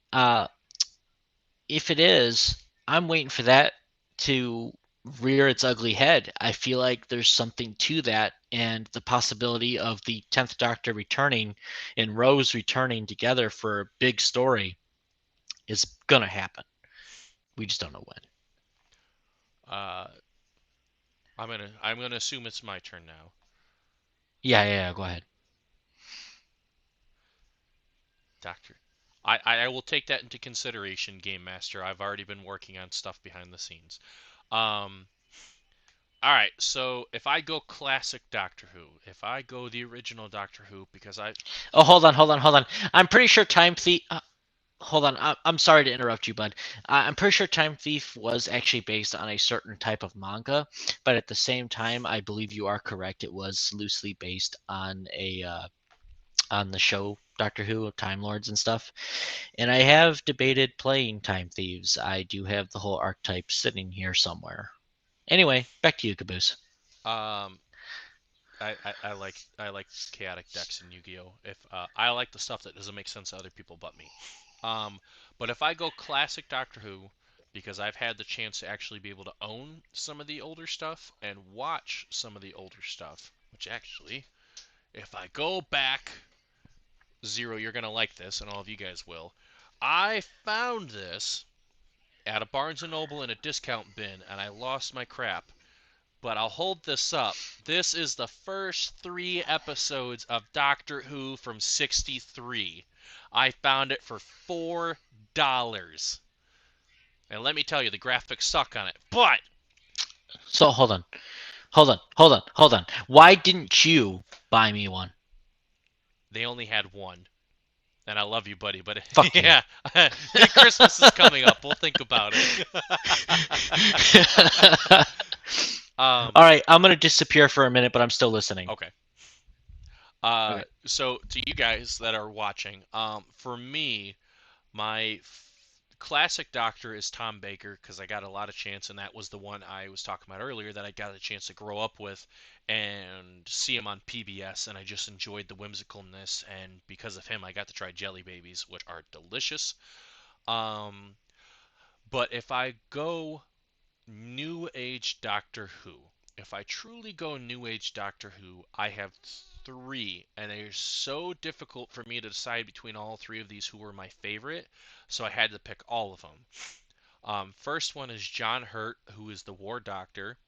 if it is, I'm waiting for that to rear its ugly head. I feel like there's something to that, and the possibility of the 10th Doctor returning and Rose returning together for a big story is going to happen. We just don't know when. Uh, I'm gonna assume it's my turn now. Yeah, go ahead. Doctor. I will take that into consideration, Game Master. I've already been working on stuff behind the scenes. Um, all right, so if I go classic Doctor Who, if I go the original Doctor Who, because I Oh, hold on. I'm pretty sure Time Thief. Hold on. I'm sorry to interrupt you, bud. I'm pretty sure Time Thief was actually based on a certain type of manga, but at the same time, I believe you are correct. It was loosely based on the show Doctor Who of Time Lords and stuff. And I have debated playing Time Thieves. I do have the whole archetype sitting here somewhere. Anyway, back to you, Caboose. um I like chaotic decks in Yu-Gi-Oh. If I like the stuff that doesn't make sense to other people but me. Um, but if I go classic Doctor Who, because I've had the chance to actually be able to own some of the older stuff and watch some of the older stuff, which actually, if I go back, Zero, you're gonna like this, and all of you guys will. I found this at a Barnes& and Noble in a discount bin, and I lost my crap. But I'll hold this up. This is the first 3 episodes of Doctor Who from '63. I found it for $4. And let me tell you, the graphics suck on it. But So hold on. Why didn't you buy me one? they only had one. And I love you, buddy. But Fuck you. yeah, Christmas is coming up. We'll think about it. All um, right, I'm gonna disappear for a minute, but I'm still listening. okay. Okay. So to you guys that are watching, for me, my classic Doctor is Tom Baker because I got a lot of chance, and that was the one I was talking about earlier that I got a chance to grow up with and see him on PBS, and I just enjoyed the whimsicalness, and because of him, I got to try Jelly Babies, which are delicious. Um, but if I go New Age Doctor Who, if I truly go New Age Doctor Who, I have three, and they're so difficult for me to decide between all three of these who were my favorite, so I had to pick all of them. First one is John Hurt, who is the War Doctor,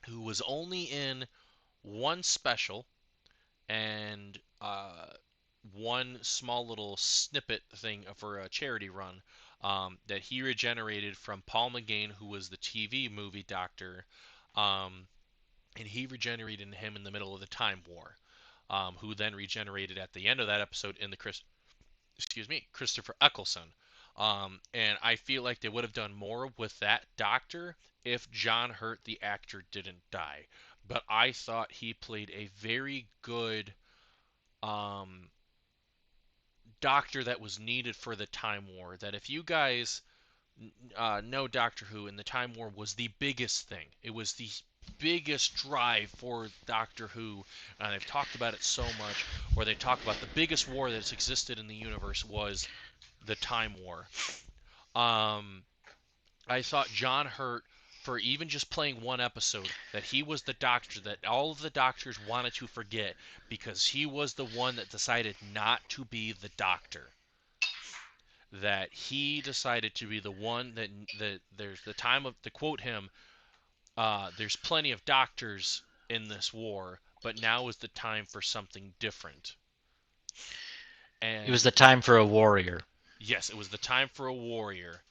who was only in one special and one small little snippet thing for a charity run that he regenerated from Paul McGain, who was the TV movie Doctor, um, and he regenerated him in the middle of the Time War, who then regenerated at the end of that episode in the Christopher Eccleston. And I feel like they would have done more with that Doctor if John Hurt, the actor, didn't die. But I thought he played a very good um, doctor that was needed for the Time War. That if you guys know Doctor Who, and the Time War was the biggest thing. It was the biggest drive for Doctor Who, and they've talked about it so much, where they talk about the biggest war that's existed in the universe was the Time War. Um, I thought John Hurt, for even just playing one episode, that he was the doctor that all of the doctors wanted to forget because he was the one that decided not to be the doctor. That he decided to be the one that there's the time of, to quote him, there's plenty of doctors in this war, but now is the time for something different. It was And the time for a warrior. yes, it was the time for a warrior.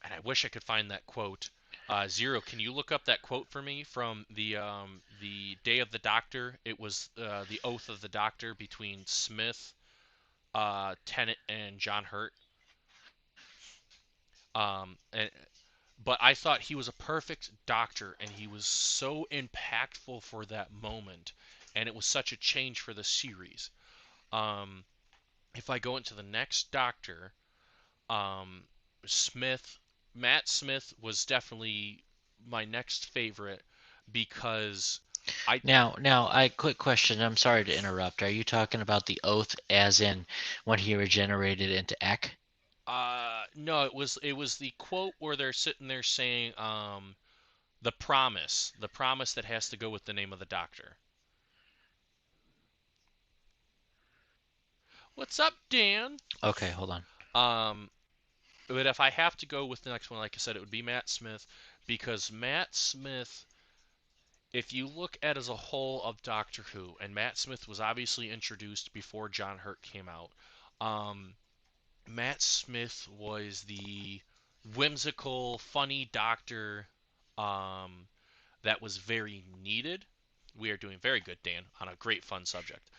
And I wish I could find that quote. Zero, can you look up that quote for me from the Day of the Doctor? It was the Oath of the Doctor between Smith, Tennant, and John Hurt. And but I thought he was a perfect doctor, and he was so impactful for that moment, and it was such a change for the series. Um, if I go into the next doctor, um, Smith, Matt Smith was definitely my next favorite because I Now, I quick question. I'm sorry to interrupt. Are you talking about the oath, as in when he regenerated into Ek? no, it was the quote where they're sitting there saying the promise that has to go with the name of the doctor. What's up, Dan? Okay, hold on. Um, but if I have to go with the next one, like I said, it would be Matt Smith, because Matt Smith, if you look at as a whole of Doctor Who, and Matt Smith was obviously introduced before John Hurt came out, um, Matt Smith was the whimsical, funny doctor um, that was very needed. We are doing very good, Dan, on a great fun subject.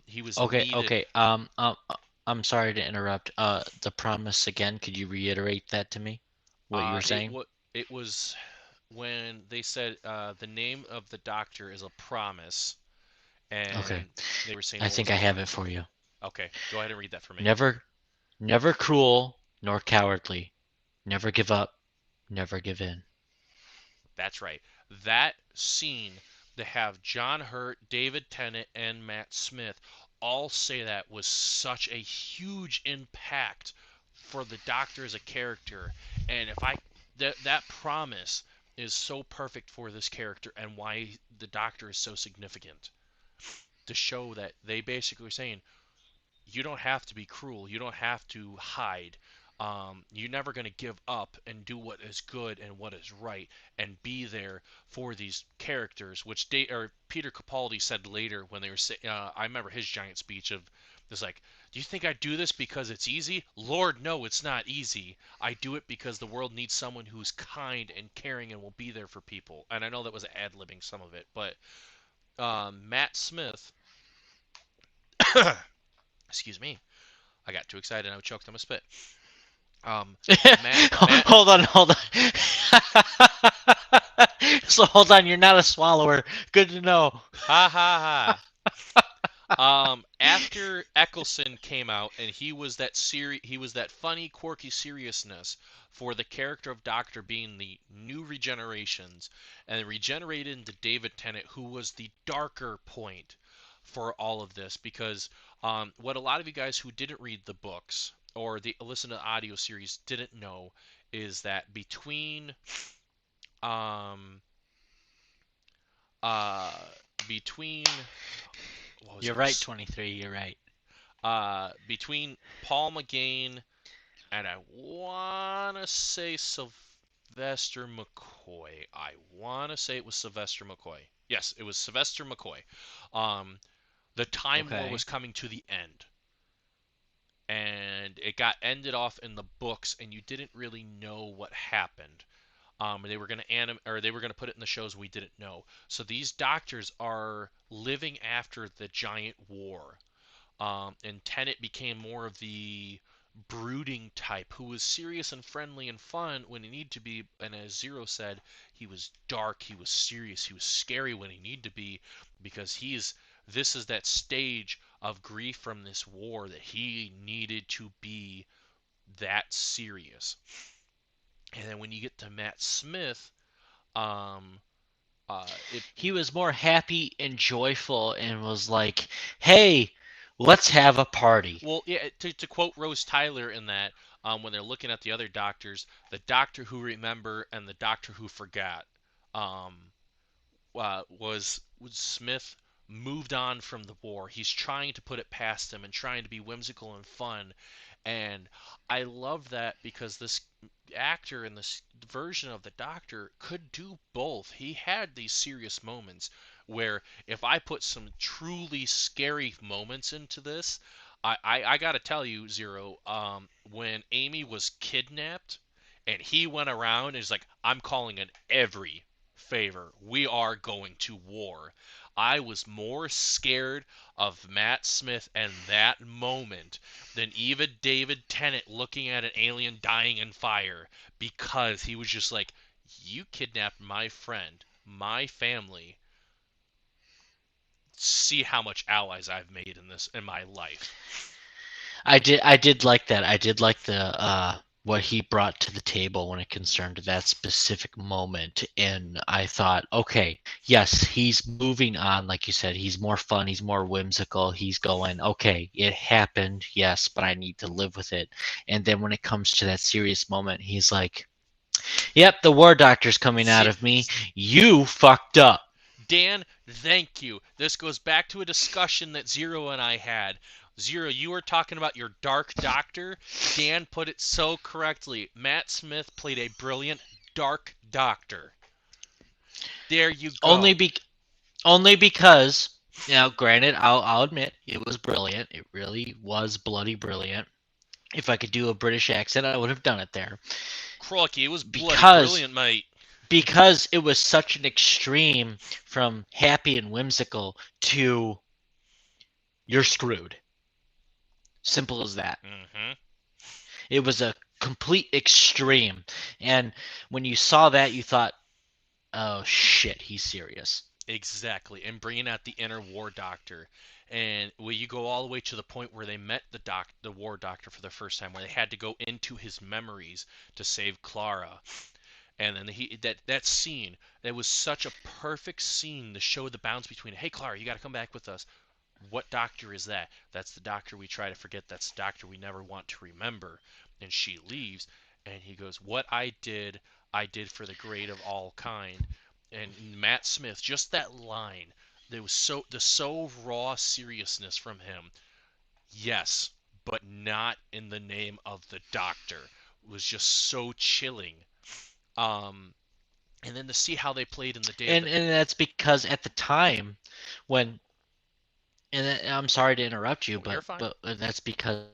He was Okay, needed. okay. I'm sorry to interrupt. The promise again. Could you reiterate that to me? What you were It saying? was it was when they said the name of the doctor is a promise, Okay. and they were saying I what was think the I have it promise. for you. Okay, go ahead and read that for me. Never, never cruel nor cowardly. Never give up. Never give in. That's right. That scene to have John Hurt, David Tennant, and Matt Smith all say that was such a huge impact for the Doctor as a character. And if I that promise is so perfect for this character and why the Doctor is so significant, to show that they basically are saying you don't have to be cruel. You don't have to hide. You're never going to give up and do what is good and what is right and be there for these characters, which Peter Capaldi said later when they were saying, I remember his giant speech of this, like, do you think I do this because it's easy? Lord, no, it's not easy. I do it because the world needs someone who's kind and caring and will be there for people. And I know that was ad-libbing some of it, but Matt Smith, excuse me, I got too excited and I choked on my spit. Matt, Hold on, hold on. So hold on, you're not a swallower. Good to know. ha ha ha. After Eccleston came out, and he was that funny, quirky seriousness for the character of Doctor being the new regenerations, and regenerated into David Tennant, who was the darker point for all of this, because what a lot of you guys who didn't read the books or listen to the audio series didn't know is that um uh between what was You're it right, 23. You're right. between Paul McGain and I wanna say Sylvester McCoy. I wanna say it was Sylvester McCoy. Yes, it was Sylvester McCoy. Um, the Time War Okay. was coming to the end, and it got ended off in the books, and you didn't really know what happened. They were going to or they were going to put it in the shows we didn't know. So these doctors are living after the giant war, and Tennant became more of the brooding type who was serious and friendly and fun when he needed to be. And as Zero said, he was dark, he was serious, he was scary when he needed to be, because this is that stage of grief from this war that he needed to be that serious. And then when you get to Matt Smith, um, it He was more happy and joyful and was like, "Hey, let's have a party." well, yeah, to quote Rose Tyler in that, when they're looking at the other doctors, the doctor who remember and the doctor who forgot, um, was Smith moved on from the war. He's trying to put it past him and trying to be whimsical and fun. And I love that because this actor in this version of the Doctor could do both. He had these serious moments where if I put some truly scary moments into this, I got to tell you, Zero, when Amy was kidnapped and he went around and he's like, I'm calling in every favor. We are going to war. I was more scared of Matt Smith and that moment than even David Tennant looking at an alien dying in fire because he was just like, you kidnapped my friend, my family. See how much allies I've made in my life. I did like that. I did like the what he brought to the table when it concerned that specific moment. And I thought, okay, yes, he's moving on. Like you said, he's more fun. He's more whimsical. He's going, okay, it happened. Yes, but I need to live with it. And then when it comes to that serious moment, he's like, yep, the war doctor's coming out See, of me. You fucked up. Dan, thank you. This goes back to a discussion that Zero and I had. Zero, you were talking about your Dark Doctor. Dan put it so correctly. Matt Smith played a brilliant Dark Doctor. There you Only go. be only because now, granted, I'll admit it was brilliant. It really was bloody brilliant. If I could do a British accent, I would have done it there. Croaky, it was bloody Because brilliant, mate. because it was such an extreme from happy and whimsical to you're screwed. Simple as that. Mm-hmm. It was a complete extreme. And when you saw that, you thought, oh shit, he's serious. Exactly, and bringing out the inner war doctor, and where you go all the way to the point where they met the war doctor for the first time, where they had to go into his memories to save Clara, and then that scene, that was such a perfect scene to show the bounds between, hey Clara, you got to come back with us. What doctor is that? That's the doctor we try to forget. That's the doctor we never want to remember. And she leaves, and he goes, what I did for the great of all kind. And Matt Smith, just that line, there was so raw seriousness from him. Yes, but not in the name of the doctor. It was just so chilling. Um, and then to see how they played in the Day of the And that's because at the time when I'm sorry to interrupt you, You're fine. but that's because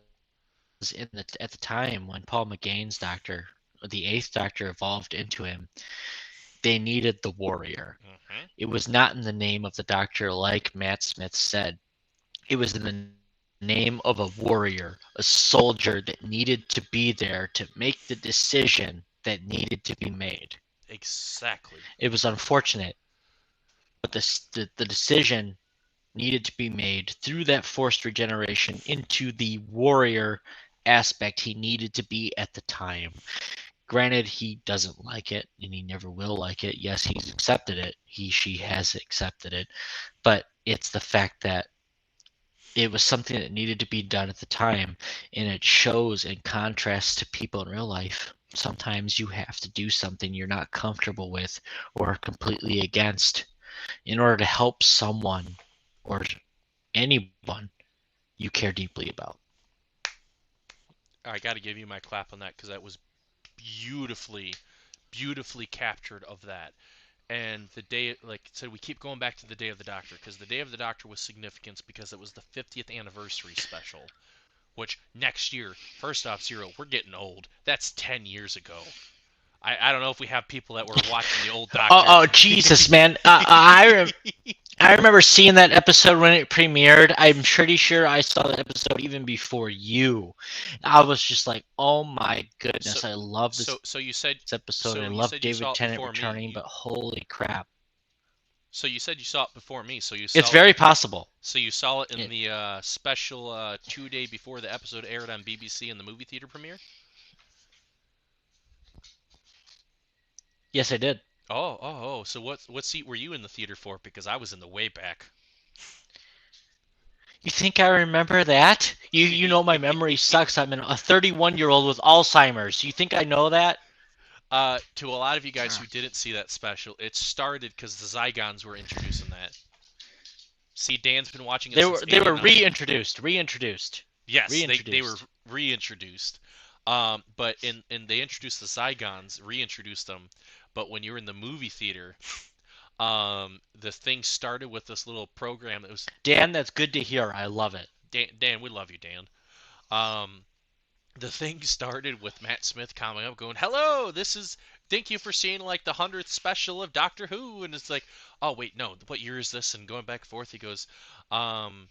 at the time when Paul McGain's doctor, the Eighth Doctor, evolved into him, they needed the warrior. Hmm. It was not in the name of the doctor, like Matt Smith said. It was in the name of a warrior, a soldier that needed to be there to make the decision that needed to be made. Exactly. It was unfortunate, but the decision needed to be made through that forced regeneration into the warrior aspect he needed to be at the time. Granted, he doesn't like it and he never will like it. Yes, he's accepted it. She has accepted it. But it's the fact that it was something that needed to be done at the time, and it shows in contrast to people in real life. Sometimes you have to do something you're not comfortable with or completely against in order to help someone or anyone you care deeply about. I got to give you my clap on that because that was beautifully, beautifully captured of that. And the day, like I said, we keep going back to the Day of the Doctor because the Day of the Doctor was significant because it was the 50th anniversary special. Which next year, first off, Zero, we're getting old. That's 10 years ago. I don't know if we have people that were watching the old Oh, Doctor. oh Jesus, man! I remember seeing that episode when it premiered. I'm pretty sure I saw that episode even before you. I was just like, oh my so goodness, I love this so you said episode. I so you love said you David saw it Tennant before me. returning, but holy crap! So you said you saw it before me. It's very possible. So you saw it in It, the special 2 day before the episode aired on BBC in the movie theater premiere. yes, I did. Oh. So what seat were you in the theater for? Because I was in the way back. You think I remember that? You know my memory sucks. I'm a 31-year-old with Alzheimer's. You think I know that? To a lot of you guys who didn't see that special, it started because the Zygons were introducing that. See, Dan's been watching it They since were '89. reintroduced. Yes, they were reintroduced. But in they introduced the Zygons, reintroduced them. But when you were in the movie theater, the thing started with this little program that was Dan, that's good to hear. I love it. Dan, we love you, Dan. Um, the thing started with Matt Smith coming up, going, "Hello, this is. Thank you for seeing like the 100th special of Doctor Who." And it's like, "Oh wait, no, what year is this?" And going back and forth, he goes, um,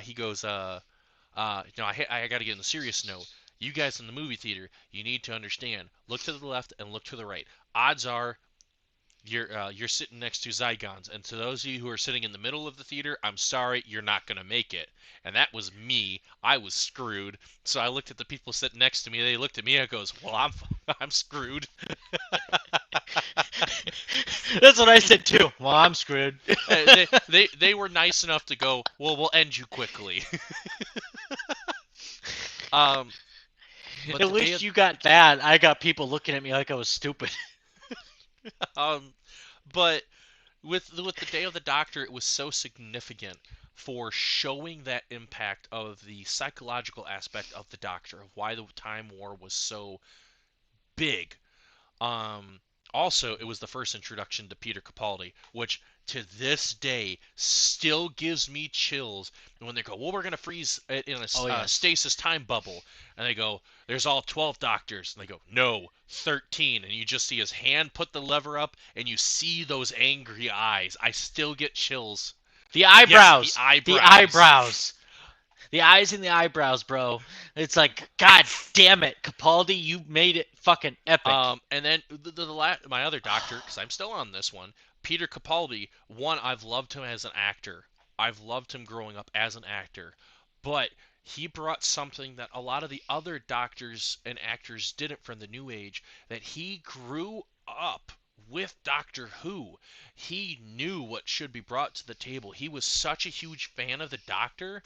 he goes, I got to get in the serious note. You guys in the movie theater, you need to understand. Look to the left and look to the right. Odds are you're sitting next to Zygons, and to those of you who are sitting in the middle of the theater, I'm sorry, you're not gonna make it. And that was me. I was screwed. So I looked at the people sitting next to me. They looked at me. I goes, "Well, I'm screwed." That's what I said too. Well, I'm screwed. They were nice enough to go, "Well, we'll end you quickly." um, but At the day least of, you got that. I got people looking at me like I was stupid. um, but with the Day of the Doctor, it was so significant for showing that impact of the psychological aspect of the Doctor, of why the Time War was so big. Um, Also, it was the first introduction to Peter Capaldi, which to this day still gives me chills when they go, "Well, we're gonna freeze it in a Oh yes. stasis time bubble," and they go, "There's all 12 doctors," and they go, "No, 13," and you just see his hand put the lever up, and you see those angry eyes. I still get chills. The Yes, the eyebrows. The eyebrows. eyebrows. The eyes and the eyebrows, bro. It's like, God damn it, Capaldi, you made it fucking epic. And then my other doctor, because I'm still on this one, Peter Capaldi. One, I've loved him as an actor. I've loved him growing up as an actor, but he brought something that a lot of the other doctors and actors didn't from the new age. That he grew up with Doctor Who. He knew what should be brought to the table. He was such a huge fan of the Doctor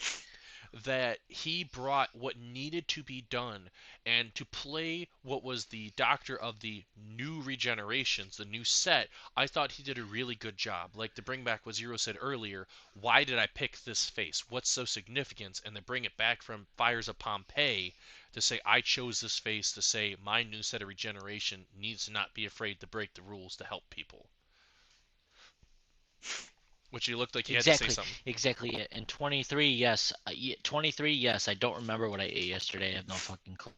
that he brought what needed to be done, and to play what was the Doctor of the new regenerations, the new set. I thought he did a really good job. Like, to bring back what Zero said earlier, why did I pick this face? What's so significant? And to bring it back from Fires of Pompeii to say I chose this face to say my new set of regeneration needs to not be afraid to break the rules to help people. Which he looked like he had to say Exactly, something. exactly. And 23, yes. 23, yes. I don't remember what I ate yesterday. I have no fucking clue.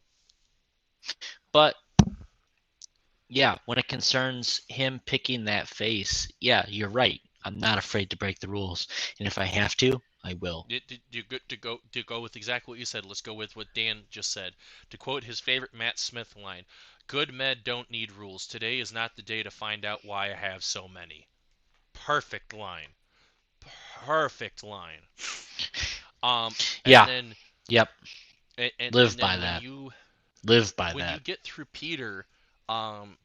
But yeah, when it concerns him picking that face, yeah, you're right. I'm not afraid to break the rules, and if I have to, I will. To go with exactly what you said, let's go with what Dan just said. To quote his favorite Matt Smith line, "Good med don't need rules. Today is not the day to find out why I have so many." Perfect line. Perfect line. And Yeah, then yep. and Live by then that. Live by when you that. get through Peter, um,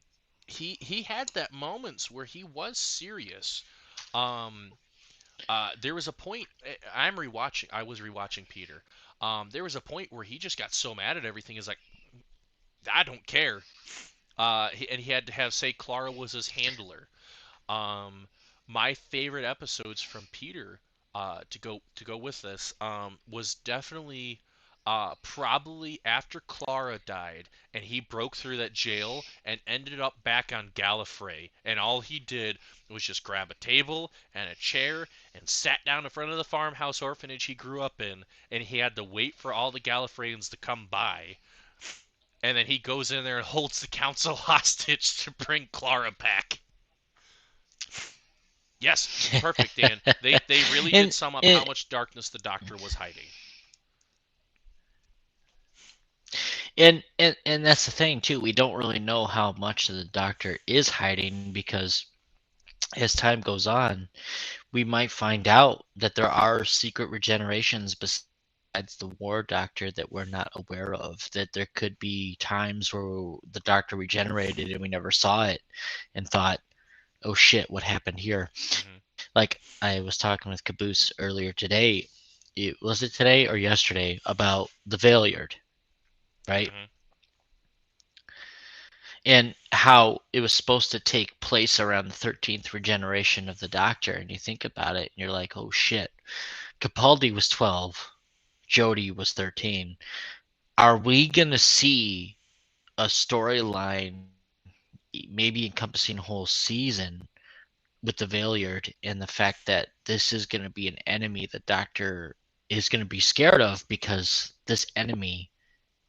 he had that moments where he was serious. Um, there was a point. I was rewatching Peter. There was a point where he just got so mad at everything. He's like, "I don't care." And he had to have say Clara was his handler. Um, my favorite episodes from Peter, to go with this, was definitely probably after Clara died and he broke through that jail and ended up back on Gallifrey, and all he did was just grab a table and a chair and sat down in front of the farmhouse orphanage he grew up in, and he had to wait for all the Gallifreyans to come by. And then he goes in there and holds the council hostage to bring Clara back. Yes, perfect, Dan. They really did and, sum up how and much darkness the Doctor was hiding. and that's the thing too. We don't really know how much the Doctor is hiding because as time goes on, we might find out that there are secret regenerations besides the War Doctor that we're not aware of. That there could be times where the Doctor regenerated and we never saw it and thought, oh shit, what happened here? Hmm. Like I was talking with Caboose earlier today. Was it today or yesterday about the Valiard, right? Hmm. And how it was supposed to take place around the 13th regeneration of the Doctor. And you think about it and you're like, oh shit. Capaldi was 12, Jodie was 13. Are we going to see a storyline, maybe encompassing a whole season, with the Valiard and the fact that this is going to be an enemy the Doctor is going to be scared of because this enemy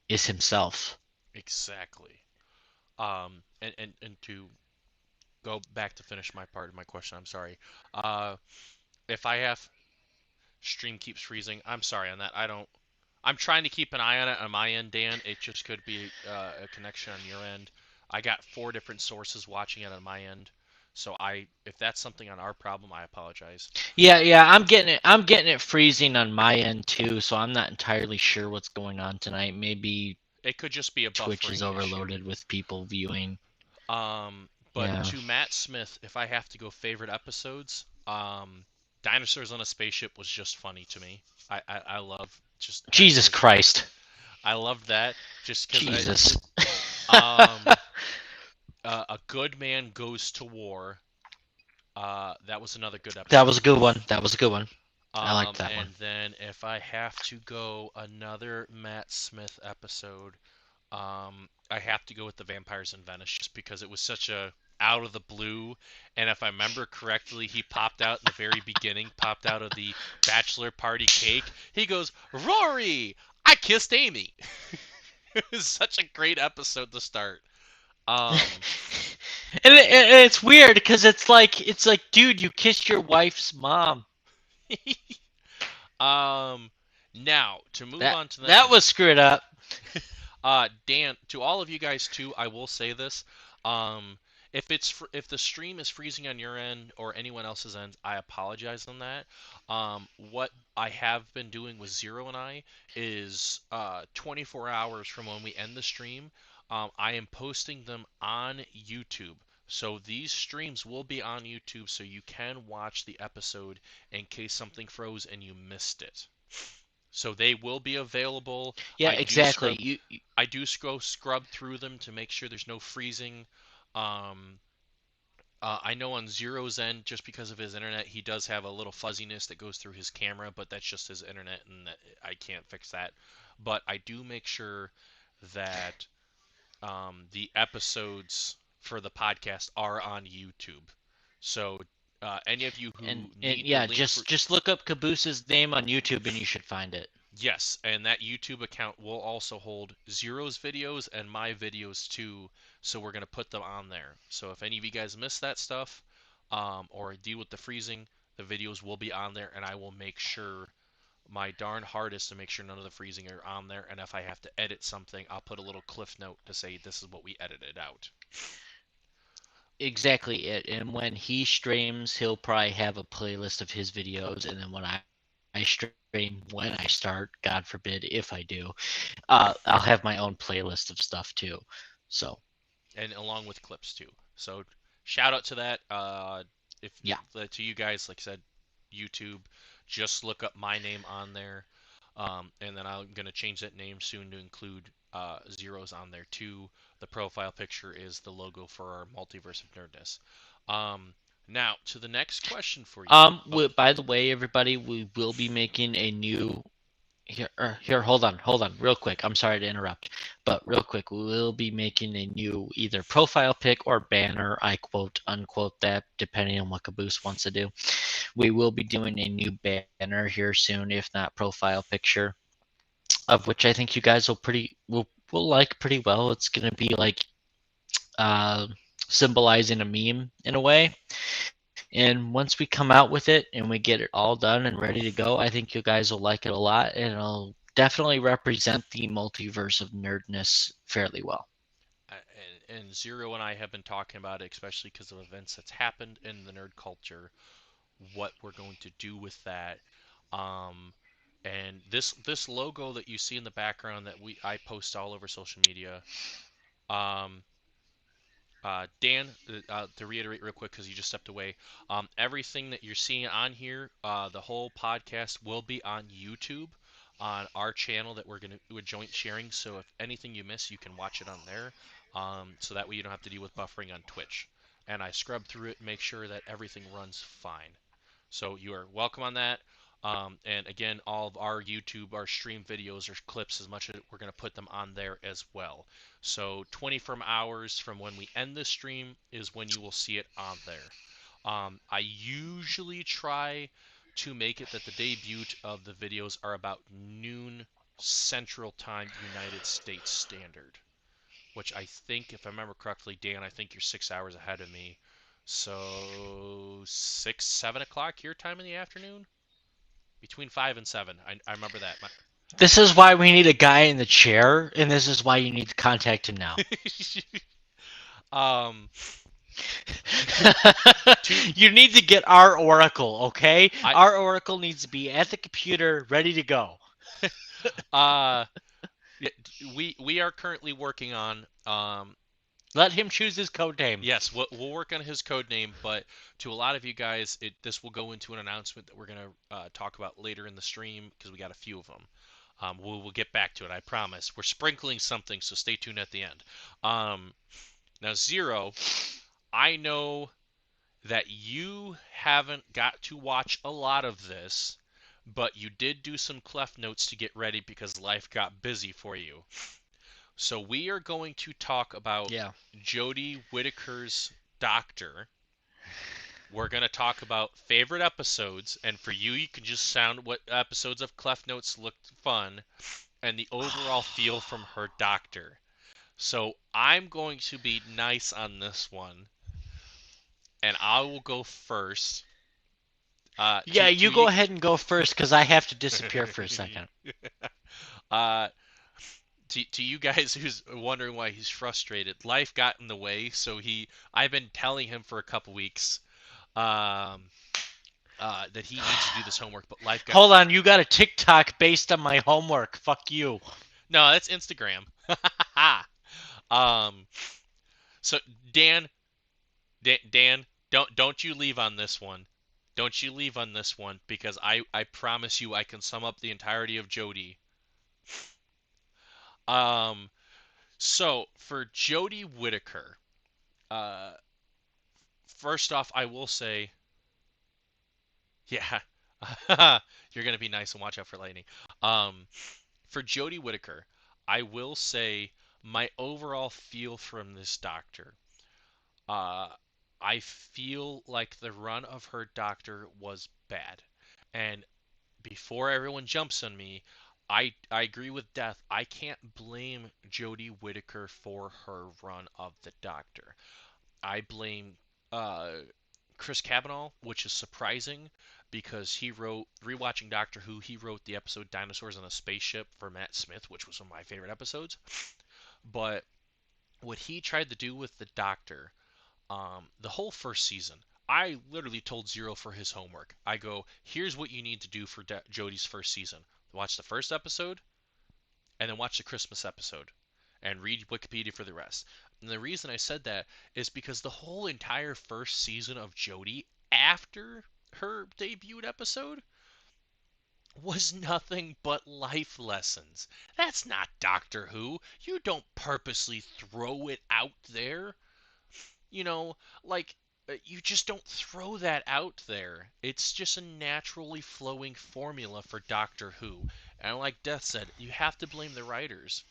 is himself? Exactly. And to go back to finish my part of my question, I'm sorry. Uh, if I have stream keeps freezing, I'm sorry on that. I don't. I'm trying to keep an eye on it on my end, Dan. It just could be a connection on your end. I got four different sources watching it on my end, so if that's something on our problem, I apologize. Yeah, I'm getting it freezing on my end too, so I'm not entirely sure what's going on tonight. Maybe It could just be a Twitch is buffering issue. overloaded with people viewing. But Yeah. to Matt Smith, if I have to go favorite episodes, Dinosaurs on a Spaceship was just funny to me. I love just that Jesus was Christ. I love that just because Jesus. um a good man goes to war. That was another good That was episode. a good one. That was a good one. I liked that one. And then if I have to go another Matt Smith episode, I have to go with the Vampires in Venice just because it was such a out of the blue. And if I remember correctly, he popped out in the very beginning, popped out of the bachelor party cake. He goes, "Rory, I kissed Amy." It was such a great episode to start. Um, And it's weird because it's like, dude, you kissed your wife's mom. um, now to move That on to the that was screwed up. Dan, to all of you guys too, I will say this. Um, if the stream is freezing on your end or anyone else's end, I apologize on that. What I have been doing with Zero and I is 24 hours from when we end the stream, I am posting them on YouTube. So these streams will be on YouTube, so you can watch the episode in case something froze and you missed it. So they will be available. Yeah, I do exactly. scrub I do scrub through them to make sure there's no freezing. Um, I know on Zero's end, just because of his internet, he does have a little fuzziness that goes through his camera, but that's just his internet, and I can't fix that. But I do make sure that the episodes for the podcast are on YouTube. So any of you who And need the yeah, link for just look up Caboose's name on YouTube and you should find it. Yes, and that YouTube account will also hold Zero's videos and my videos too, so we're going to put them on there. So if any of you guys miss that stuff or deal with the freezing, the videos will be on there, and I will make sure my darn hardest to make sure none of the freezing are on there. And if I have to edit something, I'll put a little cliff note to say this is what we edited out. Exactly it. And when he streams, he'll probably have a playlist of his videos. And then when I stream, when I start, God forbid, if I do, I'll have my own playlist of stuff too. So And along with clips too. So shout out to that. If yeah, to you guys, like I said, YouTube, just look up my name on there, and then I'm gonna change that name soon to include Zeros on there too. The profile picture is the logo for our multiverse of nerdness. Um, Now to the next question for you. Oh, by the way, everybody, we will be making a new here, hold on, real quick. I'm sorry to interrupt, but real quick, we will be making a new either profile pic or banner. I quote unquote that, depending on what Caboose wants to do. We will be doing a new banner here soon, if not profile picture, of which I think you guys will like pretty well. It's gonna be like uh, symbolizing a meme in a way. And once we come out with it and we get it all done and ready to go, I think you guys will like it a lot, and it'll definitely represent the multiverse of nerdness fairly well. and Zero and I have been talking about it, especially because of events that's happened in the nerd culture, what we're going to do with that. Um, and this logo that you see in the background that I post all over social media. Um, Dan, to reiterate real quick because you just stepped away, everything that you're seeing on here, the whole podcast will be on YouTube on our channel that we're going to do a joint sharing. So if anything you miss, you can watch it on there. So that way you don't have to deal with buffering on Twitch. And I scrub through it and make sure that everything runs fine. So you are welcome on that. And again, all of our YouTube, our stream videos or clips, as much as we're going to put them on there as well. So 24 hours from when we end the stream is when you will see it on there. I usually try to make it that the debut of the videos are about noon Central Time, United States Standard, which I think, if I remember correctly, Dan, I think you're 6 hours ahead of me. So 6, 7 o'clock your time in the afternoon? Between 5 and 7. I remember that. This is why we need a guy in the chair, and this is why you need to contact him now. um, You need to get our Oracle, okay? I Our Oracle needs to be at the computer, ready to go. we are currently working on Let him choose his code name. yes, we'll work on his code name, but to a lot of you guys, this will go into an announcement that we're gonna talk about later in the stream because we got a few of them. We'll get back to it, I promise. We're sprinkling something, so stay tuned at the end. Now, Zero, I know that you haven't got to watch a lot of this, but you did do some clef notes to get ready because life got busy for you. So we are going to talk about Jodie Whittaker's Doctor. We're going to talk about favorite episodes, and for you, you can just sound what episodes of Clef Notes looked fun, and the overall feel from her Doctor. So I'm going to be nice on this one, and I will go first. You go ahead and go first because I have to disappear for a second. To you guys who's wondering why he's frustrated, life got in the way. So I've been telling him for a couple weeks that he needs to do this homework, but life got. Hold on, you got a TikTok based on my homework. Fuck you. No, that's Instagram. So Dan, don't you leave on this one. Don't you leave on this one because I promise you I can sum up the entirety of Jodie. So for Jodie Whittaker, first off, I will say, yeah, you're gonna be nice and watch out for lightning. For Jodie Whittaker, I will say my overall feel from this Doctor. I feel like the run of her Doctor was bad, and before everyone jumps on me, I agree with Death. I can't blame Jodie Whittaker for her run of the Doctor. I blame Chris Kavanaugh, which is surprising because he wrote rewatching Doctor Who. He wrote the episode "Dinosaurs on a Spaceship" for Matt Smith, which was one of my favorite episodes. But what he tried to do with the Doctor, the whole first season, I literally told Zero for his homework. I go, here's what you need to do for Jodie's first season. Watch the first episode, and then watch the Christmas episode, and read Wikipedia for the rest. And the reason I said that is because the whole entire first season of Jodie, after her debut episode, was nothing but life lessons. That's not Doctor Who. You don't purposely throw it out there. You know, like, you just don't throw that out there. It's just a naturally flowing formula for Doctor Who. And like Death said, you have to blame the writers.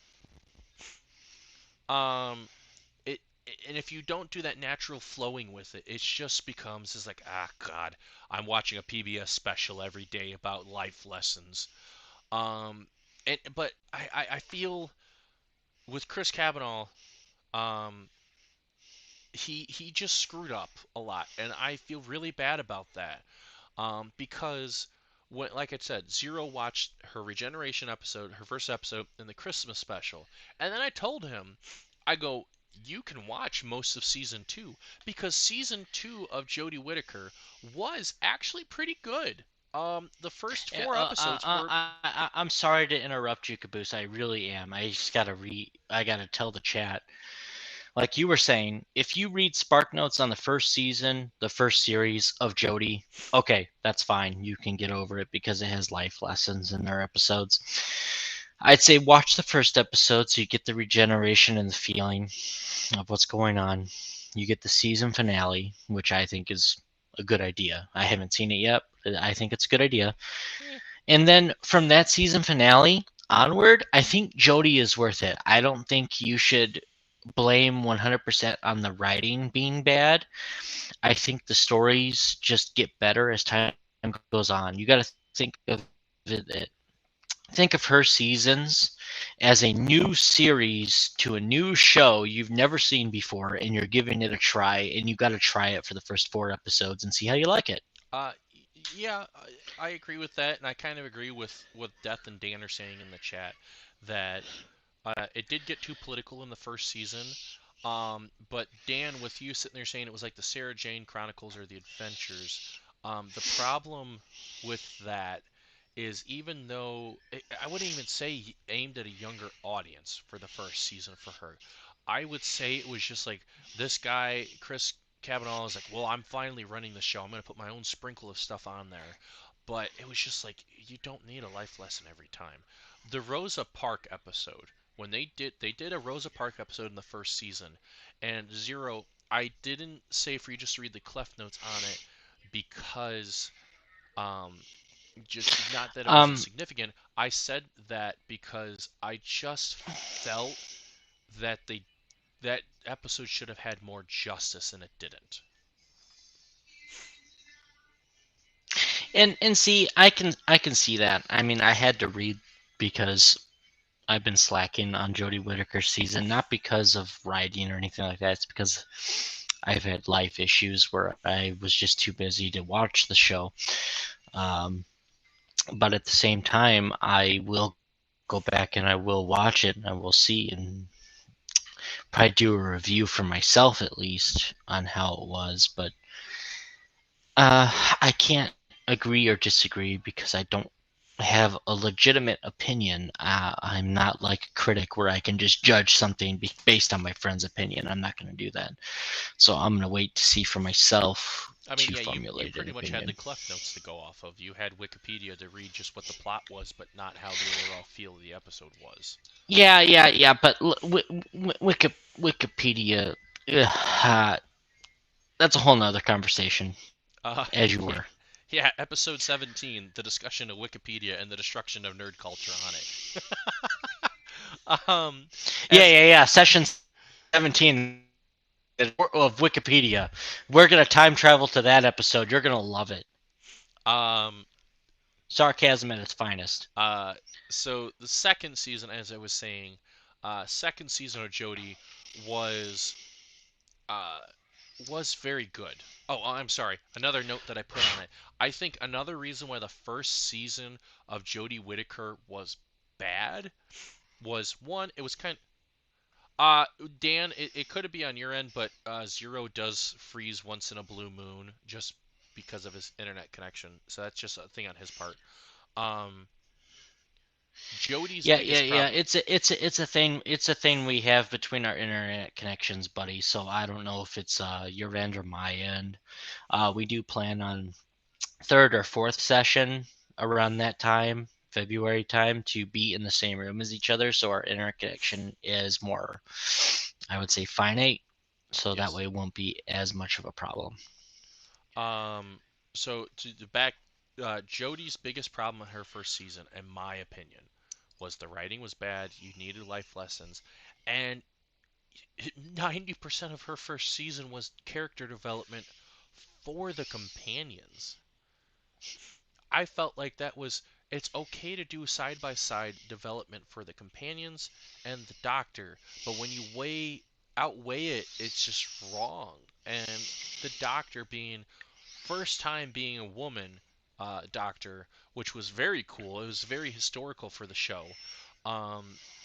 Um, it and if you don't do that natural flowing with it, it just becomes it's like, ah, God, I'm watching a PBS special every day about life lessons. Um, but I feel with Chris Kavanaugh, um, he just screwed up a lot, and I feel really bad about that. Because when, like I said, Zero watched her regeneration episode, her first episode, in the Christmas special, and then I told him, I go, you can watch most of season 2 because season 2 of Jodie Whittaker was actually pretty good. The first 4 episodes were I'm sorry to interrupt you, Caboose. I really am. I just gotta I gotta tell the chat. Like you were saying, if you read Spark Notes on the first season, the first series of Jodie, okay, that's fine. You can get over it because it has life lessons in their episodes. I'd say watch the first episode so you get the regeneration and the feeling of what's going on. You get the season finale, which I think is a good idea. I haven't seen it yet. But I think it's a good idea. eh, And then from that season finale onward, I think Jodie is worth it. I don't think you should blame 100% on the writing being bad. I think the stories just get better as time goes on. You got to it, think of her seasons as a new series to a new show you've never seen before, and you're giving it a try, and you got to try it for the first 4 episodes and see how you like it. uh yeah, I agree with that, and I kind of agree with what Death and Dan are saying in the chat that it did get too political in the first season. But Dan, with you sitting there saying it was like the Sarah Jane Chronicles or the Adventures, the problem with that is even though I wouldn't even say aimed at a younger audience for the first season for her, I would say it was just like this guy, Chris Kavanaugh, is like, well, I'm finally running the show. I'm going to put my own sprinkle of stuff on there. But it was just like, you don't need a life lesson every time. The Rosa Park episode, when they did a Rosa Park episode in the first season, and Zero, I didn't say for you just to read the clef notes on it because um just not that it wasn't Um, significant. I said that because I just felt that that episode should have had more justice and it didn't. and see, I can see that. I mean, I had to read because I've been slacking on Jodie Whittaker's season, not because of writing or anything like that. It's because I've had life issues where I was just too busy to watch the show. Um, but at the same time, I will go back and I will watch it and I will see and probably do a review for myself at least on how it was. But I can't agree or disagree because I don't have a legitimate opinion. I'm not like a critic where I can just judge something based on my friend's opinion. I'm not going to do that. So I'm going to wait to see for myself I mean, to yeah, you formulate an pretty much had the opinion. clef notes to go off of. You had Wikipedia to read just what the plot was, but not how the overall feel of the episode was. Yeah. But Wikipedia, uh, that's a whole nother conversation, Uh, as you yeah, were. yeah, episode 17, the discussion of Wikipedia and the destruction of nerd culture on it. As Yeah. Session 17 of Wikipedia. We're gonna time travel to that episode. You're gonna love it. um Sarcasm at its finest. uh so the second season, as I was saying, second season of Jodie was uh was very good. Oh, I'm sorry. Another note that I put on it. I think another reason why the first season of Jodie Whittaker was bad was one, it was kind Dan, it could be on your end, but Zero does freeze once in a blue moon just because of his internet connection. So that's just a thing on his part. Um, Jodie's biggest Yeah. problem. It's a thing. It's a thing we have between our internet connections, buddy. So I don't know if it's your end or my end. We do plan on third or fourth session around that time, February time, to be in the same room as each other. So our internet connection is more, I would say, finite. So that Yes. way it won't be as much of a problem. Um, so to the back, Jodie's biggest problem in her first season, in my opinion, was the writing was bad. You needed life lessons, and 90% of her first season was character development for the companions. I felt like that was it's okay to do side by side development for the companions and the doctor, but when you outweigh it, it's just wrong. And the doctor being first time being a woman doctor, which was very cool. It was very historical for the show.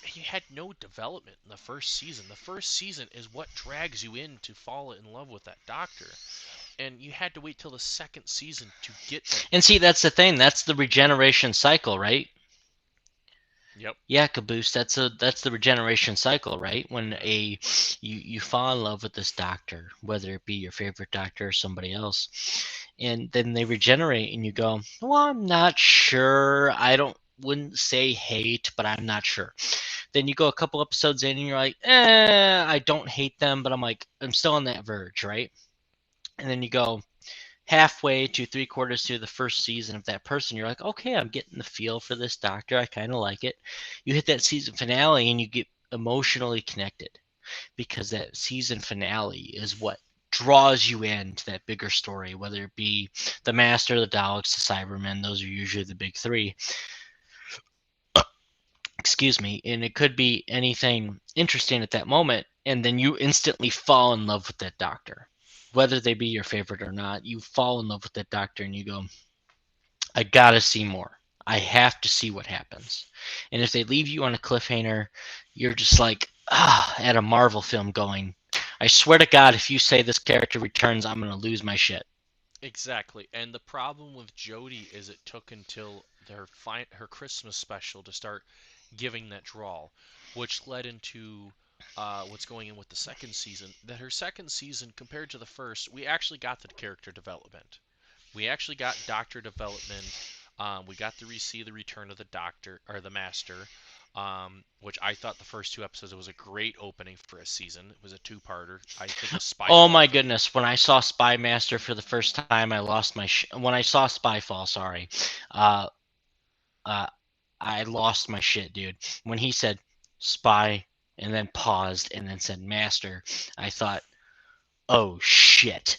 he had no development in the first season. The first season is what drags you in to fall in love with that doctor, and you had to wait till the second season to get that. And see, that's the thing. That's the regeneration cycle, right? Yep. Yeah, Caboose. That's the regeneration cycle, right? When Hmm. you fall in love with this doctor, whether it be your favorite doctor or somebody else, and then they regenerate, and you go, "Well, I'm not sure. I don't wouldn't say hate, but I'm not sure." Then you go a couple episodes in, and you're like, I don't hate them, but I'm still on that verge, right? And then you go halfway to three-quarters through the first season of that person, you're like, okay, I'm getting the feel for this doctor. I kind of like it. You hit that season finale and you get emotionally connected because that season finale is what draws you into that bigger story, whether it be the Master, the Daleks, the Cybermen. Those are usually the big three. Excuse me. And it could be anything interesting at that moment. And then you instantly fall in love with that doctor. Whether they be your favorite or not, you fall in love with that doctor and you go, I gotta see more. I have to see what happens. And if they leave you on a cliffhanger, you're just like, at a Marvel film going, I swear to God, if you say this character returns, I'm going to lose my shit. Exactly. And the problem with Jodie is it took until her Christmas special to start giving that draw, which led into what's going in with the second season. That her second season, compared to the first, we actually got the character development. We actually got Doctor development. We got to see the return of the Doctor or the Master, which I thought the first two episodes was a great opening for a season. It was a two-parter. I think it was Oh Spyfall. my goodness! When I saw Spy Master for the first time, I lost my. When I saw Spyfall, sorry, uh, uh, I lost my shit, dude. When he said Spy and then paused and then said Master, I thought, oh shit.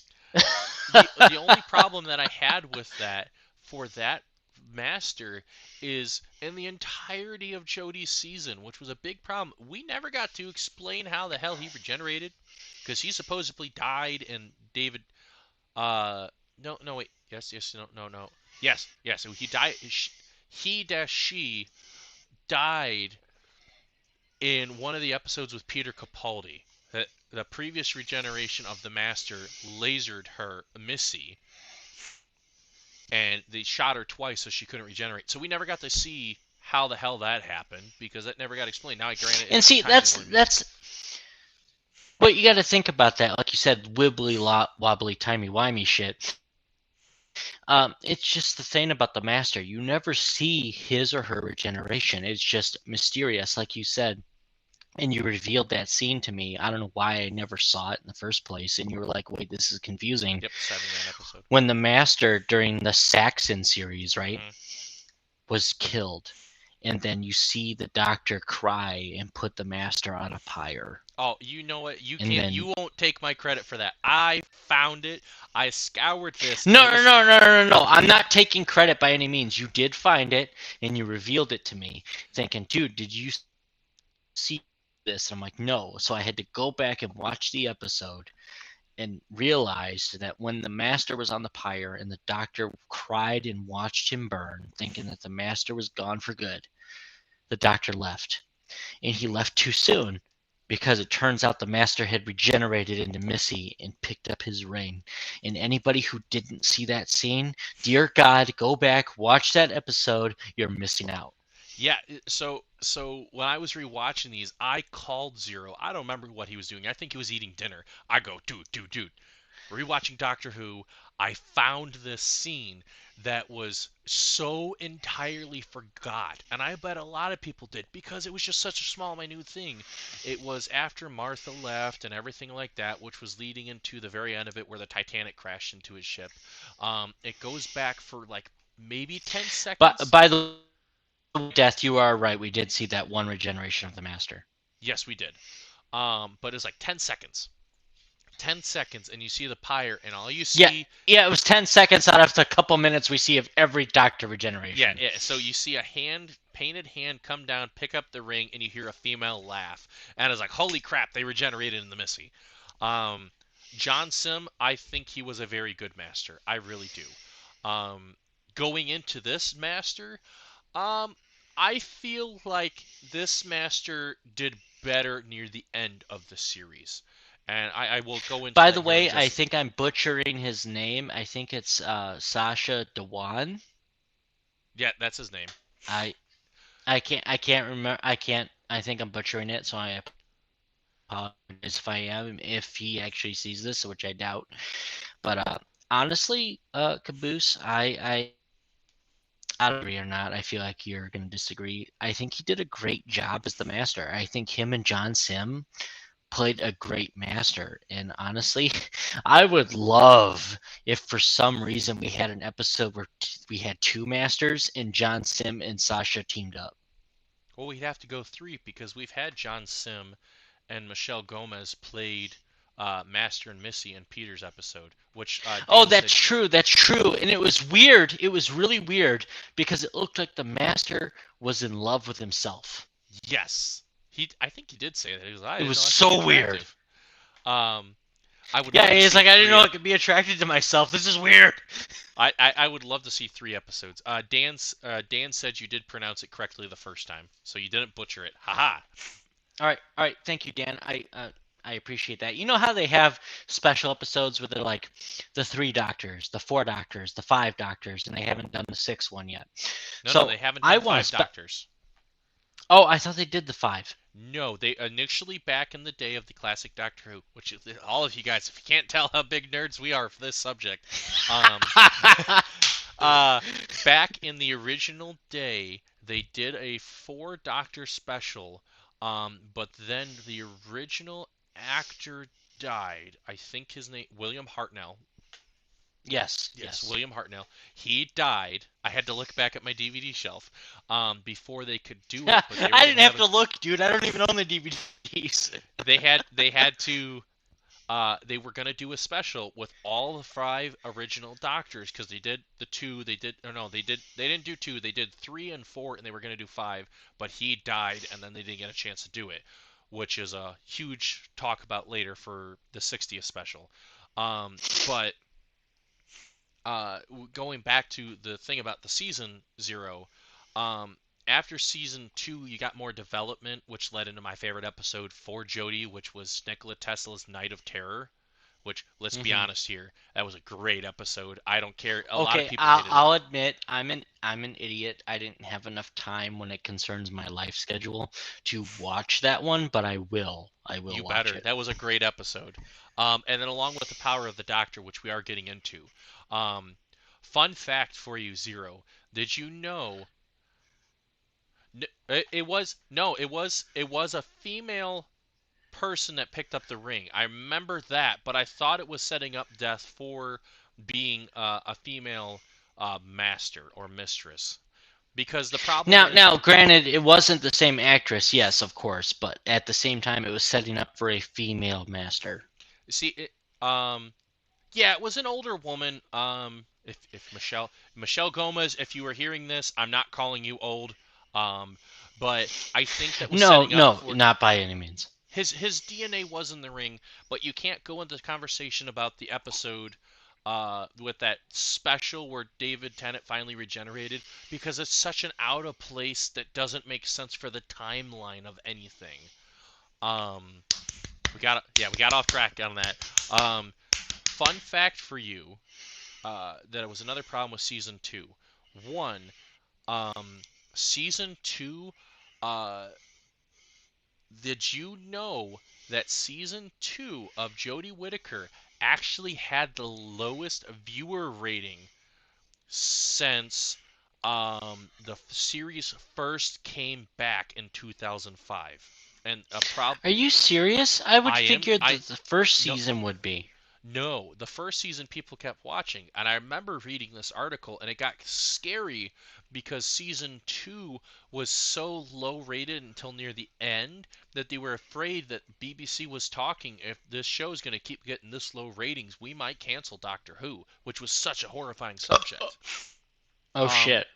The only problem that I had with that for that master is in the entirety of Jodie's season, which was a big problem. We never got to explain how the hell he regenerated because he supposedly died and David no, no, wait. Yes, yes, no, no, no. Yes, yes. So he died. He dash she died in one of the episodes with Peter Capaldi. The previous regeneration of the Master lasered her, Missy, and they shot her twice so she couldn't regenerate. So we never got to see how the hell that happened because that never got explained. Now, granted, And it's see, timey that's wimey. that's but you got to think about that. Like you said, wibbly wobbly timey wimey shit. It's just the thing about the master. You never see his or her regeneration. It's just mysterious, like you said. And you revealed that scene to me. I don't know why I never saw it in the first place. And you were like, wait, this is confusing. Yep, 7-man episode. When the master during the Saxon series, right, Hmm. was killed. And then you see the doctor cry and put the master on a pyre. Oh, you know what? And then You won't take my credit for that. I found it. I scoured this, and no, it no, was no, no, no, no. I'm not taking credit by any means. You did find it and you revealed it to me, thinking, dude, did you see this? And I'm like, no. So I had to go back and watch the episode and realized that when the master was on the pyre and the doctor cried and watched him burn, thinking that the master was gone for good, the doctor left. And he left too soon because it turns out the master had regenerated into Missy and picked up his ring. And anybody who didn't see that scene, dear God, go back, watch that episode. You're missing out. yeah. So when I was rewatching these, I called Zero. I don't remember what he was doing. I think he was eating dinner. I go, dude. Rewatching Doctor Who, I found this scene that was so entirely forgot, and I bet a lot of people did because it was just such a small, minute thing. It was after Martha left and everything like that, which was leading into the very end of it where the Titanic crashed into his ship. It goes back for like maybe 10 But seconds. by the way, Death, you are right. We did see that one regeneration of the master. Yes, we did. But it was like 10 seconds. 10 seconds, and you see the pyre, and all you Yeah, see. yeah, it was 10 seconds out of the couple minutes we see of every doctor Yeah, regeneration. yeah, so you see a painted hand come down, pick up the ring, and you hear a female laugh. And it's like, holy crap, they regenerated in the Missy. Um, John Sim, I think he was a very good master. I really do. Um, Going into this master, um, I feel like this master did better near the end of the series, and I will go into By that the here in way, I just. think I'm butchering his name. I think it's Sasha Dewan. Yeah, that's his name. I I can't remember. I think I'm butchering it, so I apologize if I am. If he actually sees this, which I doubt. But honestly, Caboose, I don't agree or not. I feel like you're going to disagree. I think he did a great job as the master. I think him and John Sim played a great master. And honestly, I would love if for some reason we had an episode where we had two masters and John Sim and Sasha teamed up. Well, we'd have to go three because we've had John Sim and Michelle Gomez played Master and Missy in Peter's episode, which Oh, Dan that's said true. That's true. And it was weird. It was really weird because it looked like the master was in love with himself. yes. I think he did say that. He was, I It didn't was know I could be so weird. attractive. Um, I would Yeah, love to it's see like I didn't three. know I could be attracted to myself. This is weird. I would love to see three episodes. Dan said you did pronounce it correctly the first time, so you didn't butcher it. Haha. All right. Thank you, Dan. I appreciate that. You know how they have special episodes where they're like the three doctors, the four doctors, the five doctors, and they haven't done the sixth one yet. No, So they haven't I done want to five spec. doctors. Oh, I thought they did the five. No, they initially back in the day of the classic Doctor Who, which is all of you guys, if you can't tell how big nerds we are for this subject, um, uh, back in the original day, they did a four Doctor special, but then the original actor died. I think his name William Hartnell. Yes, Yes, yes. William Hartnell. He died. I had to look back at my DVD shelf before they could do it, but they were I gonna didn't have have to look, dude. I don't even own the DVDs. they had to they were gonna do a special with all the five original Doctors because they did the two they did or no they didn't do two, they did three and four, and they were gonna do five, but he died and then they didn't get a chance to do it, which is a huge talk about later for the 60th special. But going back to the thing about the season zero, um, after season two, you got more development, which led into my favorite episode for Jodie, which was Nikola Tesla's Night of Terror. Which, let's be Hmm. honest here, that was a great episode. I don't care. A lot of Okay, people I'll, hated it. I'll admit I'm an idiot. I didn't have enough time when it concerns my life schedule to watch that one, but I will. I will You watch better. it. That was a great episode. And then along with the power of the Doctor, which we are getting into. Um, fun fact for you, Zero. Did you know it was no, it was a female person that picked up the ring. I remember that, but I thought it was setting up Death for being a female master or mistress. Because the problem is, Now, granted, it wasn't the same actress, yes, of course, but at the same time, it was setting up for a female master. see, yeah, it was an older woman. If Michelle Gomez, if you were hearing this, I'm not calling you old. Um, but I think that was No, setting up no, for not by any means. his DNA was in the ring, but you can't go into conversation about the episode with that special where David Tennant finally regenerated because it's such an out of place that doesn't make sense for the timeline of anything. Um, we got off track on that. Fun fact for you that it was another problem with season two. One, season two, uh, did you know that season two of Jodie Whittaker actually had the lowest viewer rating since the series first came back in 2005? And a Are you serious? I would I am figure I that the first no season would be. no, the first season people kept watching, and I remember reading this article, and it got scary because season two was so low rated until near the end that they were afraid that BBC was talking if this show is going to keep getting this low ratings, we might cancel Doctor Who, which was such a horrifying subject. Oh Um, shit.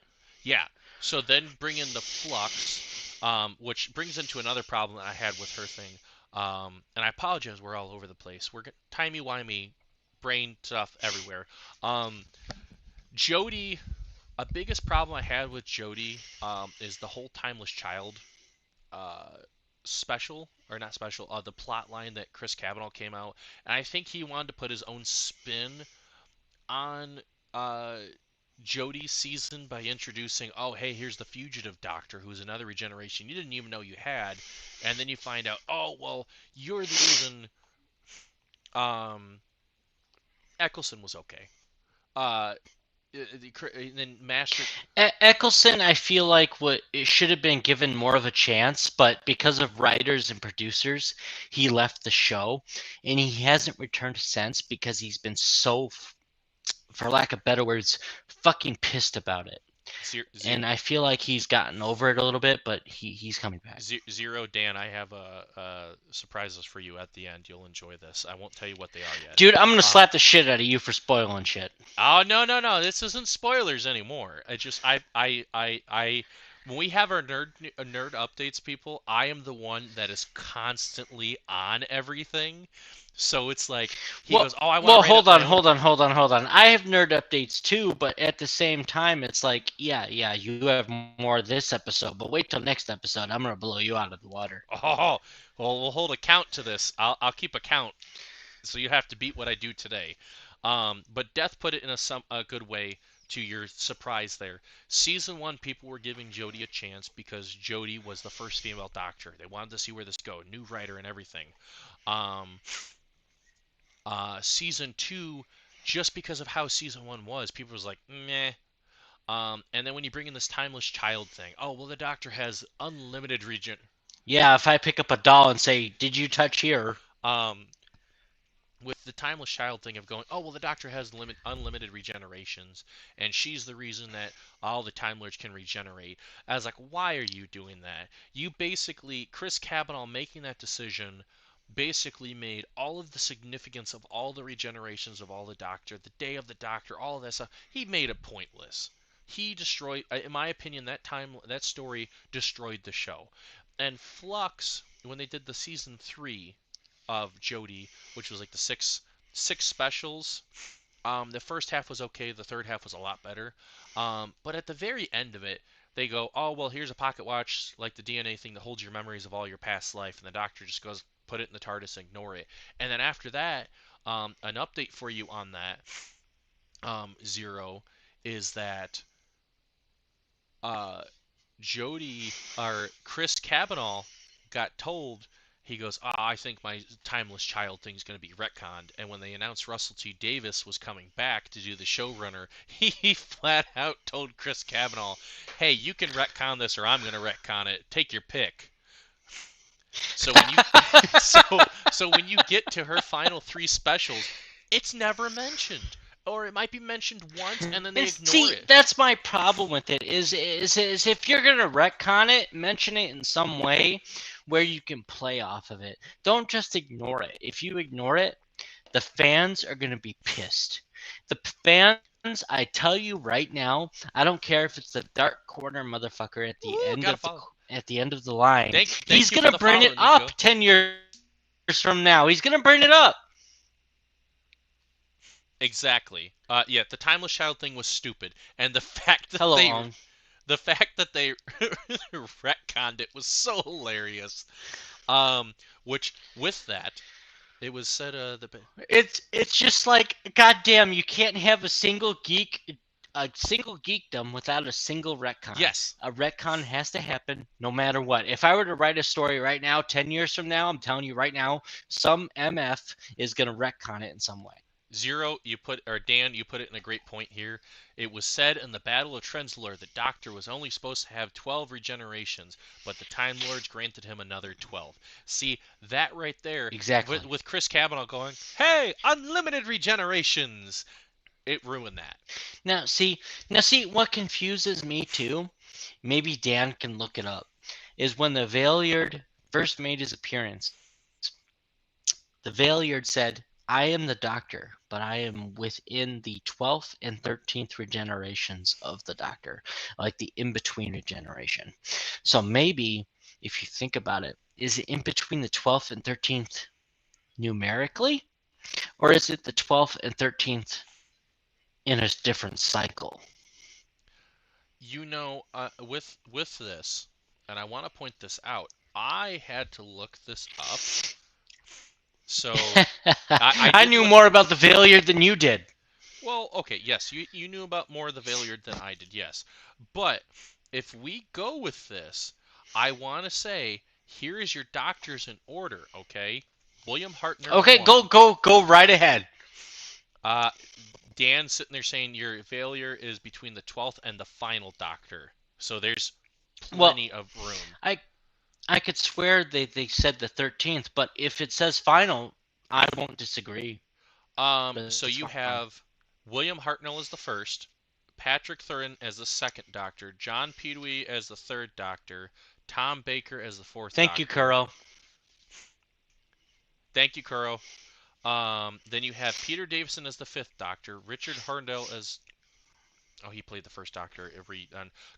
yeah. So then bring in the flux, which brings into another problem that I had with her thing. And I apologize, we're all over the place. We're timey wimey, brain stuff everywhere. Jody A biggest problem I had with Jodie is the whole Timeless Child uh, special, or not special, the plot line that Chris Kavanaugh came out, and I think he wanted to put his own spin on uh, Jodie's season by introducing, oh, hey, here's the fugitive doctor, who's another regeneration you didn't even know you had, and then you find out, oh, well, you're the reason Eccleston was okay. Uh, then Master. Eccleston, I feel like it should have been given more of a chance, but because of writers and producers, he left the show, and he hasn't returned since because he's been so, for lack of better words, fucking pissed about it. And I feel like he's gotten over it a little bit, but he's coming back. Zero, Dan, I have surprises for you at the end. You'll enjoy this. I won't tell you what they are yet. Dude, I'm gonna slap the shit out of you for spoiling shit. Oh, no! This isn't spoilers anymore. When we have our nerd updates, people, I am the one that is constantly on everything. So it's like he goes, "Oh, I want." Well, hold on. I have nerd updates too, but at the same time, it's like, yeah, you have more this episode, but wait till next episode. I'm gonna blow you out of the water. Oh, well, we'll hold a count to this. I'll keep a count, so you have to beat what I do today. But Death put it in a good way to your surprise there. Season 1, people were giving Jodie a chance because Jodie was the first female doctor. They wanted to see where this go, new writer and everything. Season 2, just because of how Season 1 was, people was like, meh. And then when you bring in this Timeless Child thing, oh, well, the Doctor has unlimited regen. Yeah, if I pick up a doll and say, did you touch here? With the Timeless Child thing of going, oh, well, the Doctor has unlimited regenerations, and she's the reason that all the Time Lords can regenerate. I was like, why are you doing that? You basically, Chris Kavanaugh making that decision basically made all of the significance of all the regenerations of all the Doctor, the Day of the Doctor, all of that stuff, he made it pointless. He destroyed, in my opinion, that story destroyed the show. And Flux, when they did the season 3 of Jodie, which was like the six specials, the first half was okay, the third half was a lot better. But at the very end of it, they go, oh, well, here's a pocket watch, like the DNA thing that holds your memories of all your past life. And the Doctor just goes, put it in the TARDIS, ignore it. And then after that, an update for you on that, Zero, is that Jodie, or Chris Kavanaugh, got told, he goes, I think my Timeless Child thing is going to be retconned. And when they announced Russell T Davies was coming back to do the showrunner, he flat out told Chris Kavanaugh, hey, you can retcon this or I'm going to retcon it. Take your pick. So when you so when you get to her final 3 specials, it's never mentioned. Or it might be mentioned once and then they ignore it. That's my problem with it. Is if you're gonna retcon it, mention it in some way where you can play off of it. Don't just ignore it. If you ignore it, the fans are gonna be pissed. The fans, I tell you right now, I don't care if it's the dark corner motherfucker at the end of the line. He's gonna bring it up 10 years from now. He's gonna bring it up. Exactly. Yeah, the Timeless Child thing was stupid, and the fact that they retconned it was so hilarious. Which with that, it was said it's just like, goddamn, you can't have a single geekdom without a single retcon. Yes, a retcon has to happen no matter what. If I were to write a story right now, 10 years from now, I'm telling you right now, some MF is gonna retcon it in some way. Zero, Dan, you put it in a great point here. It was said in the Battle of Trenzalore that Doctor was only supposed to have 12 regenerations, but the Time Lords granted him another 12. See, that right there, exactly, with Chris Kavanaugh going, hey, unlimited regenerations, it ruined that. Now see, what confuses me too, maybe Dan can look it up, is when the Valeyard first made his appearance, the Valeyard said, I am the Doctor, but I am within the 12th and 13th regenerations of the Doctor, like the in-between regeneration. So maybe, if you think about it, is it in between the 12th and 13th numerically? Or is it the 12th and 13th in a different cycle? with this, and I want to point this out. I had to look this up. So I I did knew look. more about the failure than you did. Well, okay, yes, you knew about more of the Valeyard than I did, yes. But if we go with this, I want to say here is your doctors in order, okay? William Hartnell Okay, go 1. go go right ahead. Uh, Dan's sitting there saying your failure is between the 12th and the final doctor. So there's Well, plenty of room. I I could swear they said the 13th, but if it says final, I won't disagree. But So it's you fine. have William Hartnell as the first, Patrick Thurin as the second doctor, John Pedway as the third doctor, Tom Baker as the fourth Thank you, doctor. Kuro. Thank you, Kuro. Then you have Peter Davison as the fifth doctor, Richard Harndell as he played the first doctor every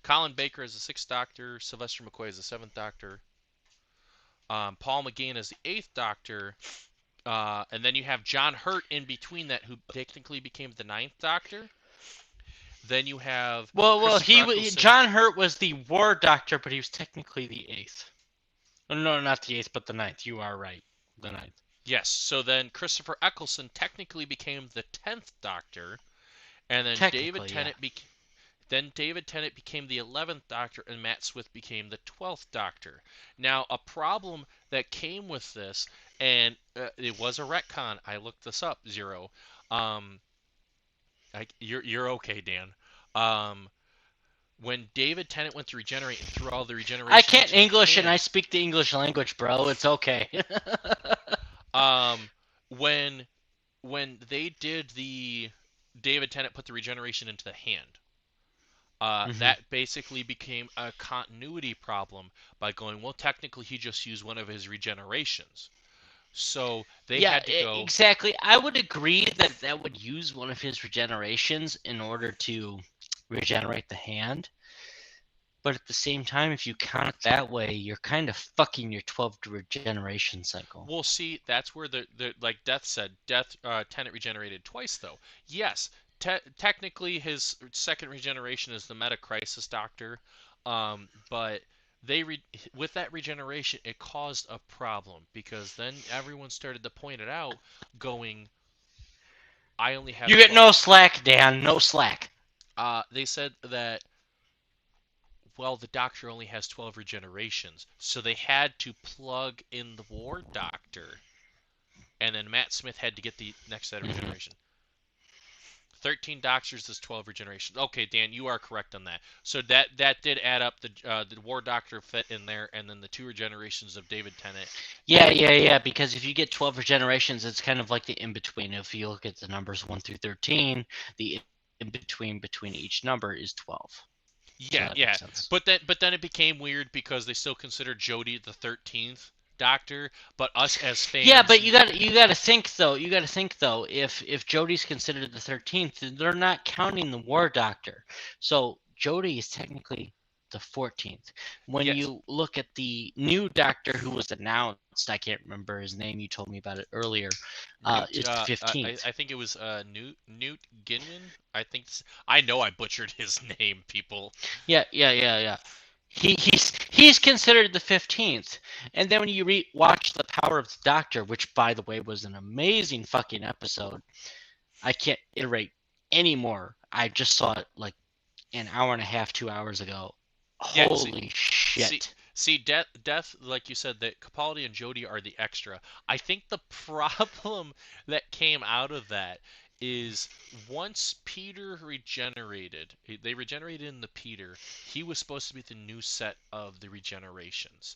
Colin Baker as the sixth doctor, Sylvester McCoy as the seventh doctor, Paul McGann as the eighth doctor, and then you have John Hurt in between that, who technically became the ninth doctor. Then you have Well, Christopher Eccleston. John Hurt was the war doctor, but he was technically the 8th. No, not the 8th, but the ninth. You are right, the ninth. Yes, so then Christopher Eccleston technically became the 10th Doctor, and then David Tennant became the 11th Doctor, and Matt Smith became the 12th Doctor. Now, a problem that came with this, and it was a retcon. I looked this up, Zero. You're okay, Dan. When David Tennant went to regenerate and threw all the regeneration, I can't into English, hand, and I speak the English language, bro. It's okay. when they did the David Tennant put the regeneration into the hand, that basically became a continuity problem by going, well, technically he just used one of his regenerations. So they had to go. Exactly. I would agree that that would use one of his regenerations in order to regenerate the hand. But at the same time, if you count it that way, you're kind of fucking your 12 regeneration cycle. Well, see, that's where the like Death said, Tennant regenerated twice though. Yes, technically his second regeneration is the Meta Crisis Doctor, but with that regeneration, it caused a problem because then everyone started to point it out, going, I only have. You get no slack, Dan. No slack. They said that, well, the Doctor only has 12 regenerations, so they had to plug in the War Doctor, and then Matt Smith had to get the next set of regeneration. 13 Doctors is 12 regenerations. Okay, Dan, you are correct on that. So that did add up. The War Doctor fit in there, and then the 2 regenerations of David Tennant. Yeah. Because if you get 12 regenerations, it's kind of like the in-between. If you look at the numbers 1 through 13, the in-between each number is 12. Yeah. But then it became weird because they still considered Jodie the 13th Doctor, but us as fans. Yeah, but you got to think though. If Jodie's considered the 13th, they're not counting the War Doctor. So Jodie is technically the 14th. When you look at the new Doctor who was announced, I can't remember his name. You told me about it earlier. It's the 15th. I think it was Newt Ginman. I know I butchered his name, people. Yeah. He's considered the 15th, and then when you watch The Power of the Doctor, which by the way was an amazing fucking episode, I can't iterate anymore. I just saw it like an hour and a half, 2 hours ago. Holy shit! See, death, like you said, that Capaldi and Jodie are the extra. I think the problem that came out of that is once Peter regenerated, they regenerated in the Peter, he was supposed to be the new set of the regenerations.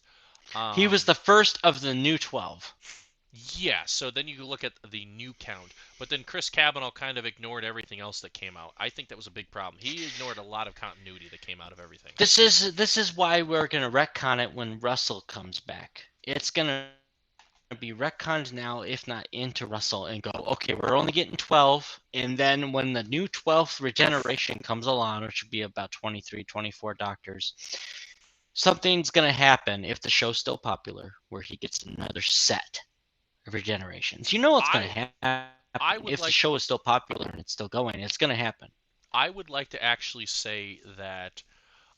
He was the first of the new 12. Yeah, so then you look at the new count, but then Chris Cavanaugh kind of ignored everything else that came out. I think that was a big problem. He ignored a lot of continuity that came out of everything. This is why we're gonna retcon it when Russell comes back. It's gonna be retconned now, if not into Russell, and go, okay, we're only getting 12, and then when the new 12th regeneration comes along, which should be about 23, 24 doctors, something's going to happen if the show's still popular, where he gets another set of regenerations. You know what's going to happen. If the show is still popular and it's still going, it's going to happen. I would like to actually say that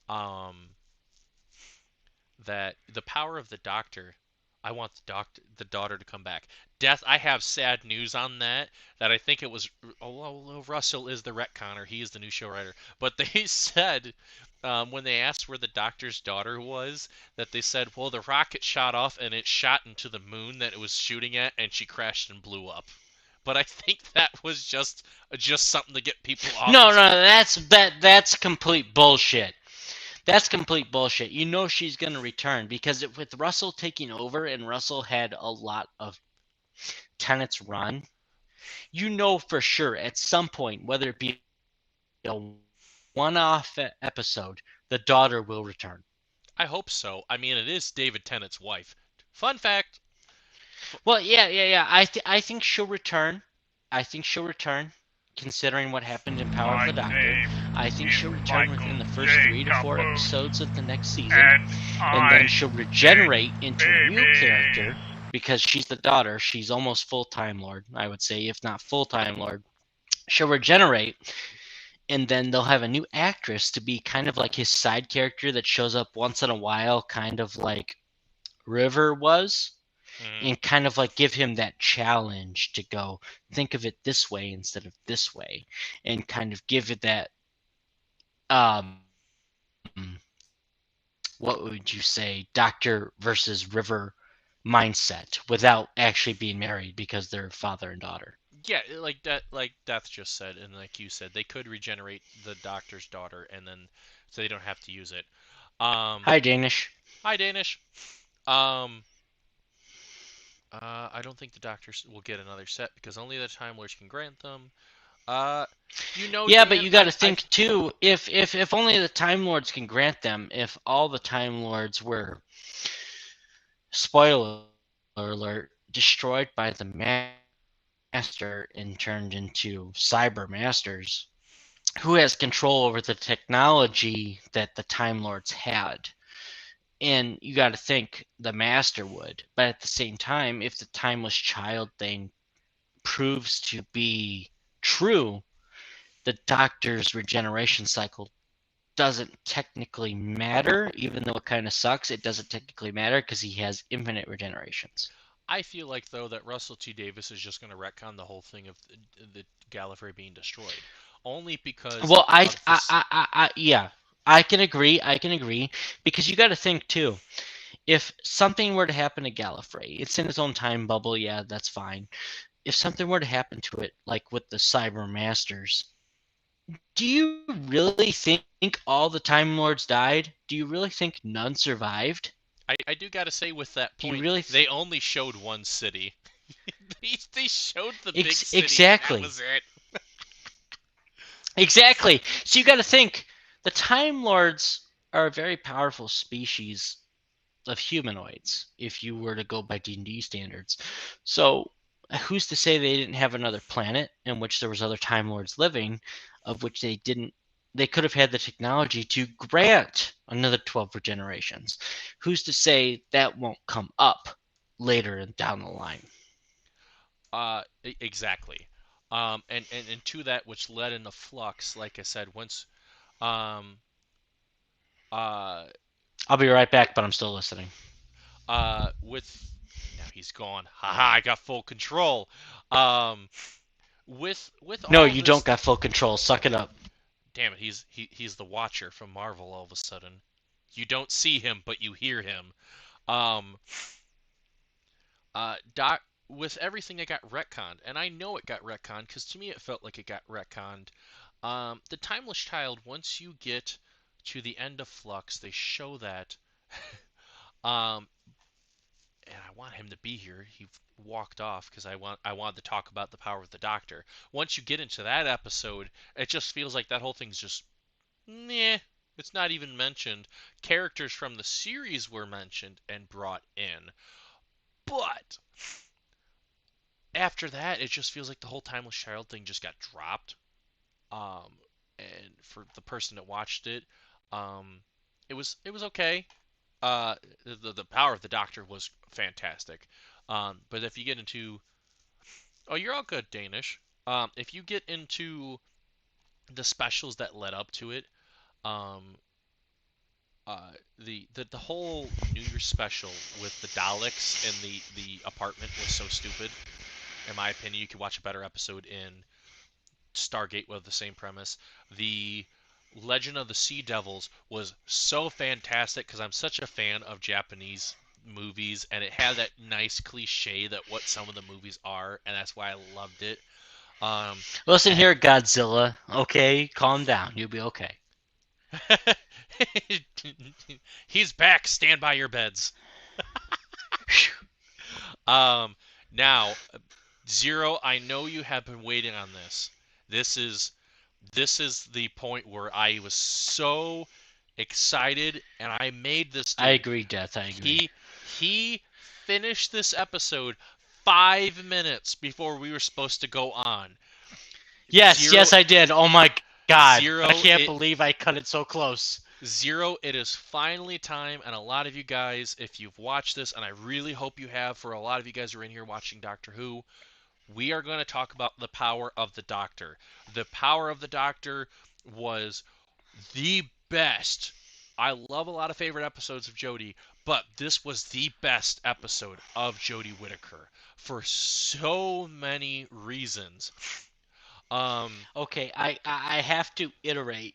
um, that the power of the doctor. I want the daughter to come back. Death. I have sad news on that. That I think it was. Oh, Russell is the retconner. He is the new show writer. But they said when they asked where the doctor's daughter was, that they said, well, the rocket shot off and it shot into the moon that it was shooting at, and she crashed and blew up. But I think that was just something to get people off No, his. no, that's complete bullshit. That's complete bullshit. You know she's going to return because with Russell taking over and Russell had a lot of Tennant's run, you know for sure at some point, whether it be a one-off episode, the daughter will return. I hope so. I mean, it is David Tennant's wife. Fun fact. Well, yeah. I think she'll return. I think she'll return, considering what happened in Power of My the Doctor. name I think is she'll return Michael within the first J. 3 to 4 Caboose, episodes of the next season, and and then I she'll regenerate into a new baby. character because she's the daughter. She's almost full Time Lord, I would say, if not full Time Lord. She'll regenerate, and then they'll have a new actress to be kind of like his side character that shows up once in a while, kind of like River was, Mm, and kind of like give him that challenge to go think of it this way instead of this way, and kind of give it that um what would you say, Doctor versus River mindset without actually being married because they're father and daughter. yeah, like that, like Death just said, and like you said, they could regenerate the doctor's daughter, and then so they don't have to use it. Um, Hi, Danish. Hi, Danish. Um, I don't think the doctors will get another set because only the Time Lords can grant them. Uh, Yeah, but Dan, you got to think too. If only the Time Lords can grant them. If all the Time Lords were, spoiler alert, destroyed by the Master and turned into Cyber Masters, who has control over the technology that the Time Lords had? And you got to think the Master would. But at the same time, if the Timeless Child thing proves to be true, the Doctor's regeneration cycle doesn't technically matter, even though it kind of sucks. It doesn't technically matter because he has infinite regenerations. I feel like though that Russell T Davis is just going to retcon the whole thing of the Gallifrey being destroyed, only because Well, of this. yeah, I can agree. I can agree because you got to think too. If something were to happen to Gallifrey, it's in its own time bubble. Yeah, that's fine. If something were to happen to it, like with the Cyber Masters, do you really think all the Time Lords died? Do you really think none survived? I do got to say with that Do you point, really? they only showed one city. They showed the big city, and that Exactly. was it. Exactly. So you got to think the Time Lords are a very powerful species of humanoids if you were to go by D&D standards. So who's to say they didn't have another planet in which there was other Time Lords living, of which they didn't? They could have had the technology to grant another 12 regenerations. Who's to say that won't come up later down the line? Exactly. And to that, which led into Flux, like I said, once um uh I'll be right back, but I'm still listening. with now he's gone. Haha, I got full control. Um, with No, all you don't this, got full control. Suck it up. damn it, he's the Watcher from Marvel. All of a sudden, you don't see him, but you hear him. Um, Doc, with everything that got retconned, and I know it got retconned because to me it felt like it got retconned. The Timeless Child, once you get to the end of Flux, they show that. um, and I want him to be here. He walked off because I wanted to talk about the power of the Doctor. Once you get into that episode, it just feels like that whole thing's just meh. It's not even mentioned. Characters from the series were mentioned and brought in, but after that, it just feels like the whole Timeless Child thing just got dropped. Um, and for the person that watched it, um, it was okay. The power of the Doctor was fantastic. But if you get into oh, you're all good, Danish. If you get into the specials that led up to it, um, The whole New Year's special with the Daleks and the apartment was so stupid. In my opinion, you could watch a better episode in Stargate with the same premise. The Legend of the Sea Devils was so fantastic because I'm such a fan of Japanese movies, and it had that nice cliche that what some of the movies are, and that's why I loved it. Um, Listen and here, Godzilla. Okay, calm down. You'll be okay. he's back. Stand by your beds. Um, Now, Zero, I know you have been waiting on this. This is this is the point where I was so excited and I made this I dude. agree, Death. I agree. He finished this episode 5 minutes before we were supposed to go on. Yes, Zero yes, I did. Oh my God. I zero can't it believe I cut it so close. Zero, it is finally time, and a lot of you guys, if you've watched this, and I really hope you have, for a lot of you guys who are in here watching Doctor Who, we are going to talk about the power of the Doctor. The power of the Doctor was the best. I love a lot of favorite episodes of Jodie, but this was the best episode of Jodie Whittaker for so many reasons. Um, Okay, I have to iterate.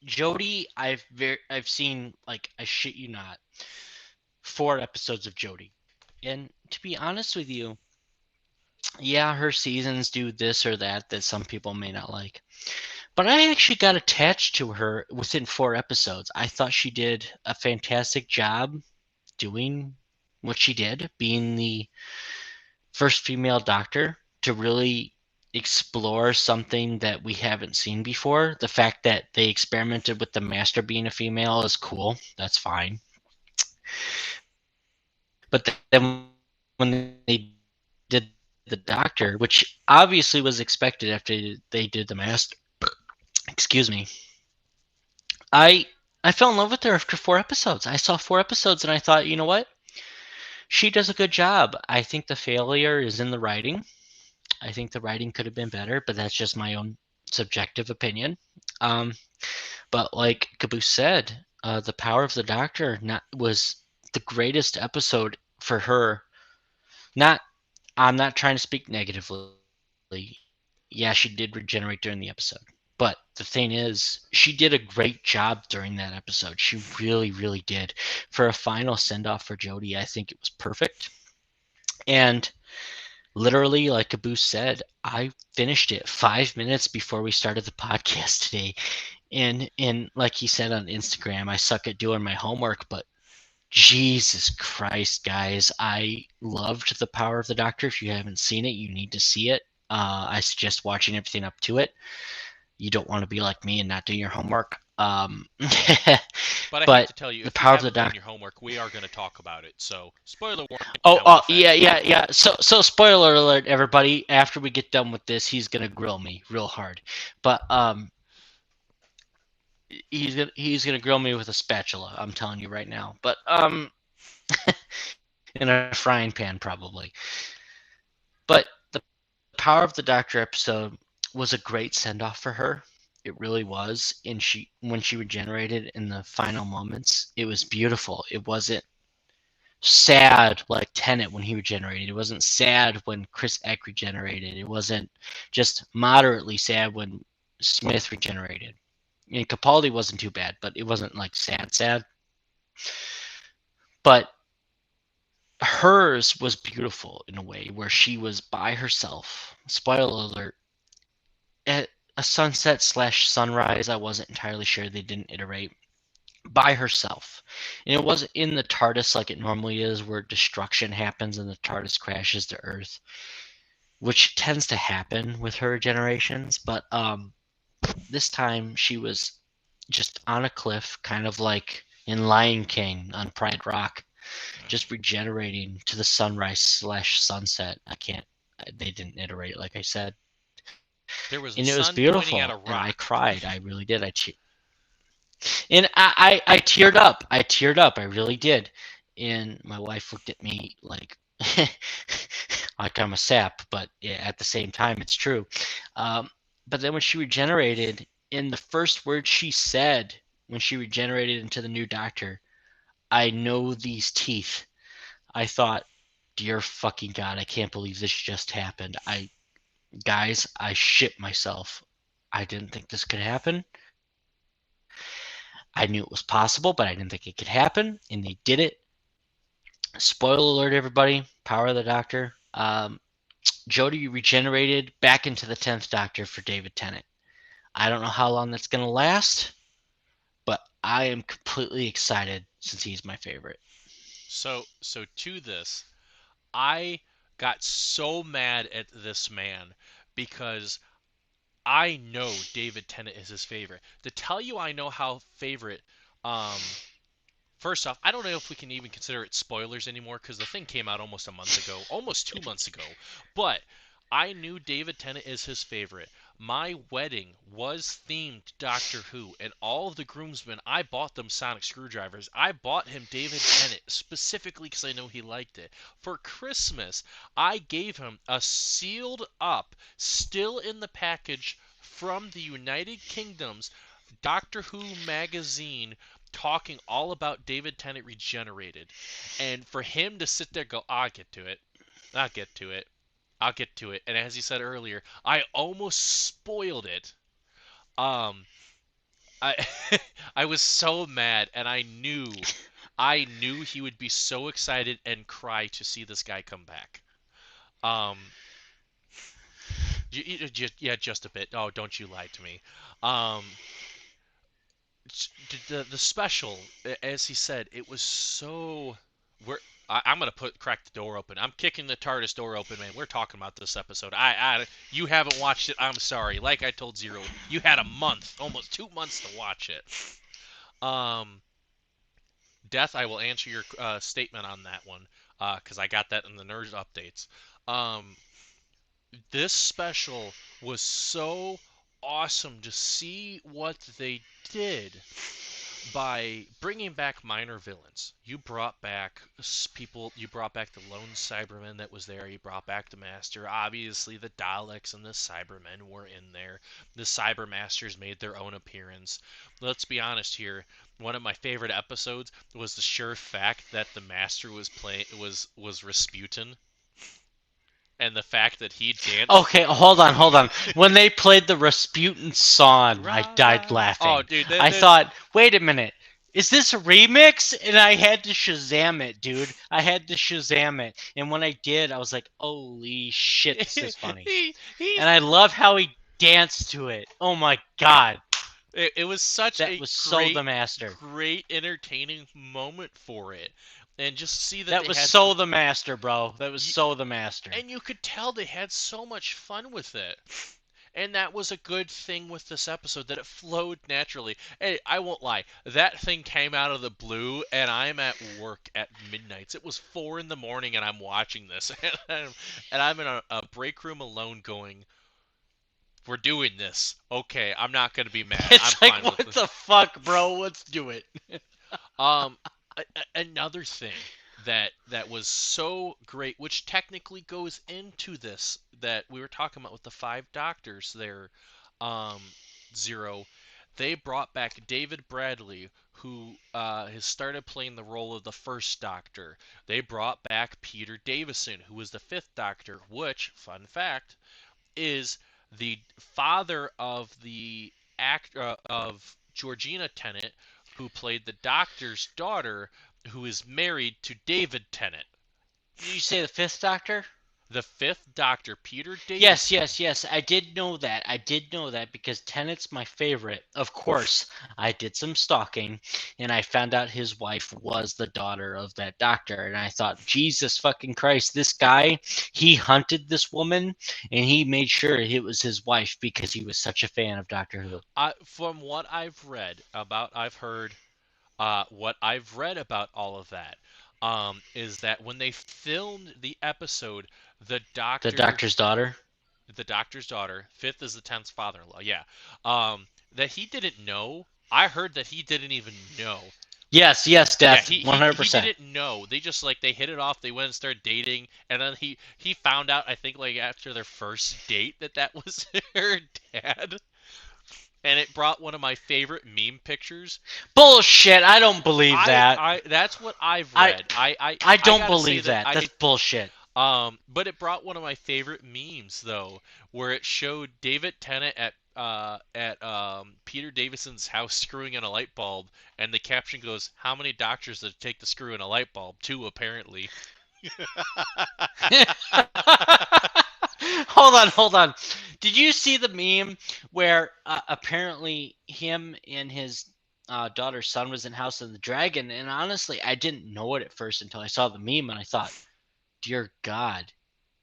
Jody, I've seen, like, I shit you not, 4 episodes of Jody, and to be honest with you, yeah, her seasons do this or that some people may not like. But I actually got attached to her within 4 episodes. I thought she did a fantastic job doing what she did, being the first female doctor to really explore something that we haven't seen before. The fact that they experimented with the master being a female is cool. That's fine. But then when they did the doctor, which obviously was expected after they did the master, excuse me, I I fell in love with her after 4 episodes. I saw 4 episodes and I thought, you know what? She does a good job. I think the failure is in the writing. I think the writing could have been better, but that's just my own subjective opinion. Um, but like Caboose said, the power of the Doctor was the greatest episode for her. Not, I'm not trying to speak negatively. Yeah, she did regenerate during the episode. But the thing is, she did a great job during that episode. She really, really did. For a final send off for Jodie, I think it was perfect. And literally, like Caboose said, I finished it 5 minutes before we started the podcast today. And like he said on Instagram, I suck at doing my homework, but Jesus Christ, guys, I loved The Power of the Doctor. If you haven't seen it, you need to see it. I suggest watching everything up to it. You don't want to be like me and not doing your homework. but I hate But to tell you, The if you Power of the haven't done Doctor. your homework, we are going to talk about it. So, spoiler warning Oh, now in oh, effect. yeah, yeah, yeah. So spoiler alert, everybody. After we get done with this, he's gonna grill me real hard. But he's gonna grill me with a spatula. I'm telling you right now. But in a frying pan probably. But the Power of the Doctor episode was a great send off for her. It really was. And when she regenerated in the final moments, it was beautiful. It wasn't sad like Tennant when he regenerated. It wasn't sad when Chris Eck regenerated. It wasn't just moderately sad when Smith regenerated. And Capaldi wasn't too bad, but it wasn't like sad. But hers was beautiful in a way where she was by herself. Spoiler alert. At a sunset slash sunrise, I wasn't entirely sure they didn't iterate. By herself. And it wasn't in the TARDIS like it normally is, where destruction happens and the TARDIS crashes to Earth, which tends to happen with her generations. But this time she was just on a cliff, kind of like in Lion King on Pride Rock, just regenerating to the sunrise slash sunset. I can't. They didn't iterate, like I said, There and was it a was sun pointing beautiful. at a And I rock. cried. I really did. And I teared up. I teared up. I really did. And my wife looked at me like like I'm a sap, but yeah, at the same time, it's true. Um, but then when she regenerated, And the first word she said when she regenerated into the new Doctor, I know these teeth. I thought, dear fucking God, I can't believe this just happened. Guys, I shit myself. I didn't think this could happen. I knew it was possible, but I didn't think it could happen, and they did it. Spoiler alert, everybody. Power of the Doctor. Jodie regenerated back into the 10th Doctor for David Tennant. I don't know how long that's going to last, but I am completely excited since he's my favorite. So to this, I got so mad at this man because I know David Tennant is his favorite. To tell you I know how favorite, first off, I don't know if we can even consider it spoilers anymore because the thing came out almost a month ago, almost 2 months ago. But I knew David Tennant is his favorite. My wedding was themed Doctor Who, and all of the groomsmen, I bought them sonic screwdrivers. I bought him David Tennant specifically because I know he liked it. For Christmas, I gave him a sealed up, still in the package from the United Kingdom's Doctor Who magazine talking all about David Tennant regenerated. And for him to sit there and go, I'll get to it. I'll get to it. I'll get to it. And as he said earlier, I almost spoiled it. Um I I was so mad and I knew he would be so excited and cry to see this guy come back. Um yeah, just a bit. Oh, don't you lie to me. Um the special, as he said, it was so. I'm gonna crack the door open. I'm kicking the TARDIS door open, man. We're talking about this episode. You haven't watched it. I'm sorry. Like I told Zero, you had a month, almost 2 months to watch it. Um, Death, I will answer your statement on that one because I got that in the Nerds updates. Um, this special was so awesome to see what they did by bringing back minor villains. You brought back people. You brought back the lone Cyberman that was there. You brought back the Master. Obviously, the Daleks and the Cybermen were in there. The Cybermasters made their own appearance. Let's be honest here. One of my favorite episodes was the sure fact that the Master was playing was Rasputin, and the fact that he danced. Okay, hold on. When they played the Rasputin song, I Rah, died rah. Oh, laughing. dude, I thought, wait a minute, is this a remix? And I had to Shazam it, dude. I had to Shazam it. And when I did, I was like, holy shit, this is funny. he's And I love how he danced to it. Oh my god. it was such That a was so great, the master. great entertaining moment for it, and just see that That they was had so the master, bro. That was y- so the master. and you could tell they had so much fun with it. And that was a good thing with this episode, that it flowed naturally. Hey, I won't lie, that thing came out of the blue, and I'm at work at midnights. It was 4 in the morning, and I'm watching this, and I'm in a break room alone going, we're doing this. Okay, I'm not going to be mad. I'm It's like, fine with what it. the fuck, bro? Let's do it. Um, Another thing that was so great, which technically goes into this that we were talking about with the five doctors there, um, Zero, they brought back David Bradley, who has started playing the role of the first Doctor. They brought back Peter Davison, who was the fifth Doctor, which, fun fact, is the father of the act of Georgina Tennant, who played the Doctor's daughter, who is married to David Tennant. Did you say the fifth Doctor? The fifth Doctor, Peter Yes, Davison. yes, yes. I did know that. I did know that because Tennant's my favorite. Of course, I did some stalking and I found out his wife was the daughter of that doctor. And I thought, Jesus fucking Christ, this guy, he hunted this woman and he made sure it was his wife because he was such a fan of Doctor Who. From what I've heard, what I've read about all of that, is that when they filmed the episode, the The doctor, doctor's daughter? the doctor's daughter, fifth is the tenth's father-in-law, yeah, that he didn't know. I heard that he didn't even know. Yes, yes, Yeah, Death, he 100%. didn't know. They just like they hit it off. They went and started dating, and then he found out. I think like after their first date that was her dad. and it brought one of my favorite meme pictures. Bullshit! I don't believe that. I that's what I've I read. I I don't gotta say believe that that. I That's bullshit. but it brought one of my favorite memes though, where it showed David Tennant at Peter Davison's house screwing in a light bulb, and the caption goes, "How many doctors did it take to screw in a light bulb? Two, apparently." Hold on. Did you see the meme where apparently him and his daughter's son was in House of the Dragon? And honestly, I didn't know it at first until I saw the meme, and I thought, "Dear God,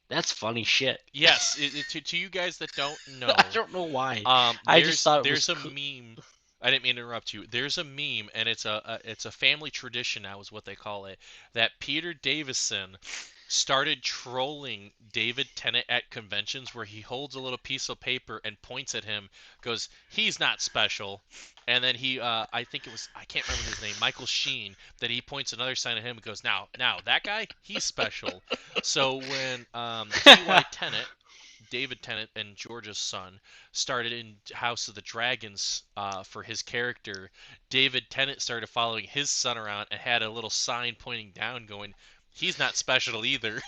that's funny shit." Yes, to you guys that don't I know, don't know why. I just thought it was there's a cool. meme. I didn't mean to interrupt you. There's a meme, and it's a family tradition now, is what they call it. That Peter Davison started trolling David Tennant at conventions, where he holds a little piece of paper and points at him, goes, "He's not special," and then I think it was, I can't remember his name, Michael Sheen, that he points another sign at him and goes, "Now that guy, he's special." So when T.Y. Tennant, David Tennant and George's son, started in House of the Dragons for his character, David Tennant started following his son around and had a little sign pointing down going, "He's not special either."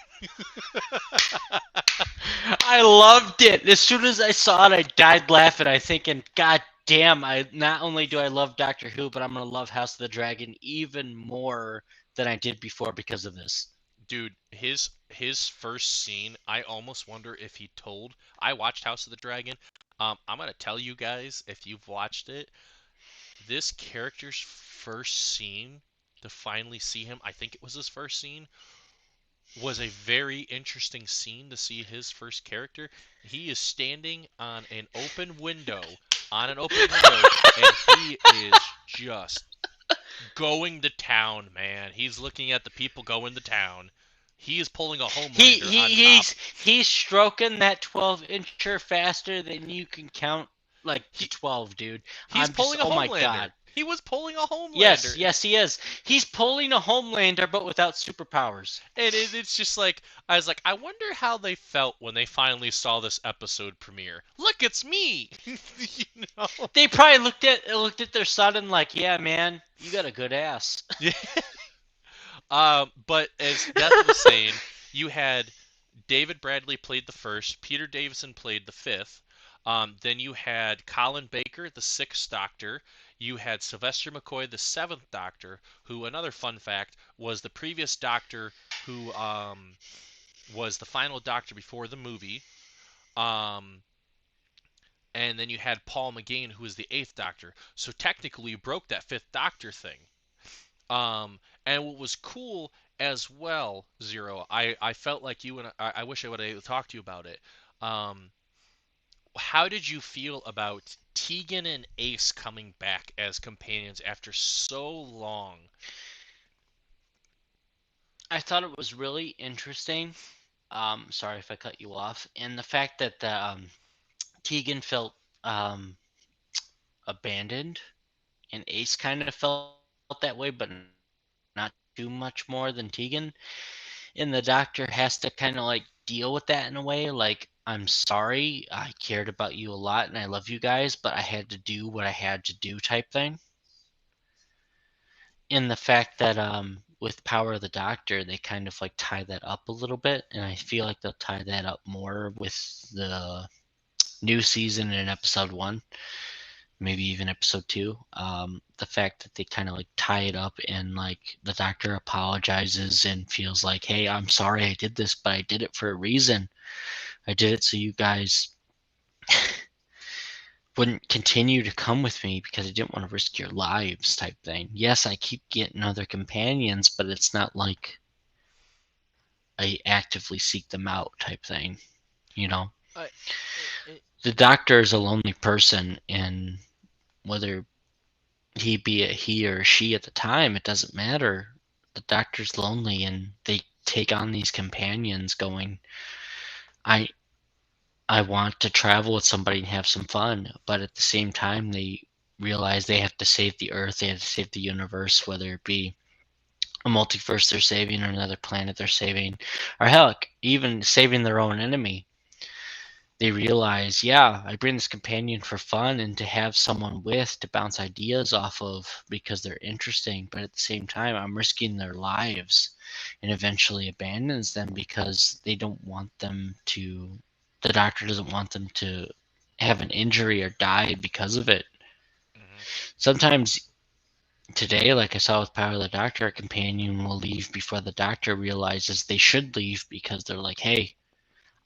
I loved it. As soon as I saw it, I died laughing. I thinking, God damn! I not only do I love Doctor Who, but I'm gonna love House of the Dragon even more than I did before because of this. Dude, his first scene, I almost wonder if he told. I watched House of the Dragon. I'm gonna tell you guys, if you've watched it, this character's first scene, to finally see him, I think it was his first scene, was a very interesting scene to see his first character. He is standing on an open window, and he is just going to town, man. He's looking at the people going to town. He is pulling a He Homelander he on top. he's stroking that 12-incher faster than you can count like to He 12, dude. he's I'm just, pulling a oh my Homelander. God. He was pulling a Yes, Homelander. yes, he is. He's pulling a Homelander, but without superpowers. And it's just like, I was like, I wonder how they felt when they finally saw this episode premiere. Look, it's me. you know. They probably looked at their son and like, yeah, man, you got a good ass. Yeah. But as Death was saying, you had David Bradley played the first, Peter Davison played the fifth. Then you had Colin Baker, the sixth Doctor. You had Sylvester McCoy, the seventh Doctor, who, another fun fact, was the previous Doctor who was the final Doctor before the movie. Um, and then you had Paul McGann, who was the eighth Doctor. So technically, you broke that fifth Doctor thing. And what was cool as well, Zero, I felt like you and I wish I would have talked to you about it. Um, how did you feel about Tegan and Ace coming back as companions after so long? I thought it was really interesting. Sorry if I cut you off. And the fact that Tegan felt abandoned, and Ace kind of felt that way, but not too much more than Tegan. And the Doctor has to kind of like deal with that in a way. Like, I'm sorry, I cared about you a lot, and I love you guys, but I had to do what I had to do type thing. And the fact that with Power of the Doctor, they kind of like tie that up a little bit, and I feel like they'll tie that up more with the new season in episode one, maybe even episode two. The fact that they kind of like tie it up and like the Doctor apologizes and feels like, hey, I'm sorry I did this, but I did it for a reason. I did it so you guys wouldn't continue to come with me because I didn't want to risk your lives type thing. Yes, I keep getting other companions, but it's not like I actively seek them out type thing, you know? I, it, The Doctor is a lonely person, and whether he be a he or she at the time, it doesn't matter. The Doctor's lonely, and they take on these companions going, I I want to travel with somebody and have some fun, but at the same time they realize they have to save the earth, they have to save the universe, whether it be a multiverse they're saving or another planet they're saving, or heck, even saving their own enemy. they realize, yeah, I bring this companion for fun and to have someone with to bounce ideas off of because they're interesting, but at the same time, I'm risking their lives and eventually abandons them because they don't want them to, the doctor doesn't want them to have an injury or die because of it. Hmm. Sometimes today, like I saw with Power of the Doctor, a companion will leave before the doctor realizes they should leave because they're like, hey,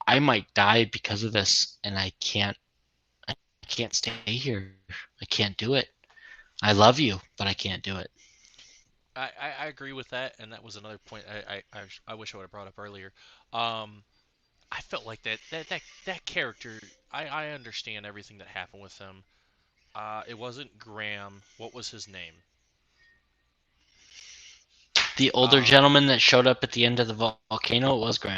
I might die because of this and I can't stay here. I can't do it. I love you, but I can't do it. I agree with that, and that was another point I wish I would have brought up earlier. Um, I felt like that character. I understand everything that happened with him. It wasn't Graham. What was his name? The older Um, gentleman that showed up at the end of the volcano, it was Graham.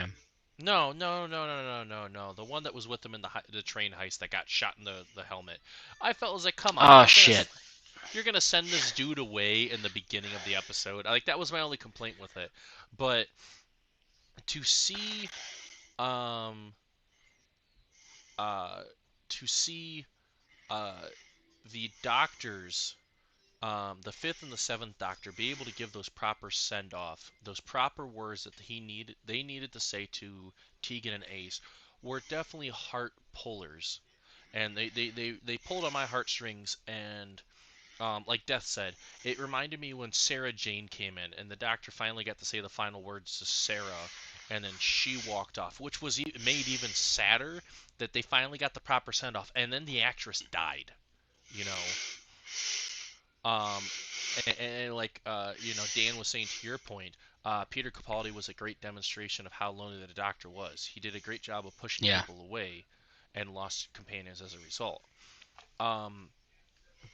no, no, no, no, no, no, no. The one that was with him in the train heist that got shot in the helmet. I felt was like, come on, Oh shit. you're gonna send this dude away in the beginning of the episode. Like that was my only complaint with it. But to see um uh to see uh the doctors, the fifth and the seventh Doctor, be able to give those proper send off, those proper words that they needed to say to Tegan and Ace, were definitely heart pullers, and they pulled on my heartstrings. And like Death said, it reminded me when Sarah Jane came in, and the Doctor finally got to say the final words to Sarah, and then she walked off, which was made even sadder that they finally got the proper send off, and then the actress died. You know, um, and like Dan was saying to your point, Peter Capaldi was a great demonstration of how lonely the Doctor was. He did a great job of pushing Yeah. people away, and lost companions as a result. Um,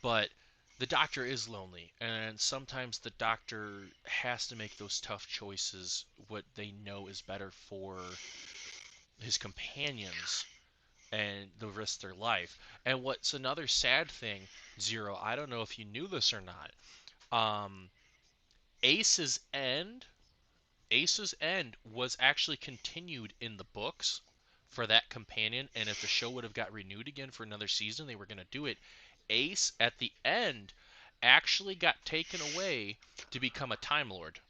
but the Doctor is lonely, and sometimes the Doctor has to make those tough choices. What they know is better for his companions, and the risk their life. And what's another sad thing, Zero? I don't know if you knew this or not. Um, Ace's end, Ace's end was actually continued in the books for that companion, and if the show would have got renewed again for another season, they were going to do it. Ace at the end actually got taken away to become a Time Lord.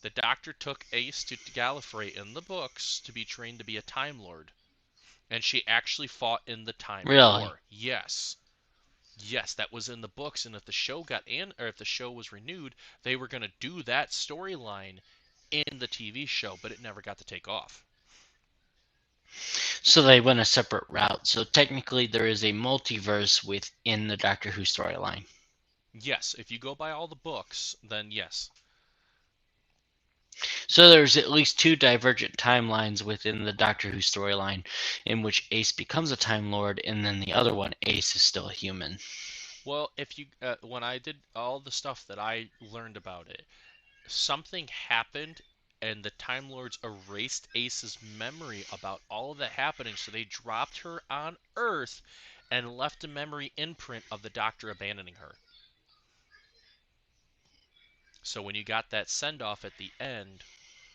The Doctor took Ace to Gallifrey in the books to be trained to be a Time Lord, and she actually fought in the Time Really? War. Yes. Yes, that was in the books, and if the show got in, or if the show was renewed, they were going to do that storyline in the TV show, but it never got to take off. So they went a separate route. So technically, there is a multiverse within the Doctor Who storyline. Yes, if you go by all the books, then yes. So there's at least two divergent timelines within the Doctor Who storyline, in which Ace becomes a Time Lord, and then the other one, Ace is still a human. Well, if you when I did all the stuff that I learned about it, something happened and the Time Lords erased Ace's memory about all of that happening, so they dropped her on Earth and left a memory imprint of the Doctor abandoning her. So when you got that send off at the end,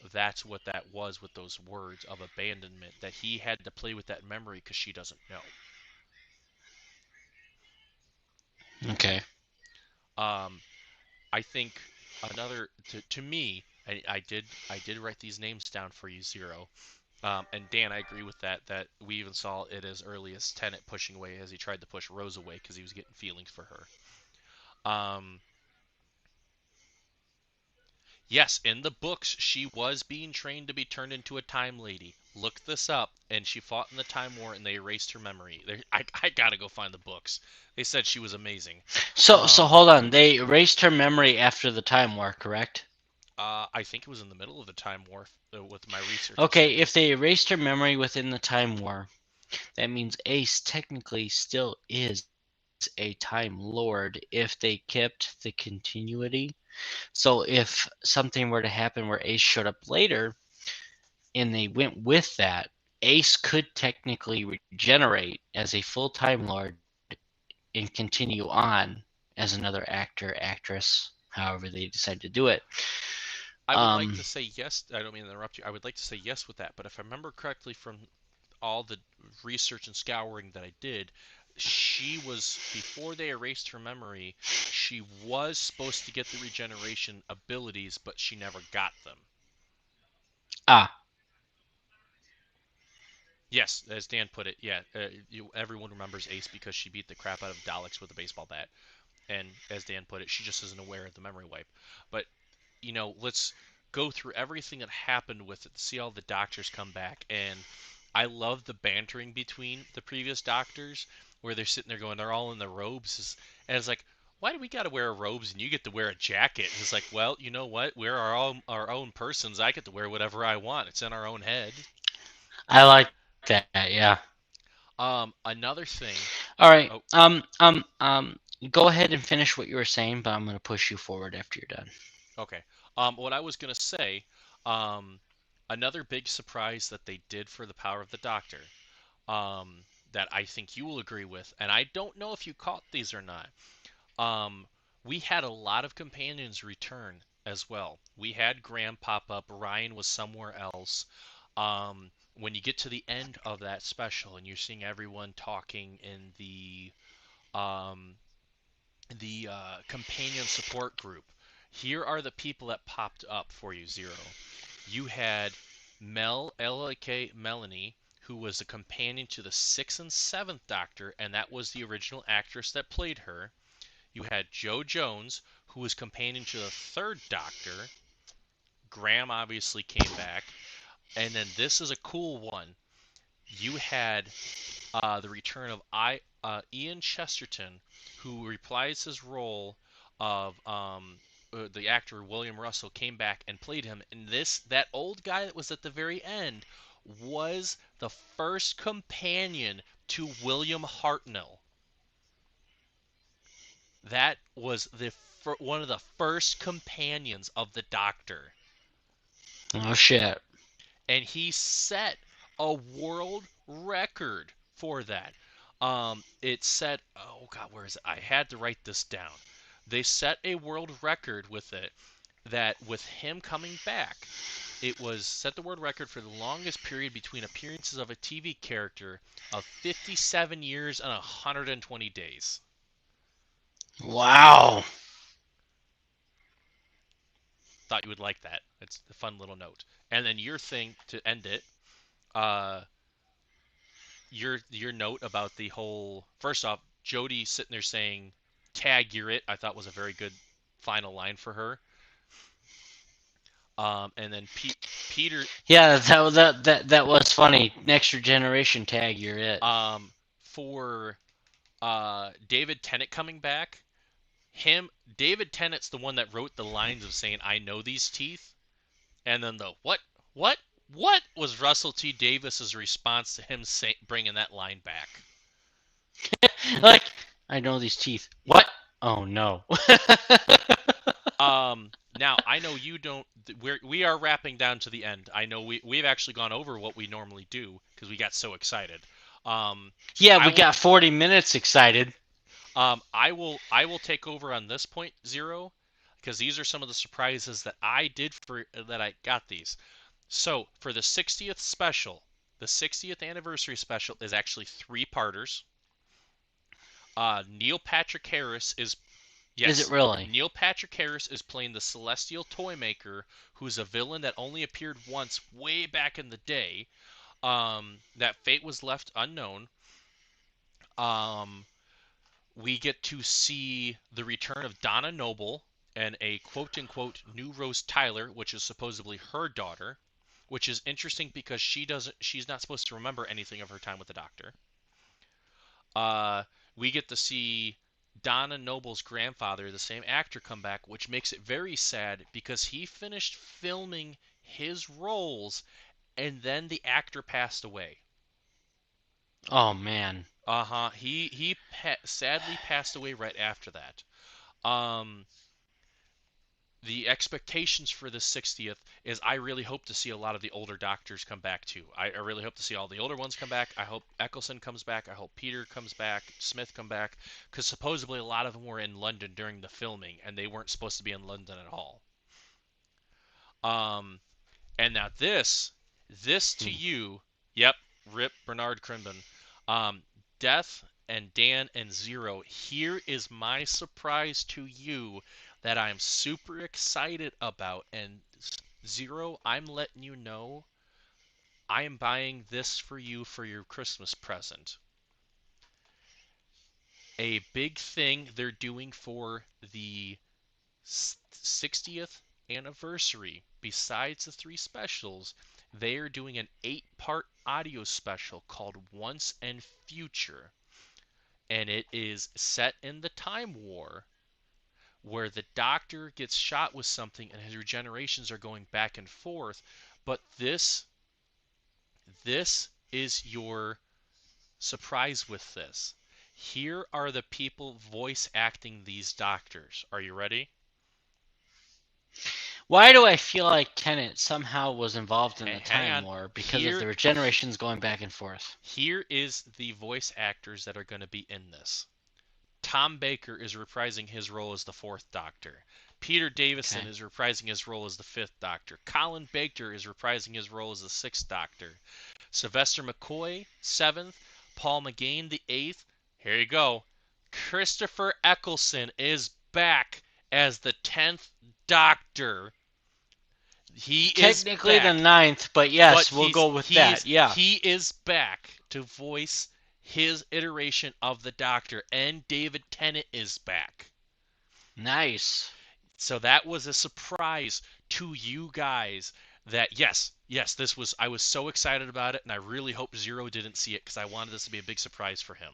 that's what that was, with those words of abandonment, that he had to play with that memory because she doesn't know. Okay. Um, I think another to me, I did write these names down for you, Zero. And Dan, I agree with that. That we even saw it as early as Tennant pushing away as he tried to push Rose away because he was getting feelings for her. Um, yes, in the books, she was being trained to be turned into a time lady. Look this up, and she fought in the Time War, and they erased her memory. I gotta go find the books. They said she was amazing. So Um, hold on. They erased her memory after the Time War, correct? I think it was in the middle of the Time War with my research it Okay, said. if they erased her memory within the Time War, that means Ace technically still is a Time Lord if they kept the continuity. So if something were to happen where Ace showed up later and they went with that, Ace could technically regenerate as a full Time Lord and continue on as another actor, actress, however they decide to do it. I would Um, like to say yes. I don't mean to interrupt you. I would like to say yes with that, but if I remember correctly from all the research and scouring that I did, she was, before they erased her memory, she was supposed to get the regeneration abilities, but she never got them. Ah, Yes, as Dan put it, yeah, everyone remembers Ace because she beat the crap out of Daleks with a baseball bat, and as Dan put it, she just isn't aware of the memory wipe. But let's go through everything that happened with it, see all the doctors come back. And I love the bantering between the previous doctors where they're sitting there going, they're all in the robes. And it's like, why do we got to wear robes and you get to wear a jacket? And it's like, well, you know what? We're our own persons. I get to wear whatever I want. It's in our own head. I like that. Yeah. Another thing. All right. Oh, Go ahead and finish what you were saying, but I'm going to push you forward after you're done. okay. What I was gonna say, um, another big surprise that they did for the Power of the Doctor, that I think you will agree with, and I don't know if you caught these or not. Um, we had a lot of companions return as well. We had Graham pop up. Ryan was somewhere else. When you get to the end of that special and you're seeing everyone talking in um, the companion support group, here are the people that popped up for you, Zero. You had L.A.K. Melanie, who was a companion to the 6th and 7th Doctor, and that was the original actress that played her. You had Joe Jones, who was companion to the 3rd Doctor. Graham obviously came back. And then this is a cool one. You had the return of Ian Chesterton, who reprised his role of the actor William Russell, came back and played him. And that old guy that was at the very end was the first companion to William Hartnell. That was one of the first companions of the Doctor, Oh shit. and he set a world record for that. It said, oh God, where is it? I had to write this down. They set a world record with it, that with him coming back, it was set the world record for the longest period between appearances of a TV character of 57 years and 120 days. Wow. Thought you would like that. It's a fun little note. And then your thing to end it, uh, your note about the whole, first off, Jodie sitting there saying, "Tag, you're it," I thought was a very good final line for her. And then Peter, Yeah, that was funny. Next generation tag, you're it. for David Tennant coming back. David Tennant's the one that wrote the lines of saying, "I know these teeth," and then the what was Russell T Davis's response to him bringing that line back? Like, I know these teeth. What? Oh no. Now I know you don't. We are wrapping down to the end. I know we've actually gone over what we normally do because we got so excited. Yeah, I we will got 40 minutes excited. I will take over on this point, Zero, because these are some of the surprises that I did for that I got these. So for the 60th special, the 60th anniversary special is actually three parters. Neil Patrick Harris is Is it Yes, really? Neil Patrick Harris is playing the Celestial Toymaker, who's a villain that only appeared once way back in the day. That fate was left unknown. Um, we get to see the return of Donna Noble and a quote unquote new Rose Tyler, which is supposedly her daughter, which is interesting because she's not supposed to remember anything of her time with the Doctor. We get to see Donna Noble's grandfather, the same actor, come back, which makes it very sad because he finished filming his roles and then the actor passed away. Oh man. Uh-huh. He sadly passed away right after that. Um, the expectations for the 60th is I really hope to see a lot of the older doctors come back too. I really hope to see all the older ones come back. I hope Eccleston comes back. I hope Peter comes back, Smith come back, because supposedly a lot of them were in London during the filming and they weren't supposed to be in London at all. Um, and now this to Hmm. you, yep, Rip Bernard Crimbin. Um, Death and Dan and Zero. Here is my surprise to you that I'm super excited about. And Zero, I'm letting you know I am buying this for you for your Christmas present. A big thing they're doing for the 60th anniversary, besides the three specials, they are doing an 8-part audio special called Once and Future. And it is set in the Time War where the Doctor gets shot with something and his regenerations are going back and forth. But this is your surprise with this. Here are the people voice acting these doctors. Are you ready? Why do I feel like Tennant somehow was involved in the Hang Time on. War because of Here the regenerations going back and forth? Here is the voice actors that are going to be in this. Tom Baker is reprising his role as the Fourth Doctor. Peter Davison Okay. is reprising his role as the Fifth Doctor. Colin Baker is reprising his role as the Sixth Doctor. Sylvester McCoy, Seventh. Paul McGann, the Eighth. Here you go. Christopher Eccleston is back as the 10th Doctor. He is Technically the back. ninth, but But yes, we'll go with that. Yeah. he is back to voice his iteration of the Doctor, and David Tennant is back. Nice. So that was a surprise to you guys. That this was. I was so excited about it, and I really hope Zero didn't see it because I wanted this to be a big surprise for him.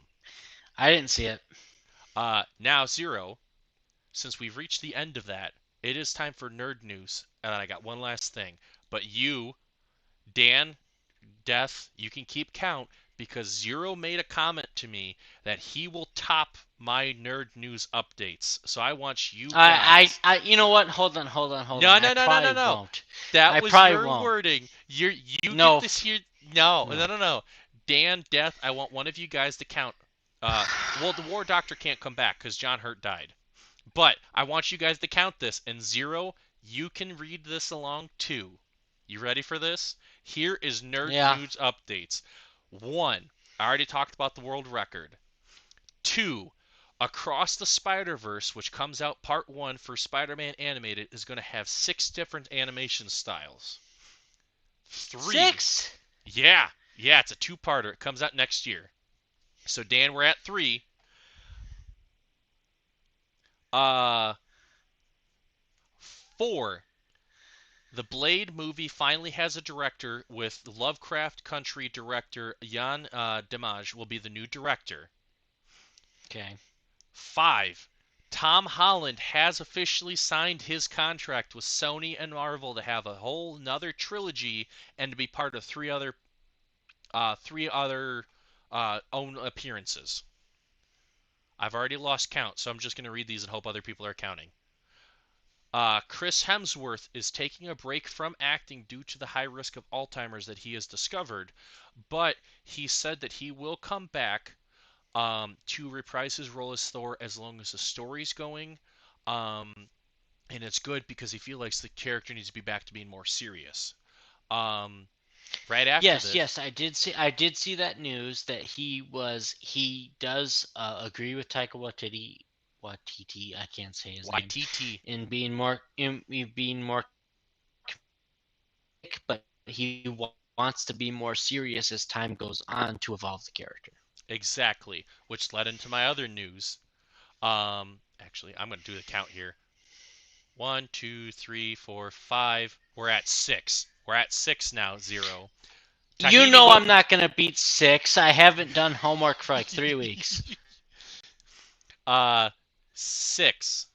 I didn't see it. Now Zero, since we've reached the end of that, it is time for nerd news, and I got one last thing. But you, Dan, Death, you can keep count because Zero made a comment to me that he will top my nerd news updates. So I want you guys. You know what? Hold on. No, I no, no, no, no, probably no. won't. That I was probably your won't. wording. You get No, this here. No, no, no. no, no. Dan, Death, I want one of you guys to count. Well, the War Doctor can't come back because John Hurt died. But I want you guys to count this. And Zero, you can read this along too. You ready for this? Here is Nerd Yeah. News updates. 1. I already talked about the world record. 2. Across the Spider-Verse, which comes out part 1 for Spider-Man Animated, is going to have 6 different animation styles. 3. 6? Yeah, it's a 2-parter. It comes out next year. So Dan, we're at 3. 4. The Blade movie finally has a director with Lovecraft Country director Jan Dimage will be the new director. Okay. 5. Tom Holland has officially signed his contract with Sony and Marvel to have a whole another trilogy and to be part of three other own appearances. I've already lost count, so I'm just going to read these and hope other people are counting. Chris Hemsworth is taking a break from acting due to the high risk of Alzheimer's that he has discovered, but he said that he will come back to reprise his role as Thor as long as the story's going. And it's good because he feels like the character needs to be back to being more serious. Right after this, Yes, I did see that news that he does agree with Taika Waititi, I can't say his name, YTT. in being more but he wants to be more serious as time goes on to evolve the character. Exactly, which led into my other news. Actually, I'm going to do the count here. 1, 2, 3, 4, 5. We're at 6. We're at 6 now, Zero. You Tahiti know will... I'm not going to beat 6. I haven't done homework for like 3 weeks. 6.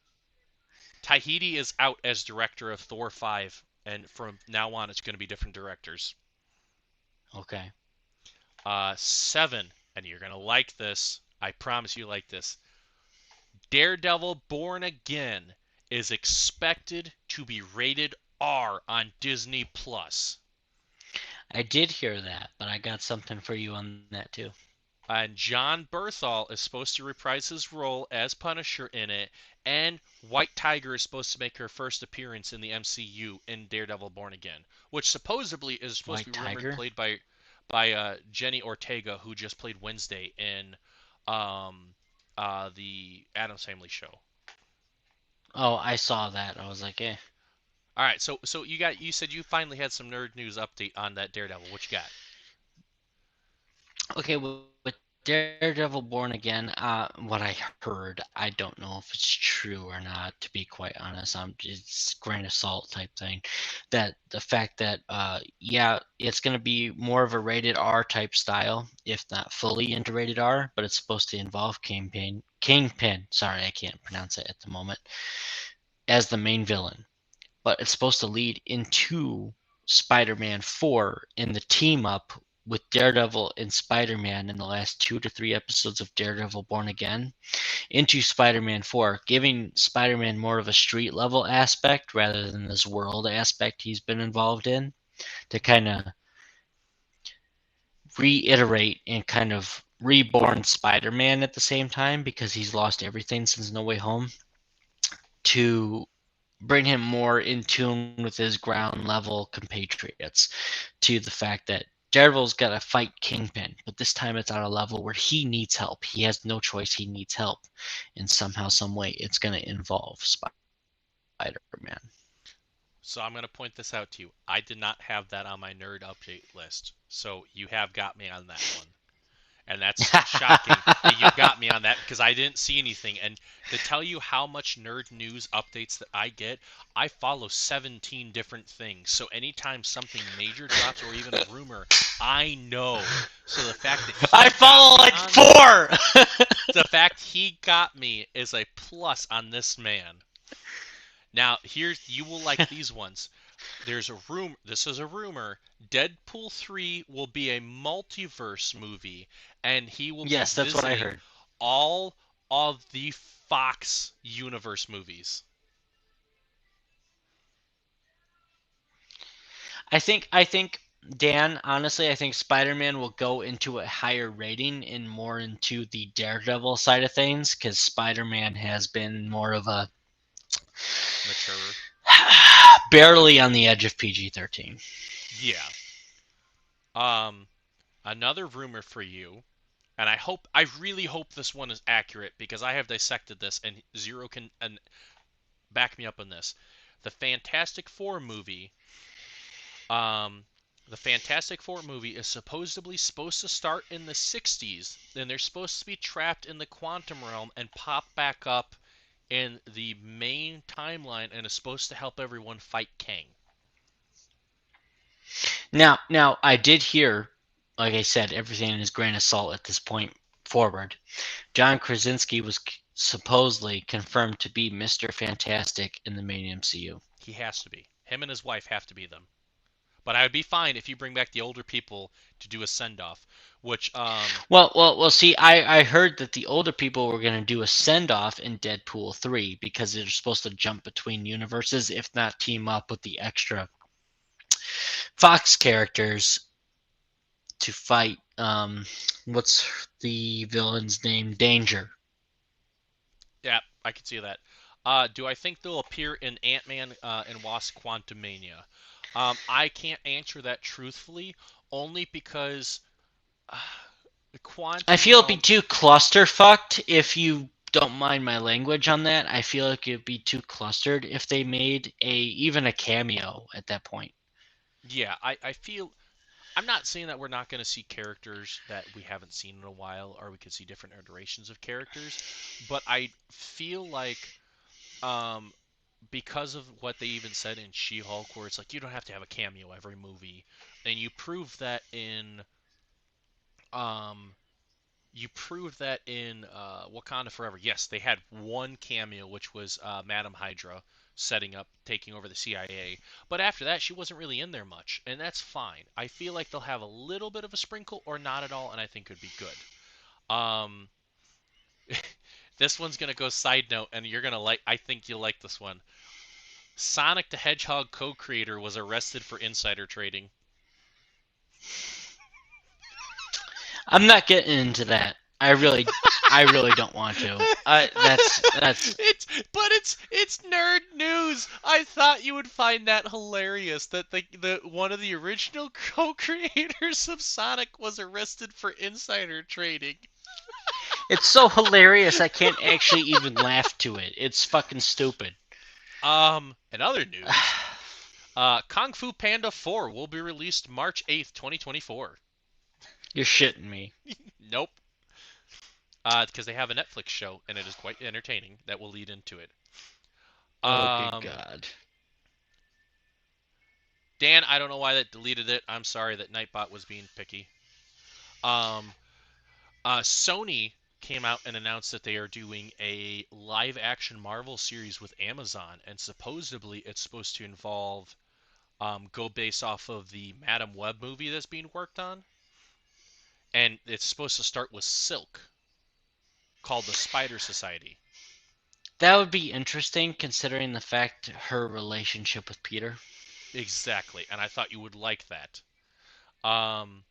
Tahiti is out as director of Thor 5, and from now on it's going to be different directors. Okay. 7, and you're going to like this. I promise you like this. Daredevil Born Again is expected to be rated R on Disney Plus. I did hear that, but I got something for you on that too. And John Berthal is supposed to reprise his role as Punisher in it, and White Tiger is supposed to make her first appearance in the MCU in Daredevil Born Again, which supposedly is supposed White to be rumored Tiger? played by by Jenny Ortega, who just played Wednesday in um, the Addams Family show. Oh, I saw that. I was like, eh. All right, so you said you finally had some nerd news update on that Daredevil. What you got? Okay, with Daredevil Born Again, what I heard, I don't know if it's true or not. To be quite honest, it's grain of salt type thing. That the fact that, yeah, it's gonna be more of a rated R type style, if not fully into rated R, but it's supposed to involve Kingpin. Sorry, I can't pronounce it at the moment, as the main villain, but it's supposed to lead into Spider-Man 4 in the team up with Daredevil and Spider-Man in the last 2 to 3 episodes of Daredevil Born Again into Spider-Man 4, giving Spider-Man more of a street level aspect rather than this world aspect he's been involved in, to kind of reiterate and kind of reborn Spider-Man at the same time, because he's lost everything since No Way Home, to bring him more in tune with his ground level compatriots, to the fact that Daredevil's got to fight Kingpin, but this time it's at a level where he needs help. He has no choice. He needs help, and somehow, some way, it's going to involve Spider-Man. So I'm going to point this out to you. I did not have that on my nerd update list, so you have got me on that one. And that's shocking that you got me on that because I didn't see anything. And to tell you how much nerd news updates that I get, I follow 17 different things. So anytime something major drops or even a rumor, I know. So the fact that he I follow got me like on four. the fact he got me is a plus on this man. Now, here's you will like these ones. There's a room. This is a rumor. Deadpool 3 will be a multiverse movie, and he will be Yes, that's what I visiting heard. all of the Fox universe movies. I think Dan, honestly, I think Spider-Man will go into a higher rating and more into the Daredevil side of things, because Spider-Man has been more of a Mature. barely on the edge of PG-13. Yeah. Um, Another rumor for you, and I really hope this one is accurate because I have dissected this, and Zero can back me up on this. The Fantastic Four movie Um, the Fantastic Four movie is supposed to start in the 60s, and they're supposed to be trapped in the quantum realm and pop back up in the main timeline and is supposed to help everyone fight Kang. Now, I did hear, like I said, everything is grain of salt at this point forward. John Krasinski was supposedly confirmed to be Mr. Fantastic in the main MCU. He has to be. Him and his wife have to be them. But I would be fine if you bring back the older people to do a send off, which Well. See, I heard that the older people were going to do a send off in Deadpool 3 because they're supposed to jump between universes, if not team up with the extra Fox characters to fight. What's the villain's name? Danger. yeah, I can see that. Do I think they'll appear in Ant-Man and Wasp: Quantumania? I can't answer that truthfully, only because uh, the I quantum feel it'd be realm. too clusterfucked, if you don't mind my language on that. I feel like it'd be too clustered if they made even a cameo at that point. Yeah, I feel. I'm not saying that we're not going to see characters that we haven't seen in a while, or we could see different iterations of characters, but I feel like um, because of what they even said in She-Hulk, where it's like you don't have to have a cameo every movie, and um, you proved that in Wakanda Forever. Yes, they had one cameo, which was Madam Hydra setting up, taking over the CIA. But after that, she wasn't really in there much, and that's fine. I feel like they'll have a little bit of a sprinkle or not at all, and I think it'd be good. Um, this one's gonna go side note, and you're gonna like. I think you'll like this one. Sonic the Hedgehog co-creator was arrested for insider trading. I'm not getting into that. I really, I really don't want to. That's It's nerd news. I thought you would find that hilarious that the one of the original co-creators of Sonic was arrested for insider trading. it's so hilarious. I can't actually even laugh to it. It's fucking stupid. In other news, Kung Fu Panda 4 will be released March 8th, 2024. You're shitting me. Nope. Because they have a Netflix show and it is quite entertaining that will lead into it. Oh, good Um, God. Dan, I don't know why that deleted it. I'm sorry that Nightbot was being picky. Um, Sony came out and announced that they are doing a live action Marvel series with Amazon, and supposedly it's supposed to involve go based off of the Madam Web movie that's being worked on, and it's supposed to start with Silk, called the Spider Society. That would be interesting considering the fact her relationship with Peter. Exactly, and I thought you would like that. Um,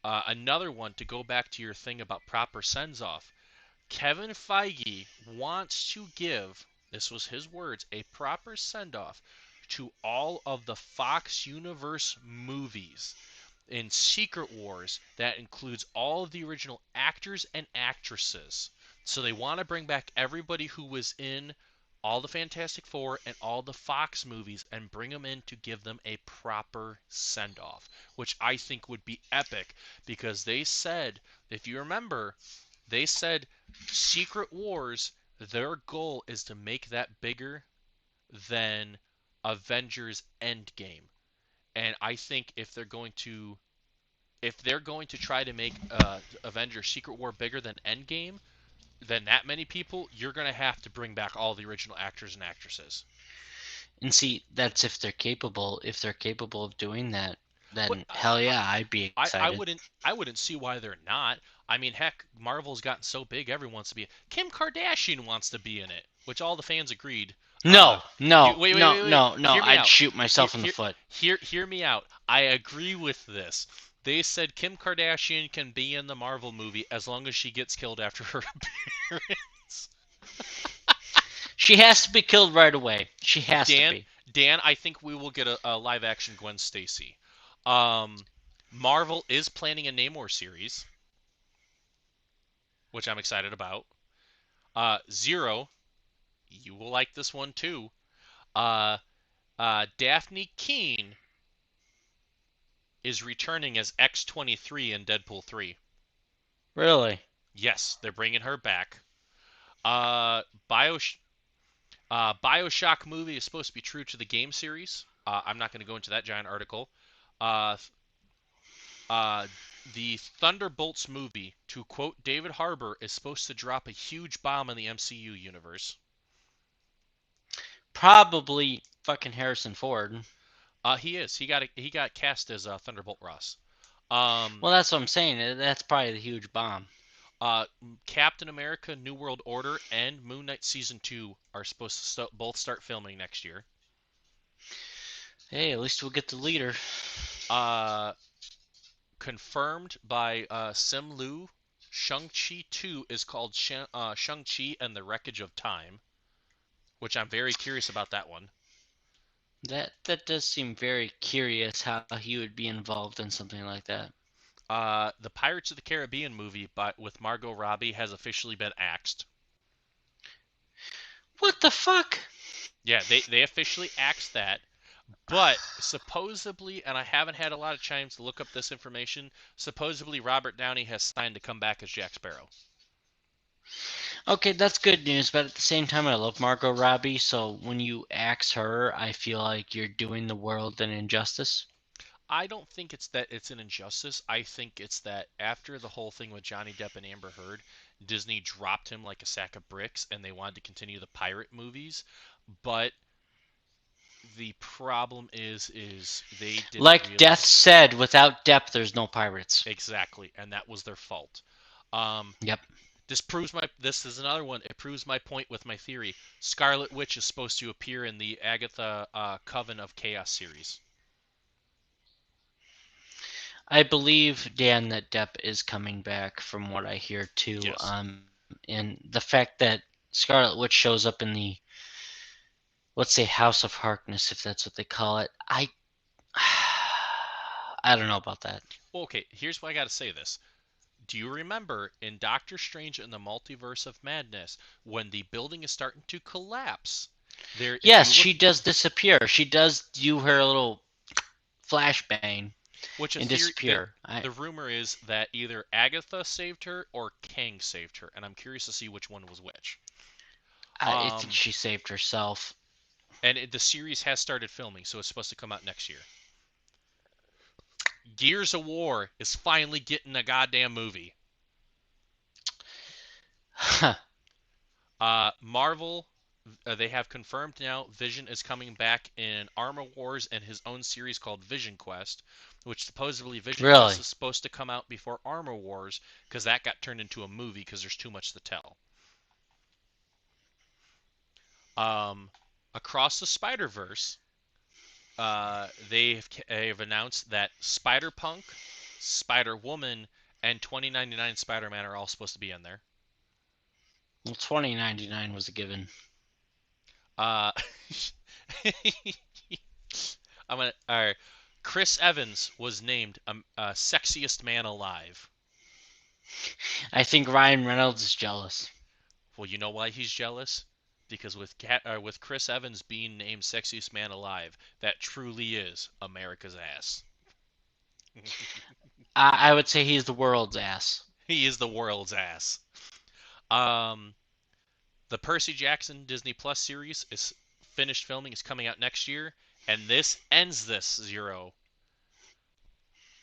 Another one to go back to your thing about proper sends off. Kevin Feige wants to give, this was his words, a proper send off to all of the Fox Universe movies in Secret Wars that includes all of the original actors and actresses. So they want to bring back everybody who was in all the Fantastic Four and all the Fox movies and bring them in to give them a proper send off, which I think would be epic because they said, if you remember, they said Secret Wars, their goal is to make that bigger than Avengers Endgame. And I think if they're going to try to make Avengers Secret War bigger than Endgame, than that many people, you're going to have to bring back all the original actors and actresses. And see, that's if they're capable. If they're capable of doing that, But then hell yeah, I'd be I excited. wouldn't see why they're not. I mean, heck, Marvel's gotten so big, everyone wants to be. Kim Kardashian wants to be in it, which all the fans agreed. No, no, Wait, wait, no, wait, wait. no, no. Hear me I'd out. shoot Hear, myself in the hear, foot. hear me out. I agree with this. They said Kim Kardashian can be in the Marvel movie as long as she gets killed after her appearance. She has to be killed right away. She has to Dan, be. Dan, I think we will get a live action Gwen Stacy. Um, Marvel is planning a Namor series, which I'm excited about. Zero, you will like this one too. Uh, Daphne Keene is returning as X-23 in Deadpool 3. Really? Yes, they're bringing her back. Uh, Bios- Bioshock movie is supposed to be true to the game series. I'm not going to go into that giant article. Uh, uh, the Thunderbolts movie, to quote David Harbour, is supposed to drop a huge bomb in the MCU universe. Probably fucking Harrison Ford. He is. He got cast as Thunderbolt Ross. Um, Well, that's what I'm saying. That's probably the huge bomb. uh, Captain America: New World Order and Moon Knight season 2 are supposed to both start filming next year. Hey, at least we'll get the leader. Uh, Confirmed by Sim Lu, Shang-Chi 2 is called Shang-Chi and the Wreckage of Time, which I'm very curious about that one. That does seem very curious how he would be involved in something like that. The Pirates of the Caribbean movie with Margot Robbie has officially been axed. What the fuck? Yeah, they officially axed that. But supposedly, and I haven't had a lot of chance to look up this information, supposedly Robert Downey has signed to come back as Jack Sparrow. Okay, that's good news, but at the same time, I love Margot Robbie, so when you axe her, I feel like you're doing the world an injustice. I don't think it's that it's an injustice. I think it's that after the whole thing with Johnny Depp and Amber Heard, Disney dropped him like a sack of bricks and they wanted to continue the pirate movies, but the problem is they didn't Like Death realize said, without depth, there's no pirates. exactly, and that was their fault. Um, Yep. this is another one. It proves my point with my theory. Scarlet Witch is supposed to appear in the Agatha Coven of Chaos series. I believe, Dan, that Depp is coming back from what I hear too. Yes. And the fact that Scarlet Witch shows up in the, let's say, House of Harkness, if that's what they call it, I don't know about that. Well, okay, here's why I got to say this. Do you remember in Doctor Strange and the Multiverse of Madness when the building is starting to collapse? There, if Yes, you look, she does disappear. She does do her little flashbang which a and theory that disappear. the rumor is that either Agatha saved her or Kang saved her, and I'm curious to see which one was which. I think Um, she saved herself. and the series has started filming, so it's supposed to come out next year. Gears of War is finally getting a goddamn movie. Marvel, they have confirmed now Vision is coming back in Armor Wars and his own series called Vision Quest, which supposedly Vision Quest Really? is supposed to come out before Armor Wars because that got turned into a movie because there's too much to tell. Um, Across the Spider Verse, have announced that Spider Punk, Spider Woman, and 2099 Spider Man are all supposed to be in there. Well, 2099 was a given. Uh, I'm gonna. All right. Chris Evans was named sexiest man alive. I think Ryan Reynolds is jealous. Well, you know why he's jealous? Because with Chris Evans being named sexiest man alive, that truly is America's ass. I would say he's the world's ass. He is the world's ass. Um, the Percy Jackson Disney Plus series is finished filming. Is coming out next year, and this ends this Zero.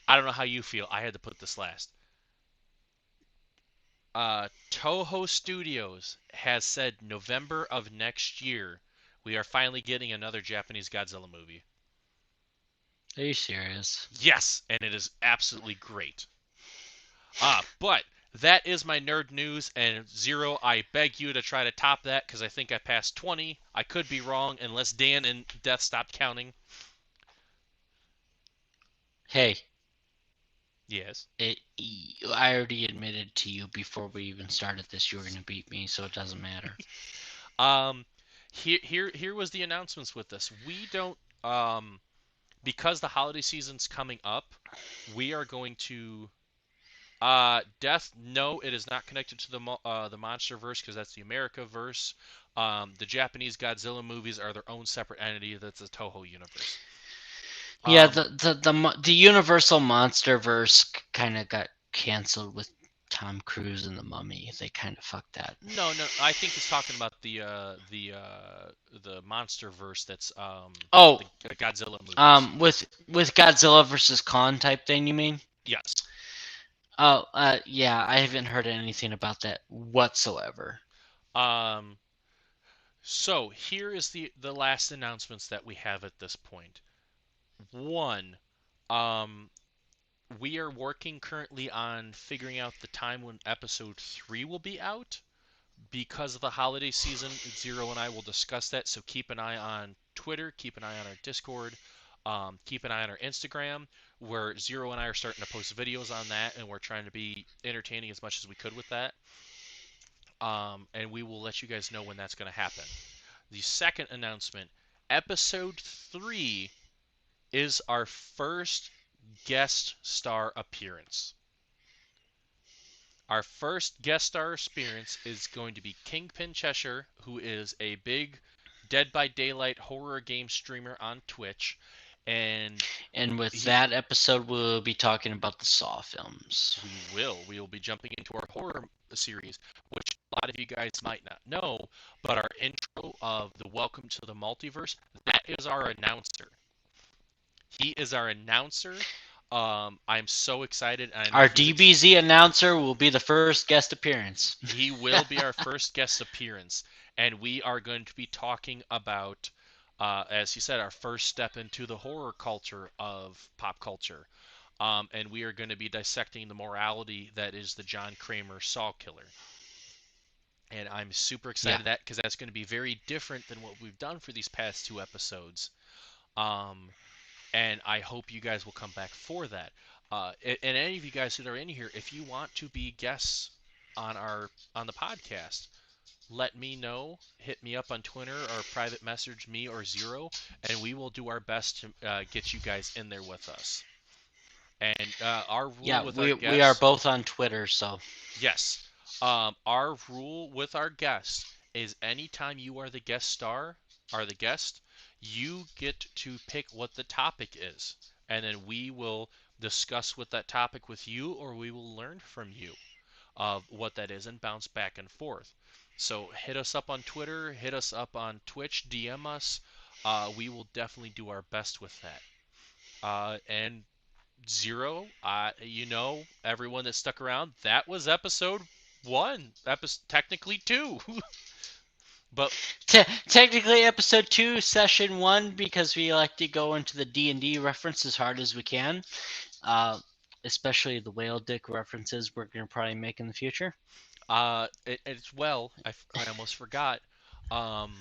I don't know how you feel. I had to put this last. Toho Studios has said November of next year we are finally getting another Japanese Godzilla movie. Are you serious? Yes, and it is absolutely great. But that is my nerd news, and Zero, I beg you to try to top that because I think I passed 20. I could be wrong unless Dan and Death stopped counting. Hey, Yes. I already admitted to you before we even started this you were going to beat me, so it doesn't matter. Um, here was the announcements with this. We don't because the holiday season's coming up, we are going to Death. No, it is not connected to the Monster Verse because that's the America verse. The Japanese Godzilla movies are their own separate entity. That's the Toho universe. Yeah, Um, the Universal Monsterverse kind of got canceled with Tom Cruise and the Mummy. They kind of fucked that. no. I think he's talking about the Monster Verse. That's Oh, the Godzilla movies. with Godzilla versus Kong type thing, you mean? Yes. Oh, yeah, I haven't heard anything about that whatsoever. Um. So here is the last announcements that we have at this point. One, um, we are working currently on figuring out the time when episode 3 will be out. Because of the holiday season, Zero and I will discuss that. So keep an eye on Twitter, keep an eye on our Discord, keep an eye on our Instagram, where Zero and I are starting to post videos on that, and we're trying to be entertaining as much as we could with that. And we will let you guys know when that's going to happen. The second announcement, episode 3 is our first guest star appearance. Our first guest star appearance is going to be Kingpin Cheshire, who is a big Dead by Daylight horror game streamer on Twitch, and And with he, that episode, we'll be talking about the Saw films. we will be jumping into our horror series, which a lot of you guys might not know, but our intro of the Welcome to the Multiverse, that is our announcer. He is our announcer. I'm so excited. I know Our he's DBZ announcer will be the first guest appearance. He will be our first guest appearance, and we are going to be talking about, as he said, our first step into the horror culture of pop culture. And we are going to be dissecting the morality that is the John Kramer Saw killer. And I'm super Yeah. excited that because that's going to be very different than what we've done for these past 2 episodes. Um, and I hope you guys will come back for that. And any of you guys that are in here, if you want to be guests on the podcast, let me know. Hit me up on Twitter or private message me or Zero, and we will do our best to get you guys in there with us. And our rule Yeah, with our we are guests, both on Twitter, so yes, our rule with our guests is anytime you are the guest star, are the guest, you get to pick what the topic is, and then we will discuss what that topic with you, or we will learn from you of what that is and bounce back and forth. So hit us up on Twitter, hit us up on Twitch, DM us. We will definitely do our best with that. And Zero, everyone that stuck around, that was episode 1, technically 2. But technically episode 2, session 1, because we like to go into the D&D reference as hard as we can, especially the whale dick references we're going to probably make in the future. it's well, I almost forgot. Um,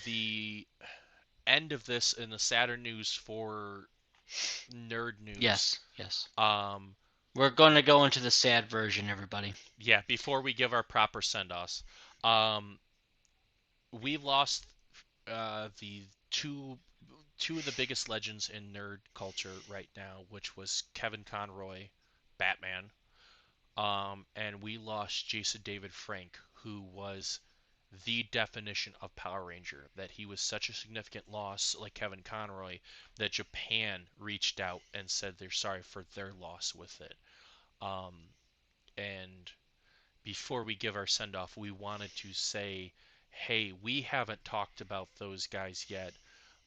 the end of this in the Saturn news for nerd news. Yes. Um, We're going to go into the sad version, everybody. yeah, before we give our proper send-offs, um, we lost the two of the biggest legends in nerd culture right now, which was Kevin Conroy, Batman, and we lost Jason David Frank, who was the definition of Power Ranger. That he was such a significant loss, like Kevin Conroy, that Japan reached out and said they're sorry for their loss with it. Um, and before we give our send off, we wanted to say, hey, we haven't talked about those guys yet,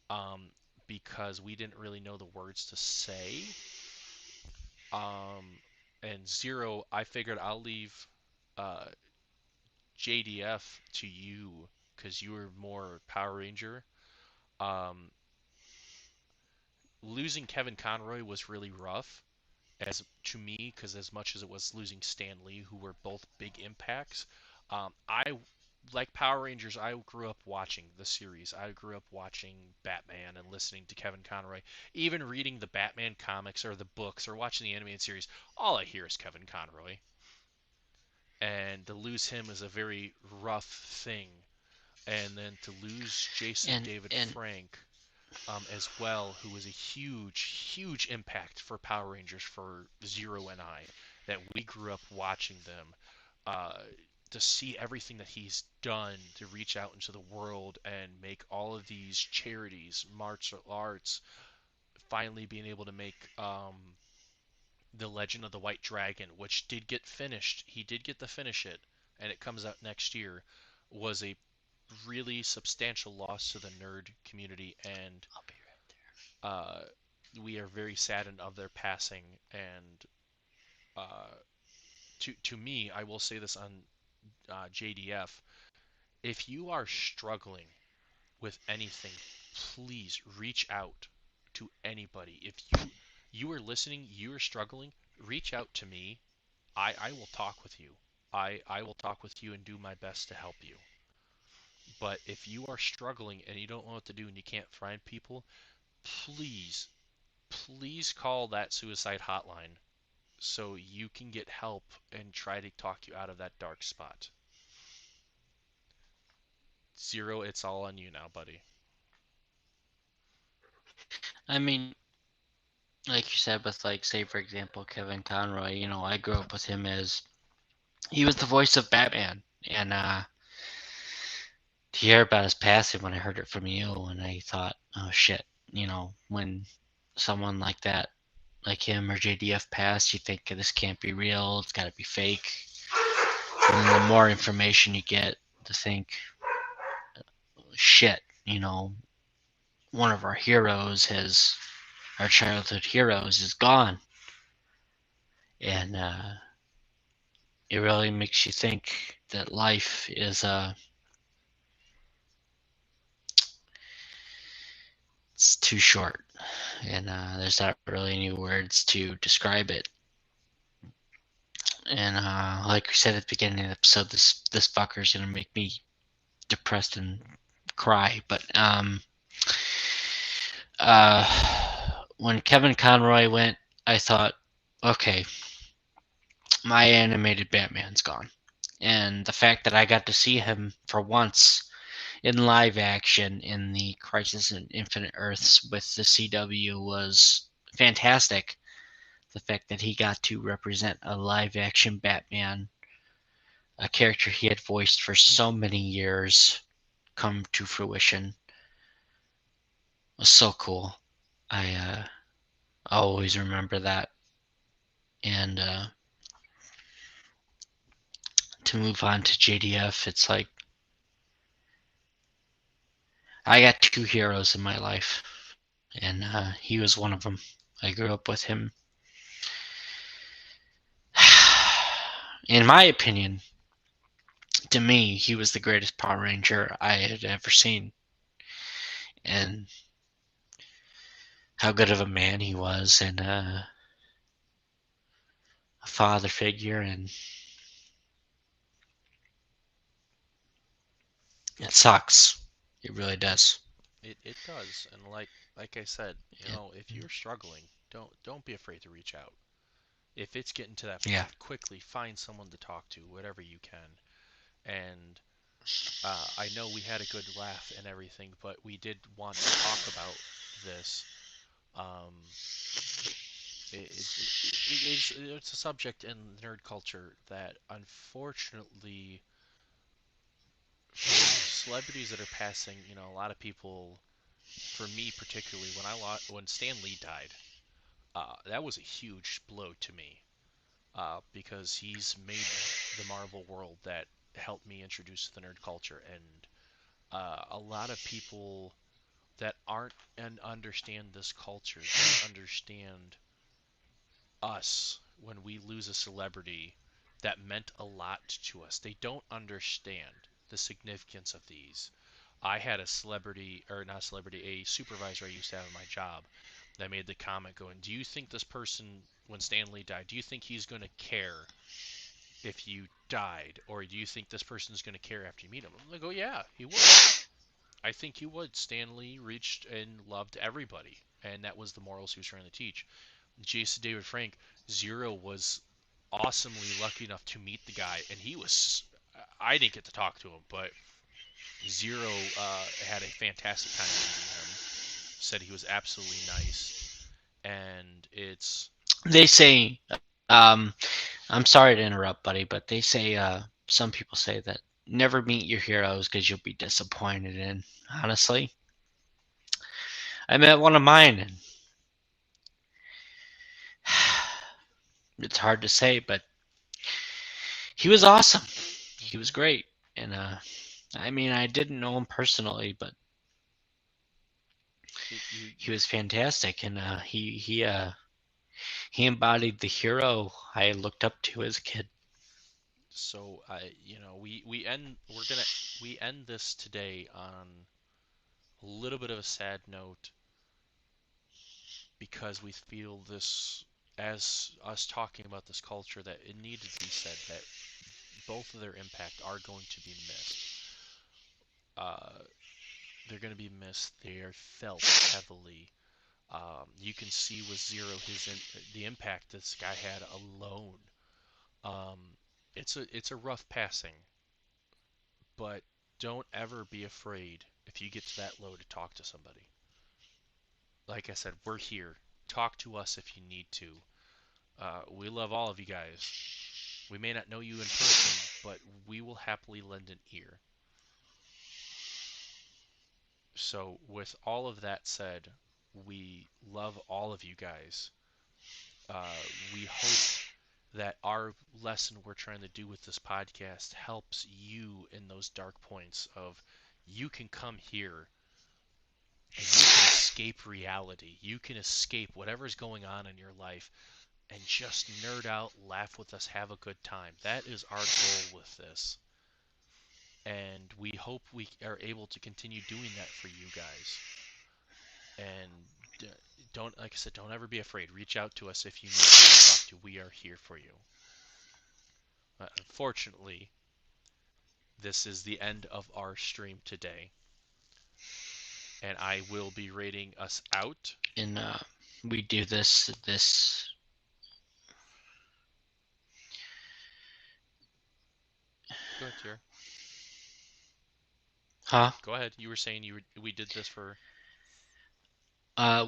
um, because we didn't really know the words to say. Um, and Zero, I figured I'll leave uh, JDF to you because you were more Power Ranger. Um, Losing Kevin Conroy was really rough as to me because as much as it was losing Stan Lee, who were both big impacts, I like Power Rangers. I grew up watching the series. I grew up watching Batman and listening to Kevin Conroy. Even reading the Batman comics or the books or watching the animated series, all I hear is Kevin Conroy. And to lose him is a very rough thing. And then to lose Jason David And Frank as well, who was a huge impact for Power Rangers for Zero and I, that we grew up watching them. Uh, to see everything that he's done to reach out into the world and make all of these charities, martial arts, finally being able to make the Legend of the White Dragon, which did get finished. He did get to finish it, and it comes out next year. Was a really substantial loss to the nerd community, and I'll be right uh, we are very saddened of their passing. And uh, to me, I will say this on JDF: if you are struggling with anything, please reach out to anybody. If you are listening, you are struggling, reach out to me. I will talk with you. I will talk with you and do my best to help you. But if you are struggling and you don't know what to do and you can't find people, please, please call that suicide hotline so you can get help and try to talk you out of that dark spot. Zero, it's all on you now, buddy. I mean, like you said, with like, say for example, Kevin Conroy, I grew up with him as he was the voice of Batman, and to hear about his passing when I heard it from you, and I thought, oh shit, when someone like that, like him or JDF passed, you think this can't be real, it's got to be fake. And then the more information you get, to think, shit, one of our heroes has, our childhood heroes is gone. And it really makes you think that life is it's too short, and there's not really any words to describe it. And like we said at the beginning of the episode, this fucker's gonna make me depressed and cry. But when Kevin Conroy went, I thought, okay, my animated Batman's gone. And the fact that I got to see him for once in live action in the Crisis on Infinite Earths with the CW was fantastic. The fact that he got to represent a live action Batman, a character he had voiced for so many years, come to fruition was so cool. I always remember that. And to move on to JDF, it's like I got two heroes in my life, and he was one of them. I grew up with him. In my opinion, to me, he was the greatest Power Ranger I had ever seen. And how good of a man he was, and a father figure, and it sucks. It really does. It does, and like I said, It, if you're struggling, don't be afraid to reach out. If it's getting to that yeah. point, quickly find someone to talk to, whatever you can. And I know we had a good laugh and everything, but we did want to talk about this. Um, it's a subject in nerd culture that unfortunately, for celebrities that are passing, a lot of people, for me particularly, when Stan Lee died, that was a huge blow to me, because he's made the Marvel world that helped me introduce the nerd culture, and a lot of people that aren't and understand this culture don't understand us when we lose a celebrity that meant a lot to us. They don't understand the significance of these. I had a celebrity, or not a celebrity, a supervisor I used to have in my job that made the comment going, do you think this person, when Stan Lee died, do you think he's going to care if you died? Or do you think this person's going to care after you meet him? I'm like, oh, yeah, he would. I think he would. Stan Lee reached and loved everybody, and that was the morals he was trying to teach. Jason David Frank, Zero was awesomely lucky enough to meet the guy, and he was. I didn't get to talk to him, but Zero had a fantastic time meeting him. Said he was absolutely nice, and it's They say, um, I'm sorry to interrupt, buddy, but they say, some people say that never meet your heroes because you'll be disappointed. And honestly, I met one of mine, and it's hard to say, but he was awesome. He was mhm, great. And I mean, I didn't know him personally, but you. he was fantastic. And he embodied the hero I looked up to as a kid. So we end this today on a little bit of a sad note because we feel this, as us talking about this culture, that it needed to be said that both of their impact are going to be missed. Uh, they're going to be missed. They are felt heavily. You can see with Zero the impact this guy had alone. Um, it's a rough passing, but don't ever be afraid if you get to that low to talk to somebody. Like I said, we're here. Talk to us if you need to. We love all of you guys. We may not know you in person, but we will happily lend an ear. So, with all of that said, we love all of you guys. We hope that our lesson we're trying to do with this podcast helps you in those dark points of you can come here and you can escape reality. You can escape whatever's going on in your life and just nerd out, laugh with us, have a good time. That is our goal with this. And we hope we are able to continue doing that for you guys. And don't, like I said, don't ever be afraid. Reach out to us if you need someone to talk to. We are here for you. Unfortunately, this is the end of our stream today, and I will be rating us out. And we do this Go ahead, Tierra. Huh? Go ahead. You were saying we did this for.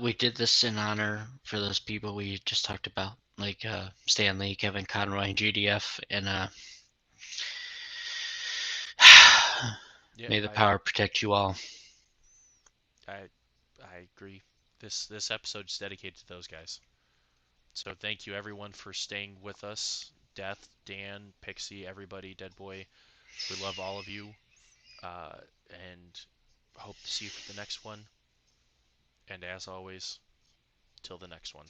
We did this in honor for those people we just talked about, like Stanley, Kevin Conroy, GDF, and Yeah, may the power protect you all. I I agree. This episode's dedicated to those guys. So thank you everyone for staying with us. Death, Dan, Pixie, everybody, Dead Boy. We love all of you, and hope to see you for the next one. And as always, till the next one.